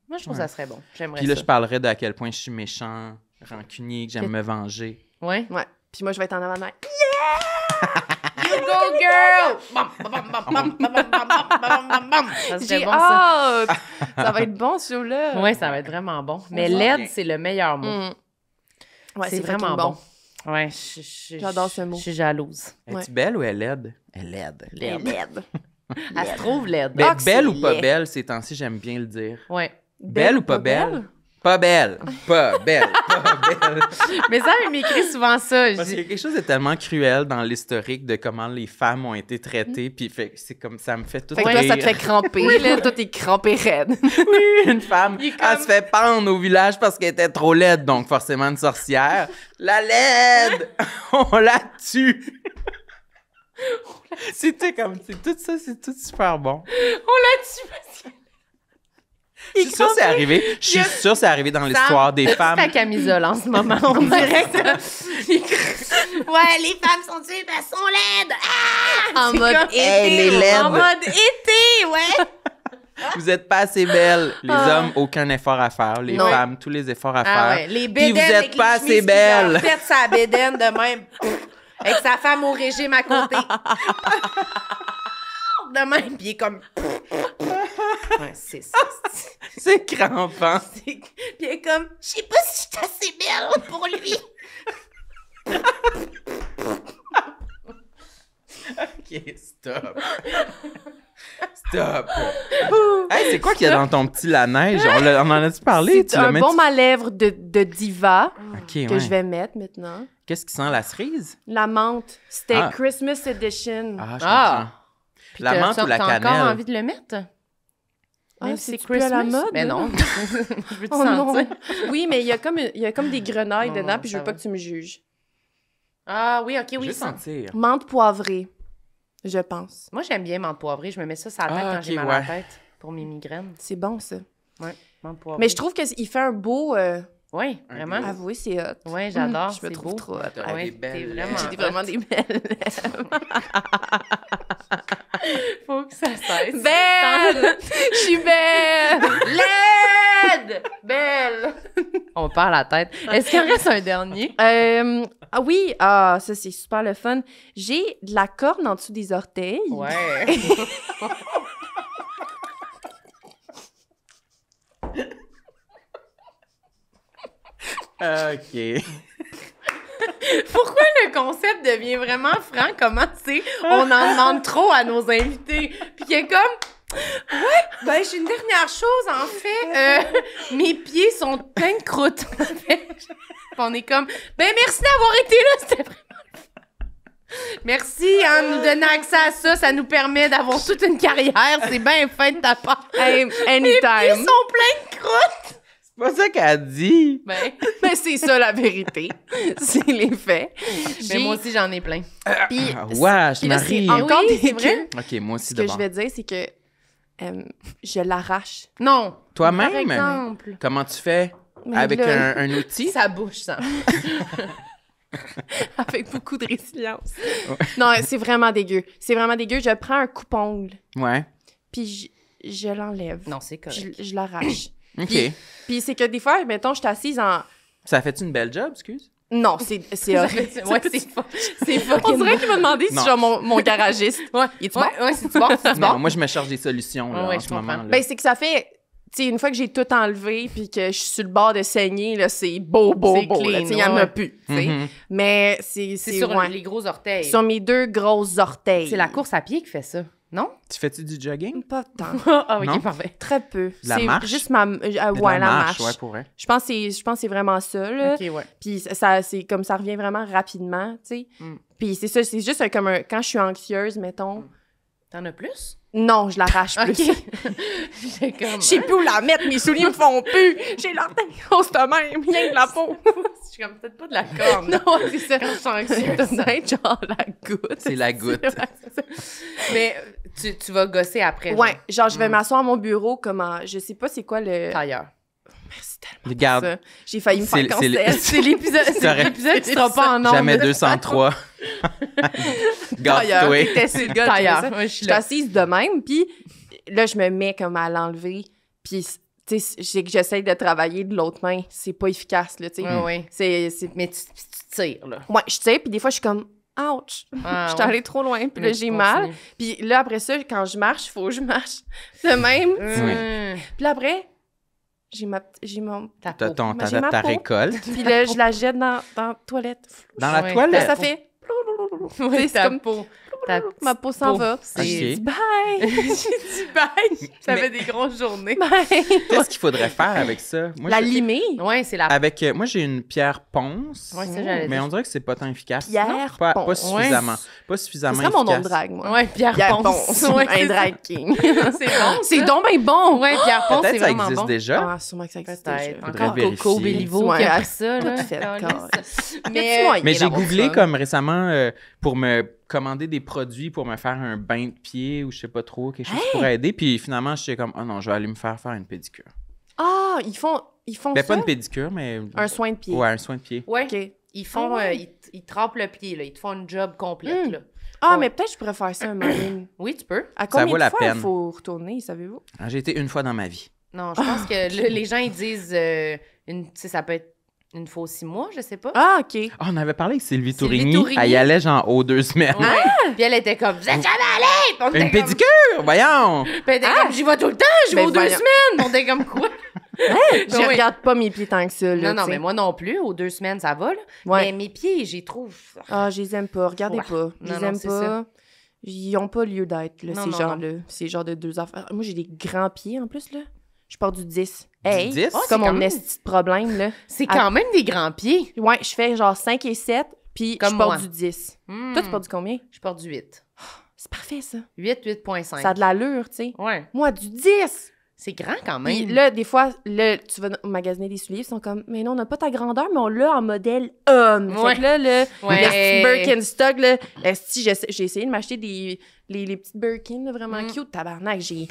Moi, je trouve Ouais. ça serait bon. J'aimerais Puis là, ça. je parlerais d'à quel point je suis méchant, rancunier, que j'aime me venger. Ouais. Ouais. Puis moi, je vais être en avant de moi. You go, girl! Bam, bam, bam, bam, bam, bam, bam, bam, bam, bam. Ça serait J'ai bon, ça. hâte! Ça va être bon, ce show-là. Ouais, ça va être vraiment bon. Mais sent LED, bien. c'est le meilleur mot. Mm. Ouais, c'est c'est vraiment vraiment bon. Ouais, J'adore ce mot. Je suis jalouse. Es-tu Ouais. belle ou elle est laide? Elle est laide. Laide. Elle se trouve laide. Ben, Ah, que belle c'est ou pas laid. belle, ces temps-ci, j'aime bien le dire. Ouais. Belle ou pas belle? Pas belle. Pas belle. Pas belle. Mais ça, il m'écrit souvent ça. Je Parce qu'il y dis, a quelque chose de tellement cruel dans l'historique de comment les femmes ont été traitées, puis fait que c'est comme ça me fait tout Fait que toi, ça te rire. fait cramper, là. Toi, t'es crampé raide. Oui, une femme, Il est elle se fait pendre au village parce qu'elle était trop laide, donc forcément une sorcière. La laide! On la tue! C'était comme, c'est tout ça, c'est tout super bon. on l'a tué. Je suis sûre que c'est arrivé. Je suis sûre que c'est arrivé dans l'histoire des femmes. ta camisole en ce moment, on dirait que... ouais, les femmes sont tuées, elles sont laides. Ah! En C'est mode comme- été. Hey, les laides! En mode été, ouais. Vous êtes pas assez belles. Les hommes, aucun effort à faire. Les Non. femmes, tous les efforts à Ah faire. ouais, les Puis bédaines vous êtes avec pas les assez chemises qui belle. leur pètent sa bédaine de même. Avec sa femme au régime à côté. De même, puis il est comme... Ouais, c'est ça. C'est crampant. Puis il est comme, je sais pas si je suis assez belle pour lui. OK, stop. Stop. Hey, c'est quoi qu'il y a dans ton petit la neige? On en a-tu parlé? C'est un bon malèvre de diva OK, que ouais. je vais mettre maintenant. Qu'est-ce qui sent la cerise? La menthe. C'était Ah. Christmas Edition. Ah, je Ah. comprends. La menthe ou la T'as cannelle? encore envie de le mettre? Ah, Même si c'est c'est plus à la Christmas? mode, Mais là. non. Je veux te Oh non. sentir. Oui, mais il y a comme des grenailles Non, dedans, non, puis je ça veux pas va. que tu me juges. Ah oui, OK, Je oui. veux Ça. sentir. Menthe poivrée, je pense. Moi, j'aime bien menthe poivrée. Je me mets ça sur la tête Ah, quand ok, j'ai mal à la ouais. tête pour mes migraines. C'est bon, ça. Ouais, menthe poivrée. Mais je trouve qu'il fait un beau... Oui, Un vraiment. beau- avouez, c'est hot. Oui, j'adore. Je me c'est trouve beau. trop hot. T'as Ouais, des belles t'es vraiment lèvres. J'ai vraiment des belles lèvres. Faut que ça cesse. Belle! Je suis belle! Belle! On perd la tête. Est-ce qu'il en reste un dernier? Ah oui, ça c'est super le fun. J'ai de la corne en dessous des orteils. Ouais. OK. Pourquoi le concept devient vraiment franc? Comment, tu sais, on en demande trop à nos invités? Puis qu'il est comme, ouais, ben, j'ai une dernière chose, en fait. Mes pieds sont pleins de croûtes. Puis on est comme, ben, merci d'avoir été là, c'était vraiment le fun. Merci, de nous donner accès à ça. Ça nous permet d'avoir toute une carrière. C'est bien fin de ta part. Hey, Mes pieds anytime. sont pleins de croûtes. C'est pas ça qu'elle a dit. Ben, Mais c'est ça la vérité. C'est les faits. mais moi aussi, j'en ai plein. Puis, Ouais, je puis là, c'est Marie. encore Oui, des c'est vrai. dégueu. OK, moi aussi Ce que de je vais dire, c'est que je l'arrache. Non. Par Toi-même? exemple. Comment tu fais? Mais Avec là, un outil? Ça bouge, ça. avec beaucoup de résilience. Non, c'est vraiment dégueu. C'est vraiment dégueu. Je prends un coupe-ongle, Ouais. puis je l'enlève. Non, c'est correct. Je l'arrache. OK. Puis c'est que des fois, mettons, je suis assise en... Ça fait-tu une belle job, excuse? Non, c'est horrible. Ouais, c'est fucking On dirait qu'il m'a demandé si Non. je suis mon garagiste. Ouais. Il est-tu Ouais, bon? ouais, c'est bon, c'est Non, bon. moi, je me cherche des solutions là, Ouais, en je ce moment. comprends. Là. Ben, c'est que ça fait... Tu sais, une fois que j'ai tout enlevé puis que je suis sur le bord de saigner, là, c'est beau, C'est là. clean, Tu sais, il y en a ouais. plus, tu sais. Mhm. Mais C'est c'est sur ouais. les gros orteils. Sur mes 2 grosses orteils. C'est la course à pied qui fait ça, non? Tu fais-tu du jogging? Pas tant. Ah, Non. ok, parfait. Très peu. La C'est marche? juste ma... De ouais, la marche. Ouais, pour vrai. Je pense que c'est vraiment ça, là. Ok, ouais. Puis ça c'est comme ça revient vraiment rapidement, tu sais. Mm. Puis c'est ça, c'est juste comme un... Quand je suis anxieuse, mettons... T'en as plus? Non, je l'arrache plus. Ok. J'ai comme... Je sais plus où la mettre, mes souliers me font plus. J'ai l'orteil grosse de même, rien que la peau. Je suis comme peut-être pas de la corne. Non, c'est ça. Quand je suis C'est anxieuse. peut-être genre la goutte. C'est la goutte. Mais tu vas gosser après. Ouais, genre je vais Mm. m'asseoir à mon bureau comme en... Je sais pas c'est quoi le... Ailleurs. Merci tellement Regarde, ça. J'ai failli me faire c'est cancel. C'est l'épisode T'aurais- qui sera pas en nombre. jamais 203. D'ailleurs, Garde-toi. t'étais sur le gars, tu Ailleurs. fais ça. Ouais, je Je suis suis là. assise de même, puis là, je me mets comme à l'enlever, puis tu sais, c'est que j'essaye de travailler de l'autre main. C'est pas efficace, là, tu sais. Ouais, ouais. C'est... Mais tu tires, là. Ouais, je tire, puis des fois, je suis comme... Ouch! Ah, Je suis ouais. allée trop loin, puis Mais là, tu j'ai continues. mal. Puis là, après ça, quand je marche, il faut que je marche de même. Puis là, après, j'ai mon... Ta T'as peau. ton- J'ai ma ta peau. récolte. Puis là, je la jette dans la toilette. Dans la Ouais. toilette. Là, ça fait... Ouais, c'est ta comme... peau. Ta Ma peau s'en peau. va. C'est- Ok. Bye! J'ai dit bye. Ça Mais- fait des grosses journées. Bye! Qu'est-ce qu'il faudrait faire avec ça? Moi, La je- limer. Ouais, c'est la Avec, moi, j'ai une pierre ponce, Ouais, ça, j'allais mais dire. on dirait que c'est pas tant efficace. Pierre Non, pas ponce. suffisamment. Pas Ce suffisamment serait mon nom de efficace. drague, moi. Ouais, Pierre Pierre Ponce. Ponce. Ouais, Un c'est drag king. ça. C'est bon. C'est ça. donc bien bon! Ouais, Pierre Ponce, c'est Peut-être ça vraiment existe bon. déjà. Ah, sûrement que ça existe Peut-être. déjà. Faudrait Encore vérifier. Coco Béliveau qui Ouais. a pris ça, là. Tout fait, Calisse. corps. Mais, Mais j'ai d'avoir googlé ça. comme récemment pour me commander des produits pour me faire un bain de pied ou je sais pas trop, quelque chose qui pourrait aider. Puis finalement, j'étais comme, oh non, je vais aller me faire une pédicure. Ah, ils font Ben, ça? pas une pédicure, mais. Un soin de pied. Ouais, un soin de pied. ouais, OK. ils font, Ah ouais. ils te trempent le pied, là. Ils te font une job complète, Mm. là. Ah, Ouais. mais peut-être que je pourrais faire ça un moment. Oui, tu peux. À combien vaut de la fois peine. il faut retourner, savez-vous? Ah, j'ai été une fois dans ma vie. Non, je pense que les gens, ils disent, tu sais, ça peut être une fois aux 6 mois, je sais pas. Ah, OK. Ah, on avait parlé avec Sylvie Sylvie Tourigny. Tourigny. Elle y allait genre aux 2 semaines. Ouais. Puis elle était comme, vous êtes jamais allé! Puis on était Une comme- pédicure, voyons! Puis elle était comme, j'y vais tout le temps, j'y vais Ben aux 2 voyons. semaines! Puis on était comme, quoi? Je Oui. regarde pas mes pieds tant que ça, là, Non, non, tu sais. mais moi non plus, aux 2 semaines, ça va, là. Ouais. Mais mes pieds, j'y trouve. Ah, je les aime pas. Regardez Ouais. pas. Je Non, les non, aime c'est pas. ça. Ils ont pas lieu d'être, là, Non, ces non, genres-là. Ces genres de 2 affaires. Moi, j'ai des grands pieds, en plus, là. Je porte du 10. Hey! 10? Oh, C'est comme c'est quand mon même- esti de problème, là. C'est quand même des grands pieds. Ouais, je fais genre 5 et 7, puis Comme je porte moi. du 10. Hmm. Toi, tu portes du combien? Je porte du 8. C'est parfait, ça. 8,5. Ça a de l'allure, tu sais. Ouais. Moi, du 10! C'est grand quand Puis même. là, des fois, là, tu vas magasiner des souliers, ils sont comme, mais non, on n'a pas ta grandeur, mais on l'a en modèle homme. Ouais. Fait que là, le Ouais. petit Birkenstock, là, esti, j'ai essayé de m'acheter les petites Birkin, là, vraiment Mm. cute. Tabarnak, j'ai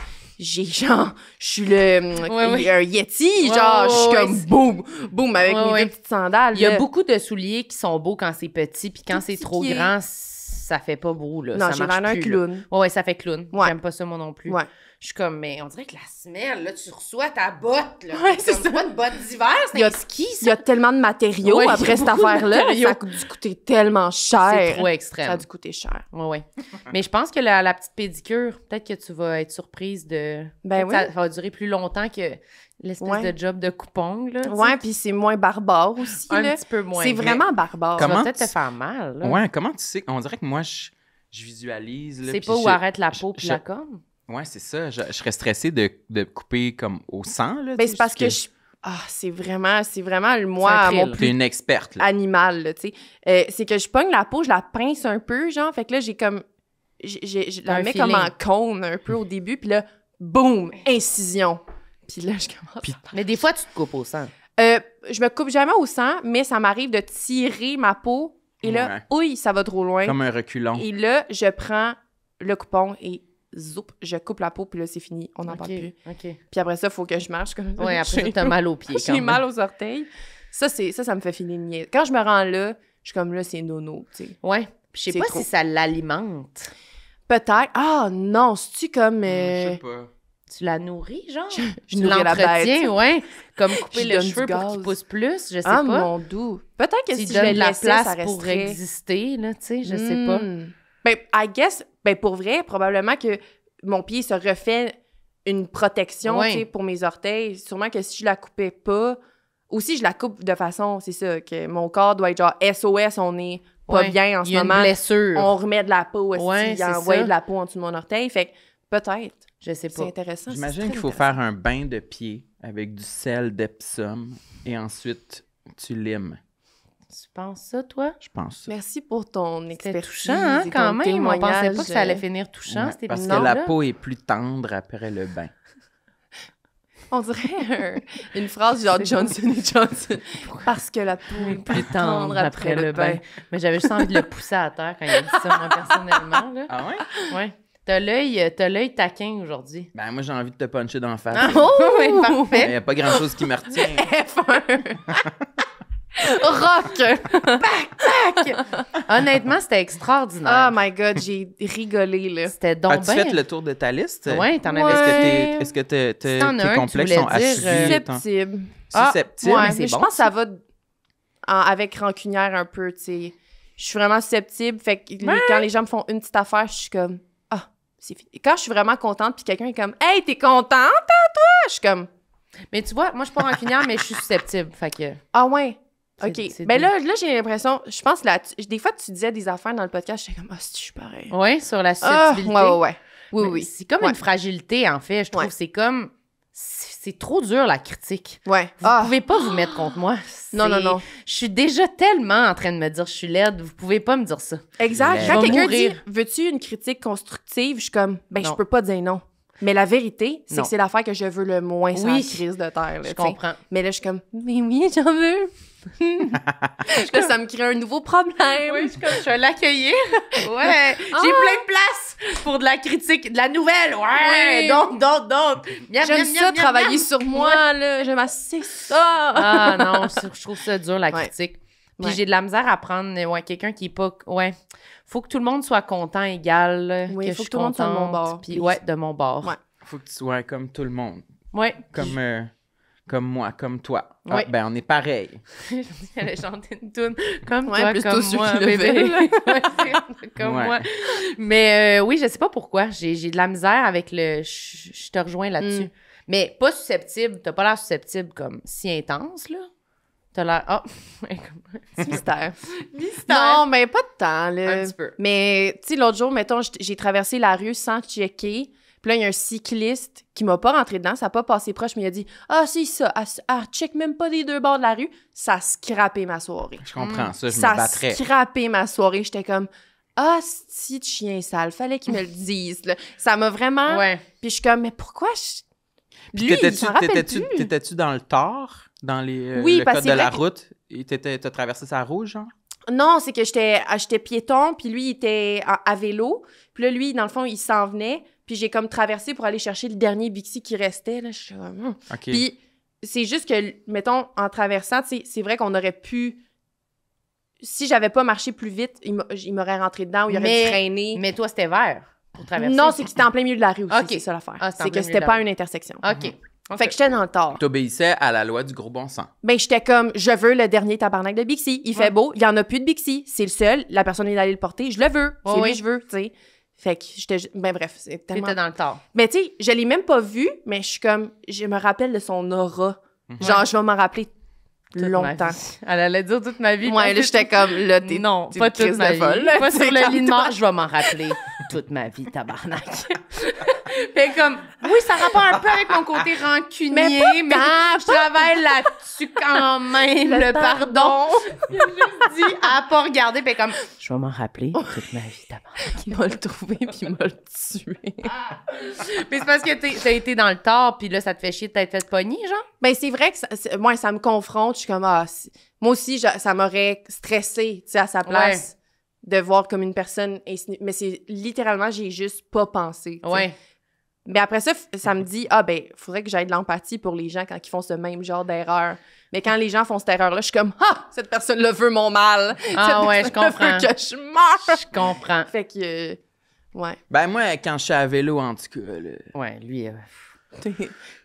genre, je suis le, Ouais. un Yeti, Ouais, genre, je suis ouais, comme ouais. boum, boum, avec Ouais, mes ouais. deux petites sandales. Il y a là. beaucoup de souliers qui sont beaux quand c'est petit, puis quand Tout c'est petit trop pied. grand, ça fait pas beau, là. Non, ça j'ai marche l'air d'un plus, là. clown. Ouais, ça fait clown. Ouais. J'aime pas ça, moi non plus. Ouais. Je suis comme, mais on dirait que la semelle, là, tu reçois ta botte, là. Ouais, c'est comme ça. pas une botte d'hiver, Il y c'est a- un ski, Il y a ça. tellement de matériaux Ouais, il y a après cette beaucoup de affaire-là. matériaux. Ça a dû coûter tellement cher. C'est trop Ça extrême. a dû coûter cher. Ouais. Mais je pense que la petite pédicure, peut-être que tu vas être surprise de... Ben peut-être oui. Ça va durer plus longtemps que l'espèce Ouais. de job de coupon, là. tu sais. Ouais, puis c'est moins barbare aussi, Un là. petit peu moins. C'est vraiment barbare. Ça va Comment peut-être tu- te faire mal, là. Ouais, comment tu sais? On dirait que moi, je visualise. Là, C'est puis pas où je- arrête la peau puis je- la corne. Ouais, c'est ça. Je serais stressée de couper comme au sang. Là, Ben, tu sais, c'est parce que je- c'est vraiment le moi, C'est un mon thrill. T'es plus une experte, là. animal, là, tu sais. C'est que je pogne la peau, je la pince un peu, genre. Fait que là, j'ai comme... Je la Un mets feeling. comme en cône un peu au début, puis là, boum, incision. Puis là, je commence... Puis- Mais des fois, tu te coupes au sang. Je me coupe jamais au sang, mais ça m'arrive de tirer ma peau, et là, Ouais. ouille, ça va trop loin. Comme un reculon. Et là, je prends le coupon et zoup, je coupe la peau, puis là, c'est fini. On n'en OK, parle plus. OK. Puis après ça, il faut que je marche comme ça. Ouais, après ça, t'as mal aux pieds quand J'ai même. mal aux orteils. Ça me fait filer une niaise. Quand je me rends là, je suis comme là, c'est nono, tu sais. Ouais. Puis je sais C'est pas trop. si ça l'alimente. Peut-être. Ah non, c'est-tu comme... Je sais pas. Tu la nourris, genre? je Tu nourris la l'entretiens, bête. ouais. Comme couper Je le donne du cheveu pour gaz. qu'il pousse plus, je sais Ah, pas. mon doux. Peut-être que Tu si lui je le donnes de la laissais, ça place pour resterait... exister, là, tu sais, je sais pas. Ben, I guess, ben pour vrai, probablement que mon pied se refait une protection, Ouais. tu sais, pour mes orteils. Sûrement que si je la coupais pas, ou si je la coupe de façon, c'est ça, que mon corps doit être genre SOS, on est pas Ouais. bien en Il ce y a une moment. blessure. On remet de la peau, Ouais, il c'est a envoyé ça. de la peau en dessous de mon orteil. Fait que peut-être. Je sais C'est pas. intéressant. c'est J'imagine très qu'il faut intéressant. faire un bain de pied avec du sel d'Epsom et ensuite tu limes. Tu penses ça, toi? Je pense. Merci pour ton C'était expertise. touchant, hein, et quand ton même. On pensait pas témoignage. que ça allait finir touchant, Ouais, cet parce que épisode-là. la peau est plus tendre après le bain. On dirait une phrase genre C'est Johnson & Johnson. Parce que la peau est Plus tendre après le bain. Mais j'avais juste envie de le pousser à terre quand il a dit ça, moi, personnellement. Là. Ah ouais? Ouais. T'as l'œil taquin aujourd'hui. Ben moi j'ai envie de te puncher d'en face. Oh! Oui, Il parfait. n'y a pas grand-chose qui me retient. F1. Rock! Honnêtement, c'était Oh extraordinaire. my God, j'ai rigolé, là. C'était donc As-tu bien. fait le tour de ta liste? Ouais, t'en Ouais. avais... Est-ce que Si t'en as tes un que complexes tu sont voulais dire, achevés? Susceptible. Susceptible? Ouais, mais c'est mais je bon, pense que ça va avec rancunière un peu, tu sais. Je suis vraiment susceptible, fait que quand les gens me font une petite affaire, je suis comme « Ah, c'est fini ». Quand je suis vraiment contente, puis quelqu'un est comme « Hey, t'es contente, hein, toi? » Je suis comme Mais tu vois, moi, je suis pas rancunière, mais je suis susceptible. Fait que... « Ah ouais? » C'est- OK. c'est Ben doux. là j'ai l'impression, je pense que des fois, tu disais des affaires dans le podcast, j'étais comme « Ah, je suis pareil. » Ouais, sur la Ah, susceptibilité. ouais. Oui, Mais oui. C'est comme Ouais. une fragilité, en fait, je trouve. Ouais. C'est comme... C'est trop dur, la critique. Ouais. Vous pouvez pas vous mettre contre moi. Non, non, C'est- non. Je suis déjà tellement en train de me dire je suis laide. Vous pouvez pas me dire ça. Exact. Je Quand vais quelqu'un mourir. dit « Veux-tu une critique constructive? » Je suis comme « Ben, Non. je peux pas dire non. » Mais la vérité, c'est Non. que c'est l'affaire que je veux le moins sur la Oui. crise de terre. Là, Je t'sais. comprends. Mais là, je suis comme « Mais oui, j'en veux. » Là, ça me crée un nouveau problème. Je vais l'accueillir. Ouais. J'ai plein de place pour de la critique, de la nouvelle. Ouais. Oui. Donc. Miam, J'aime miam, ça, miam, travailler miam. sur moi, là. J'aime assez ça. Ah non, je trouve ça dur, la Ouais. critique. Puis Ouais. j'ai de la misère à prendre quelqu'un qui est pas... Ouais. Faut que tout le monde soit content, égal. là, Oui, que faut je que tout le monde soit de mon contente, bord, Puis please. ouais, de mon bord. Ouais. Faut que tu sois comme tout le monde. Ouais. Comme moi, comme toi. Ah, Ouais. ben on est pareil. J'allais chanter une toune comme Ouais, toi, plutôt comme ceux moi, qui le bébé. veulent. Ouais, c'est comme Ouais. moi. Mais oui, je sais pas pourquoi. J'ai de la misère avec le... Je te rejoins là-dessus. Mm. Mais pas susceptible. T'as pas l'air susceptible comme si intense, là. T'as l'air... Ah! Ouais, comme... C'est mystère. Mystère. Non, mais pas de temps, là. Un petit peu. Mais, tu sais, l'autre jour, mettons, j'ai traversé la rue sans checker. Puis là, il y a un cycliste qui m'a pas rentré dedans, ça a pas passé proche, mais il a dit « Ah, c'est ça, check même pas des deux bords de la rue. » Ça a scrappé ma soirée. Je comprends ça, je Ça me a battrais. scrappé ma soirée. J'étais comme « Ah, c'est de chien sale, fallait qu'il me le dise. » là. Ça m'a vraiment... Ouais. Puis je suis comme « Mais pourquoi je... » Puis Lui, il s'en rappelle plus. t'étais-tu dans le tort, dans les, Oui, le parce code que de c'est la vrai route? Et t'as traversé sa rouge, genre? Non, c'est que j'étais piéton, puis lui, il était à vélo. Puis là, lui, dans le fond, il s'en venait. Puis j'ai comme traversé pour aller chercher le dernier Bixi qui restait. Là, je suis comme... OK. Puis c'est juste que, mettons, en traversant, tu sais, c'est vrai qu'on aurait pu... Si j'avais pas marché plus vite, il m'aurait rentré dedans ou il aurait dû freiner. Mais toi, c'était vert. pour traverser? Non, c'est que c'était en plein milieu de la rue aussi, Ok. c'est ça l'affaire. Ah, c'était en c'est plein que milieu c'était de pas la une intersection. OK. Fait que j'étais dans le tort. T'obéissais à la loi du gros bon sens. Ben, j'étais comme, je veux le dernier tabarnak de Bixi. Il fait beau, il y en a plus de Bixi. C'est le seul, la personne est allée le porter, je le veux. C'est lui, je veux, tu sais. Fait que j'étais... Ben, bref, c'est tellement... T'étais dans le tort. Mais tu sais, je l'ai même pas vu, mais je suis comme... Je me rappelle de son aura. Genre, je vais m'en rappeler Toute ma longtemps. vie. Elle allait dire toute ma vie. Ouais, là, j'étais comme... Là, t'es... Non, t'es pas une crise toute ma de vie. folle. Pas sur le lit de Calme-toi. mort, je vais m'en rappeler toute ma vie, tabarnak. Fait comme, oui, ça rapporte un peu avec mon côté rancunier, mais je travaille là-dessus quand même, le pardon. Il a juste dit, elle a pas regardé, puis comme, je vais m'en rappeler toute ma vie, tabarnak. Il m'a le trouvé, puis il m'a le tué. Mais c'est parce que t'as été dans le tort, puis là, ça te fait chier de t'être fait pogner, genre? Ben, c'est vrai que moi, ça me confronte. Je suis comme, moi aussi, ça m'aurait stressé, tu sais, à sa place, de voir comme une personne. Mais c'est littéralement, j'ai juste pas pensé. t'sais. Ouais. Mais après ça, ça me dit, ben, faudrait que j'aie de l'empathie pour les gens quand ils font ce même genre d'erreur. Mais quand les gens font cette erreur-là, je suis comme, cette personne-là veut mon mal. Ah Cette ouais, je personne-là comprends. veut que je meure. Je comprends. Fait que, ouais. Ben moi, quand je suis à vélo, en tout cas, là, Ouais, lui,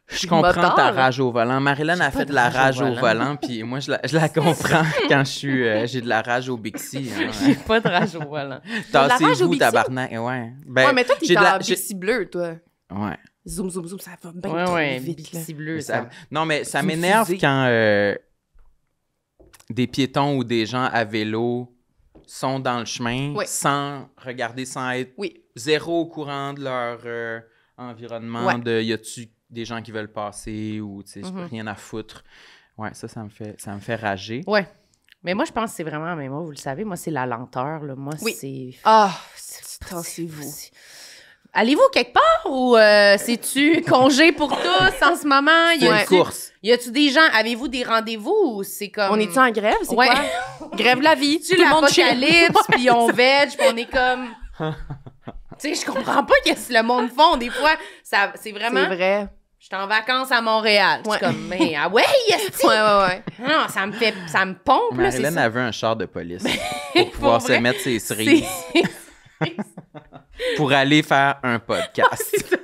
je comprends Motard, ta là. rage au volant. Marilyn a pas fait de de la rage au rage au volant. volant, puis moi, je la comprends quand j'ai de la rage au Bixi. Hein, j'ai pas de rage au volant. la rage au Tassez-vous, Bixi? tabarnak. Ouais. Ben, Ouais, mais toi, j'ai t'es de la- en Bixi bleu, toi. Ouais. Zoom, zoom, zoom, ça va bien Ouais, trop ouais, vite, là. Bixi bleu, Ça- ça. Non, mais ça C'est une m'énerve fusée. quand des piétons ou des gens à vélo sont dans le chemin Oui. sans regarder, sans être Oui. zéro au courant de leur environnement, Ouais. de y a-tu des gens qui veulent passer ou tu sais, j'ai Mhm. rien à foutre. Ouais, ça me fait rager. Ouais. Mais moi, je pense que c'est vraiment, mais moi, vous le savez, moi, c'est la lenteur, là. Moi, Oui. c'est... Tassez-vous. Allez-vous quelque part ou c'est-tu congé pour tous en ce moment? C'est une course. Y a-tu des gens, avez-vous des rendez-vous ou c'est comme... On est-tu en grève? C'est Ouais. quoi? Grève la vie. Tu Tout le monde chez l'apocalypse, puis on veg, puis on est comme... Tu sais, je comprends pas qu'est-ce que le monde font. Des fois, ça, c'est vraiment... C'est vrai. Je suis en vacances à Montréal. Je Ouais. suis comme, mais ah ouais, yes, Ouais. non, ça me pompe, là, c'est Marilyn ça. avait un char de police pour pouvoir se vrai, mettre ses cerises C'est- pour aller faire un podcast.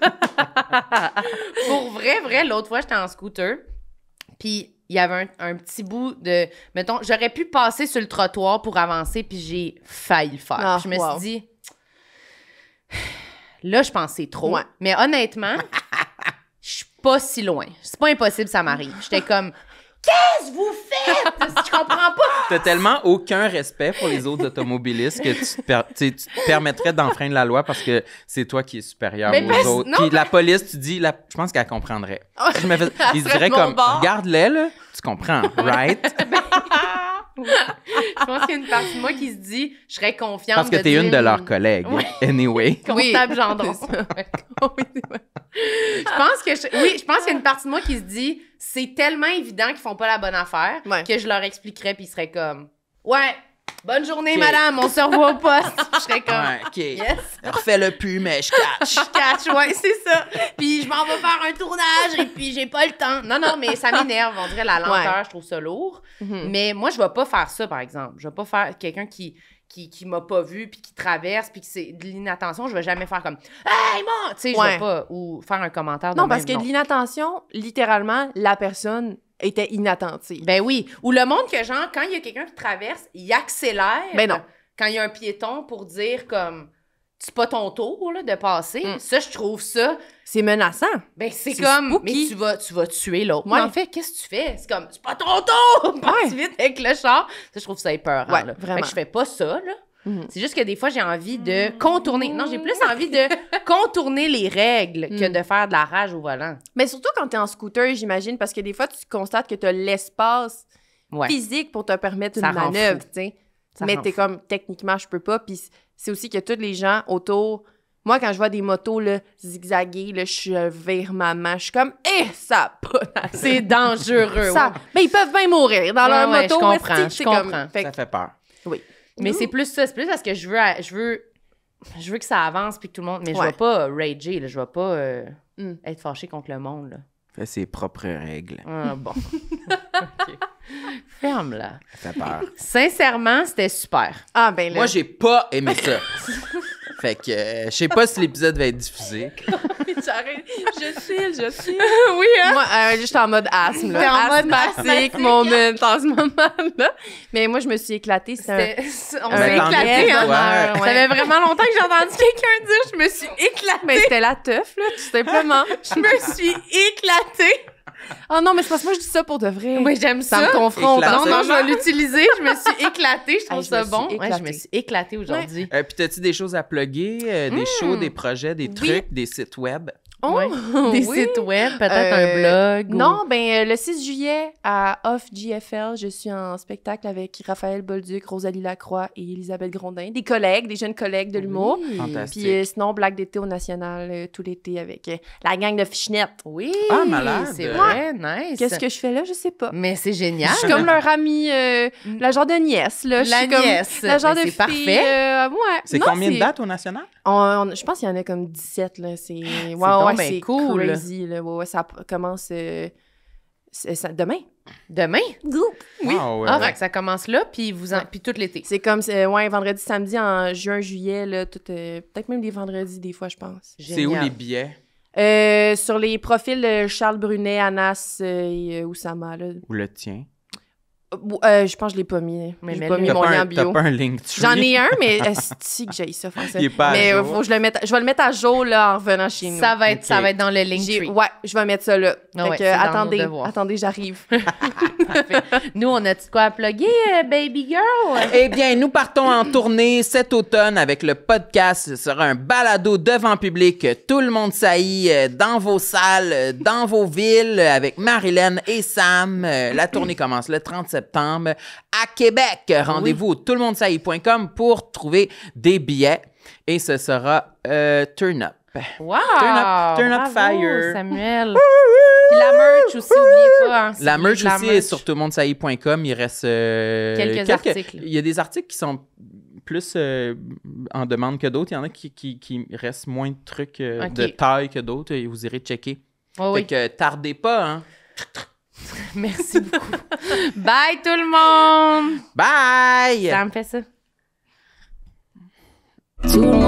Pour vrai, l'autre fois, j'étais en scooter, puis il y avait un petit bout de... Mettons, j'aurais pu passer sur le trottoir pour avancer, puis j'ai failli le faire. Ah, Puis je me wow. suis dit... Là, je pensais trop. Ouais. Mais honnêtement, je suis pas si loin. C'est pas impossible, ça m'arrive. J'étais comme... Qu'est-ce que vous faites? Je comprends pas. T'as tellement aucun respect pour les autres automobilistes que tu te permettrais d'enfreindre la loi parce que c'est toi qui es supérieur Mais parce- aux autres. non, Puis la police, tu dis, je pense qu'elle comprendrait. Je me fais, il se serait dirait de mon comme, bord. regarde-les, là, tu comprends, right? Je pense qu'il y a une partie de moi qui se dit, je serais confiante Parce que t'es une de leurs collègues, Ouais. anyway. Constable Gendron. C'est ça. Oui, c'est vrai. je pense qu'il y a une partie de moi qui se dit, c'est tellement évident qu'ils font pas la bonne affaire Ouais. que je leur expliquerais puis ils seraient comme, ouais, bonne journée Ok. madame, on se revoit au poste. Je serais comme, Ouais, OK. yes, Refais-le plus, mais je catch. je catch, ouais, c'est ça. Puis je m'en vais faire un tournage et puis j'ai pas le temps. Non, mais ça m'énerve, on dirait la lenteur, je trouve ça lourd. Mhm. Mais moi, je vais pas faire ça, par exemple. Je vais pas faire quelqu'un qui m'a pas vu puis qui traverse puis que c'est de l'inattention. Je vais jamais faire comme « Hey, moi! » Tu sais, je Ouais. vais pas. Ou faire un commentaire de Non, parce même, que de l'inattention, littéralement, la personne était inattentive. Ben oui. Ou le monde que, genre, quand il y a quelqu'un qui traverse, il accélère. Ben non. Quand il y a un piéton pour dire comme « C'est pas ton tour, là, de passer. Mm. Ça, je trouve ça... C'est menaçant. Ben, c'est C'est comme... spooky. Mais tu vas tuer l'autre. Ouais. Mais en fait, qu'est-ce que tu fais? C'est comme « C'est pas ton tour! » Passe Ouais. vite avec le char. Ça, je trouve ça épeurant, Ouais, là. vraiment. Fait que je fais pas ça, là. Mhm. C'est juste que des fois, j'ai envie de contourner. Non, j'ai plus envie de contourner les règles que de faire de la rage au volant. Mais surtout quand t'es en scooter, j'imagine, parce que des fois, tu constates que t'as l'espace Ouais. physique pour te permettre Ça une rend manœuvre, fou. tu sais. Ça Mais rend t'es fou. comme, techniquement, je peux pas. Puis c'est aussi que tous les gens autour... Moi, quand je vois des motos là, zigzaguer, là, je vire ma main. Je suis comme, ça a pas d'allure. C'est dangereux. Ça... ouais. Mais ils peuvent bien mourir dans leur Ouais, moto. je comprends, esti, je c'est comme- comprends. Fait Ça que- fait peur. oui. Mais c'est plus ça. C'est plus parce que je veux que ça avance puis que tout le monde... Mais je Ouais. vais pas rager, là. Je vais pas Mm. être fâchée contre le monde, là. Fait ses propres règles. Ah, bon. OK. Ferme-la. Ça fait peur. Sincèrement, c'était super. Ah, ben là. Moi, j'ai pas aimé ça. Fait que je sais pas si l'épisode va être diffusé. J'arrête. Je sais. Oui, hein? Moi, j'étais en mode asthme, là. T'es en mode asthmatique, moment en ce moment-là. Mais moi, je me suis éclatée. On Ben, s'est tant mieux éclaté, pour hein? toi. Ça fait vraiment longtemps que j'ai entendu quelqu'un dire « je me suis éclatée Mais c'était la teuf, là, tout simplement. ». Je me suis éclatée. Oh non, mais c'est parce que moi, je dis ça pour de vrai. Moi, j'aime ça. Ça me confronte. Éclaté. Non, je vais l'utiliser. Je me suis éclatée. Je trouve Hey, je ça me suis bon. éclatée. Je me suis éclatée aujourd'hui. Puis t'as-tu des choses à plugger? Des shows, des projets, des trucs, des sites web? Oh, Ouais. Des oui. sites web, peut-être un blog. Non, le 6 juillet à Off GFL, je suis en spectacle avec Raphaël Bolduc, Rosalie Lacroix et Elisabeth Grondin, des collègues, des jeunes collègues de l'humour. Fantastique. Puis sinon, Blague d'été au National tout l'été avec la gang de Fichnettes. Oui. Ah, malade. C'est vrai, nice. Qu'est-ce que je fais là? Je sais pas. Mais c'est génial. Je suis comme leur amie, la genre de nièce, là. Je La suis comme nièce. la genre Mais de c'est fille. parfait. Ouais. C'est Non, combien de dates au national? Je pense qu'il y en a comme 17, là. C'est donc ben c'est cool. crazy, là. Ouais, ça commence demain. Demain? Oui. Ah, ouais, Ah, ouais. fait que ça commence là, puis puis tout l'été. C'est comme, vendredi, samedi, en juin, juillet, là, peut-être même les vendredis, des fois, je pense. C'est où les billets? Sur les profils Charles Brunet, Anas et Oussama, là. Ou le tien? Je pense que je l'ai pas mis. Mais J'ai mets-le. pas mis T'as mon pas, lien un, bio. t'as pas un Linktree? J'en ai un, mais si que j'ai ça, français. Il est pas à mais jour. faut que je le mette. Je vais le mettre à jour, là, en revenant chez nous. Ça va être dans le J'ai- Linktree. Ouais, je vais mettre ça là. Ah Fait ouais, que, c'est dans nos devoirs. attendez, j'arrive. Parfait. Nous, on a-tu quoi à plugger, baby girl? Eh bien, nous partons en tournée cet automne avec le podcast. Ce sera un balado devant public. Tout le monde saillit dans vos salles, dans vos villes, avec Marilyn et Sam. La tournée commence le 30 septembre à Québec. Rendez-vous au toutlemondesaillit.com pour trouver des billets. Et ce sera Turn Up. Wow! Turn up Bravo, fire. Samuel. Puis la merch aussi, oubliez pas. Hein, La merch la aussi est sur toutlemondesaillit.com. Il reste Quelques articles. Il y a des articles qui sont plus en demande que d'autres. Il y en a qui restent moins de trucs de taille que d'autres. Et vous irez checker. Oh, oui. Fait que tardez pas, hein? Merci beaucoup. Bye tout le monde! Bye! Ça me fait ça. Tout le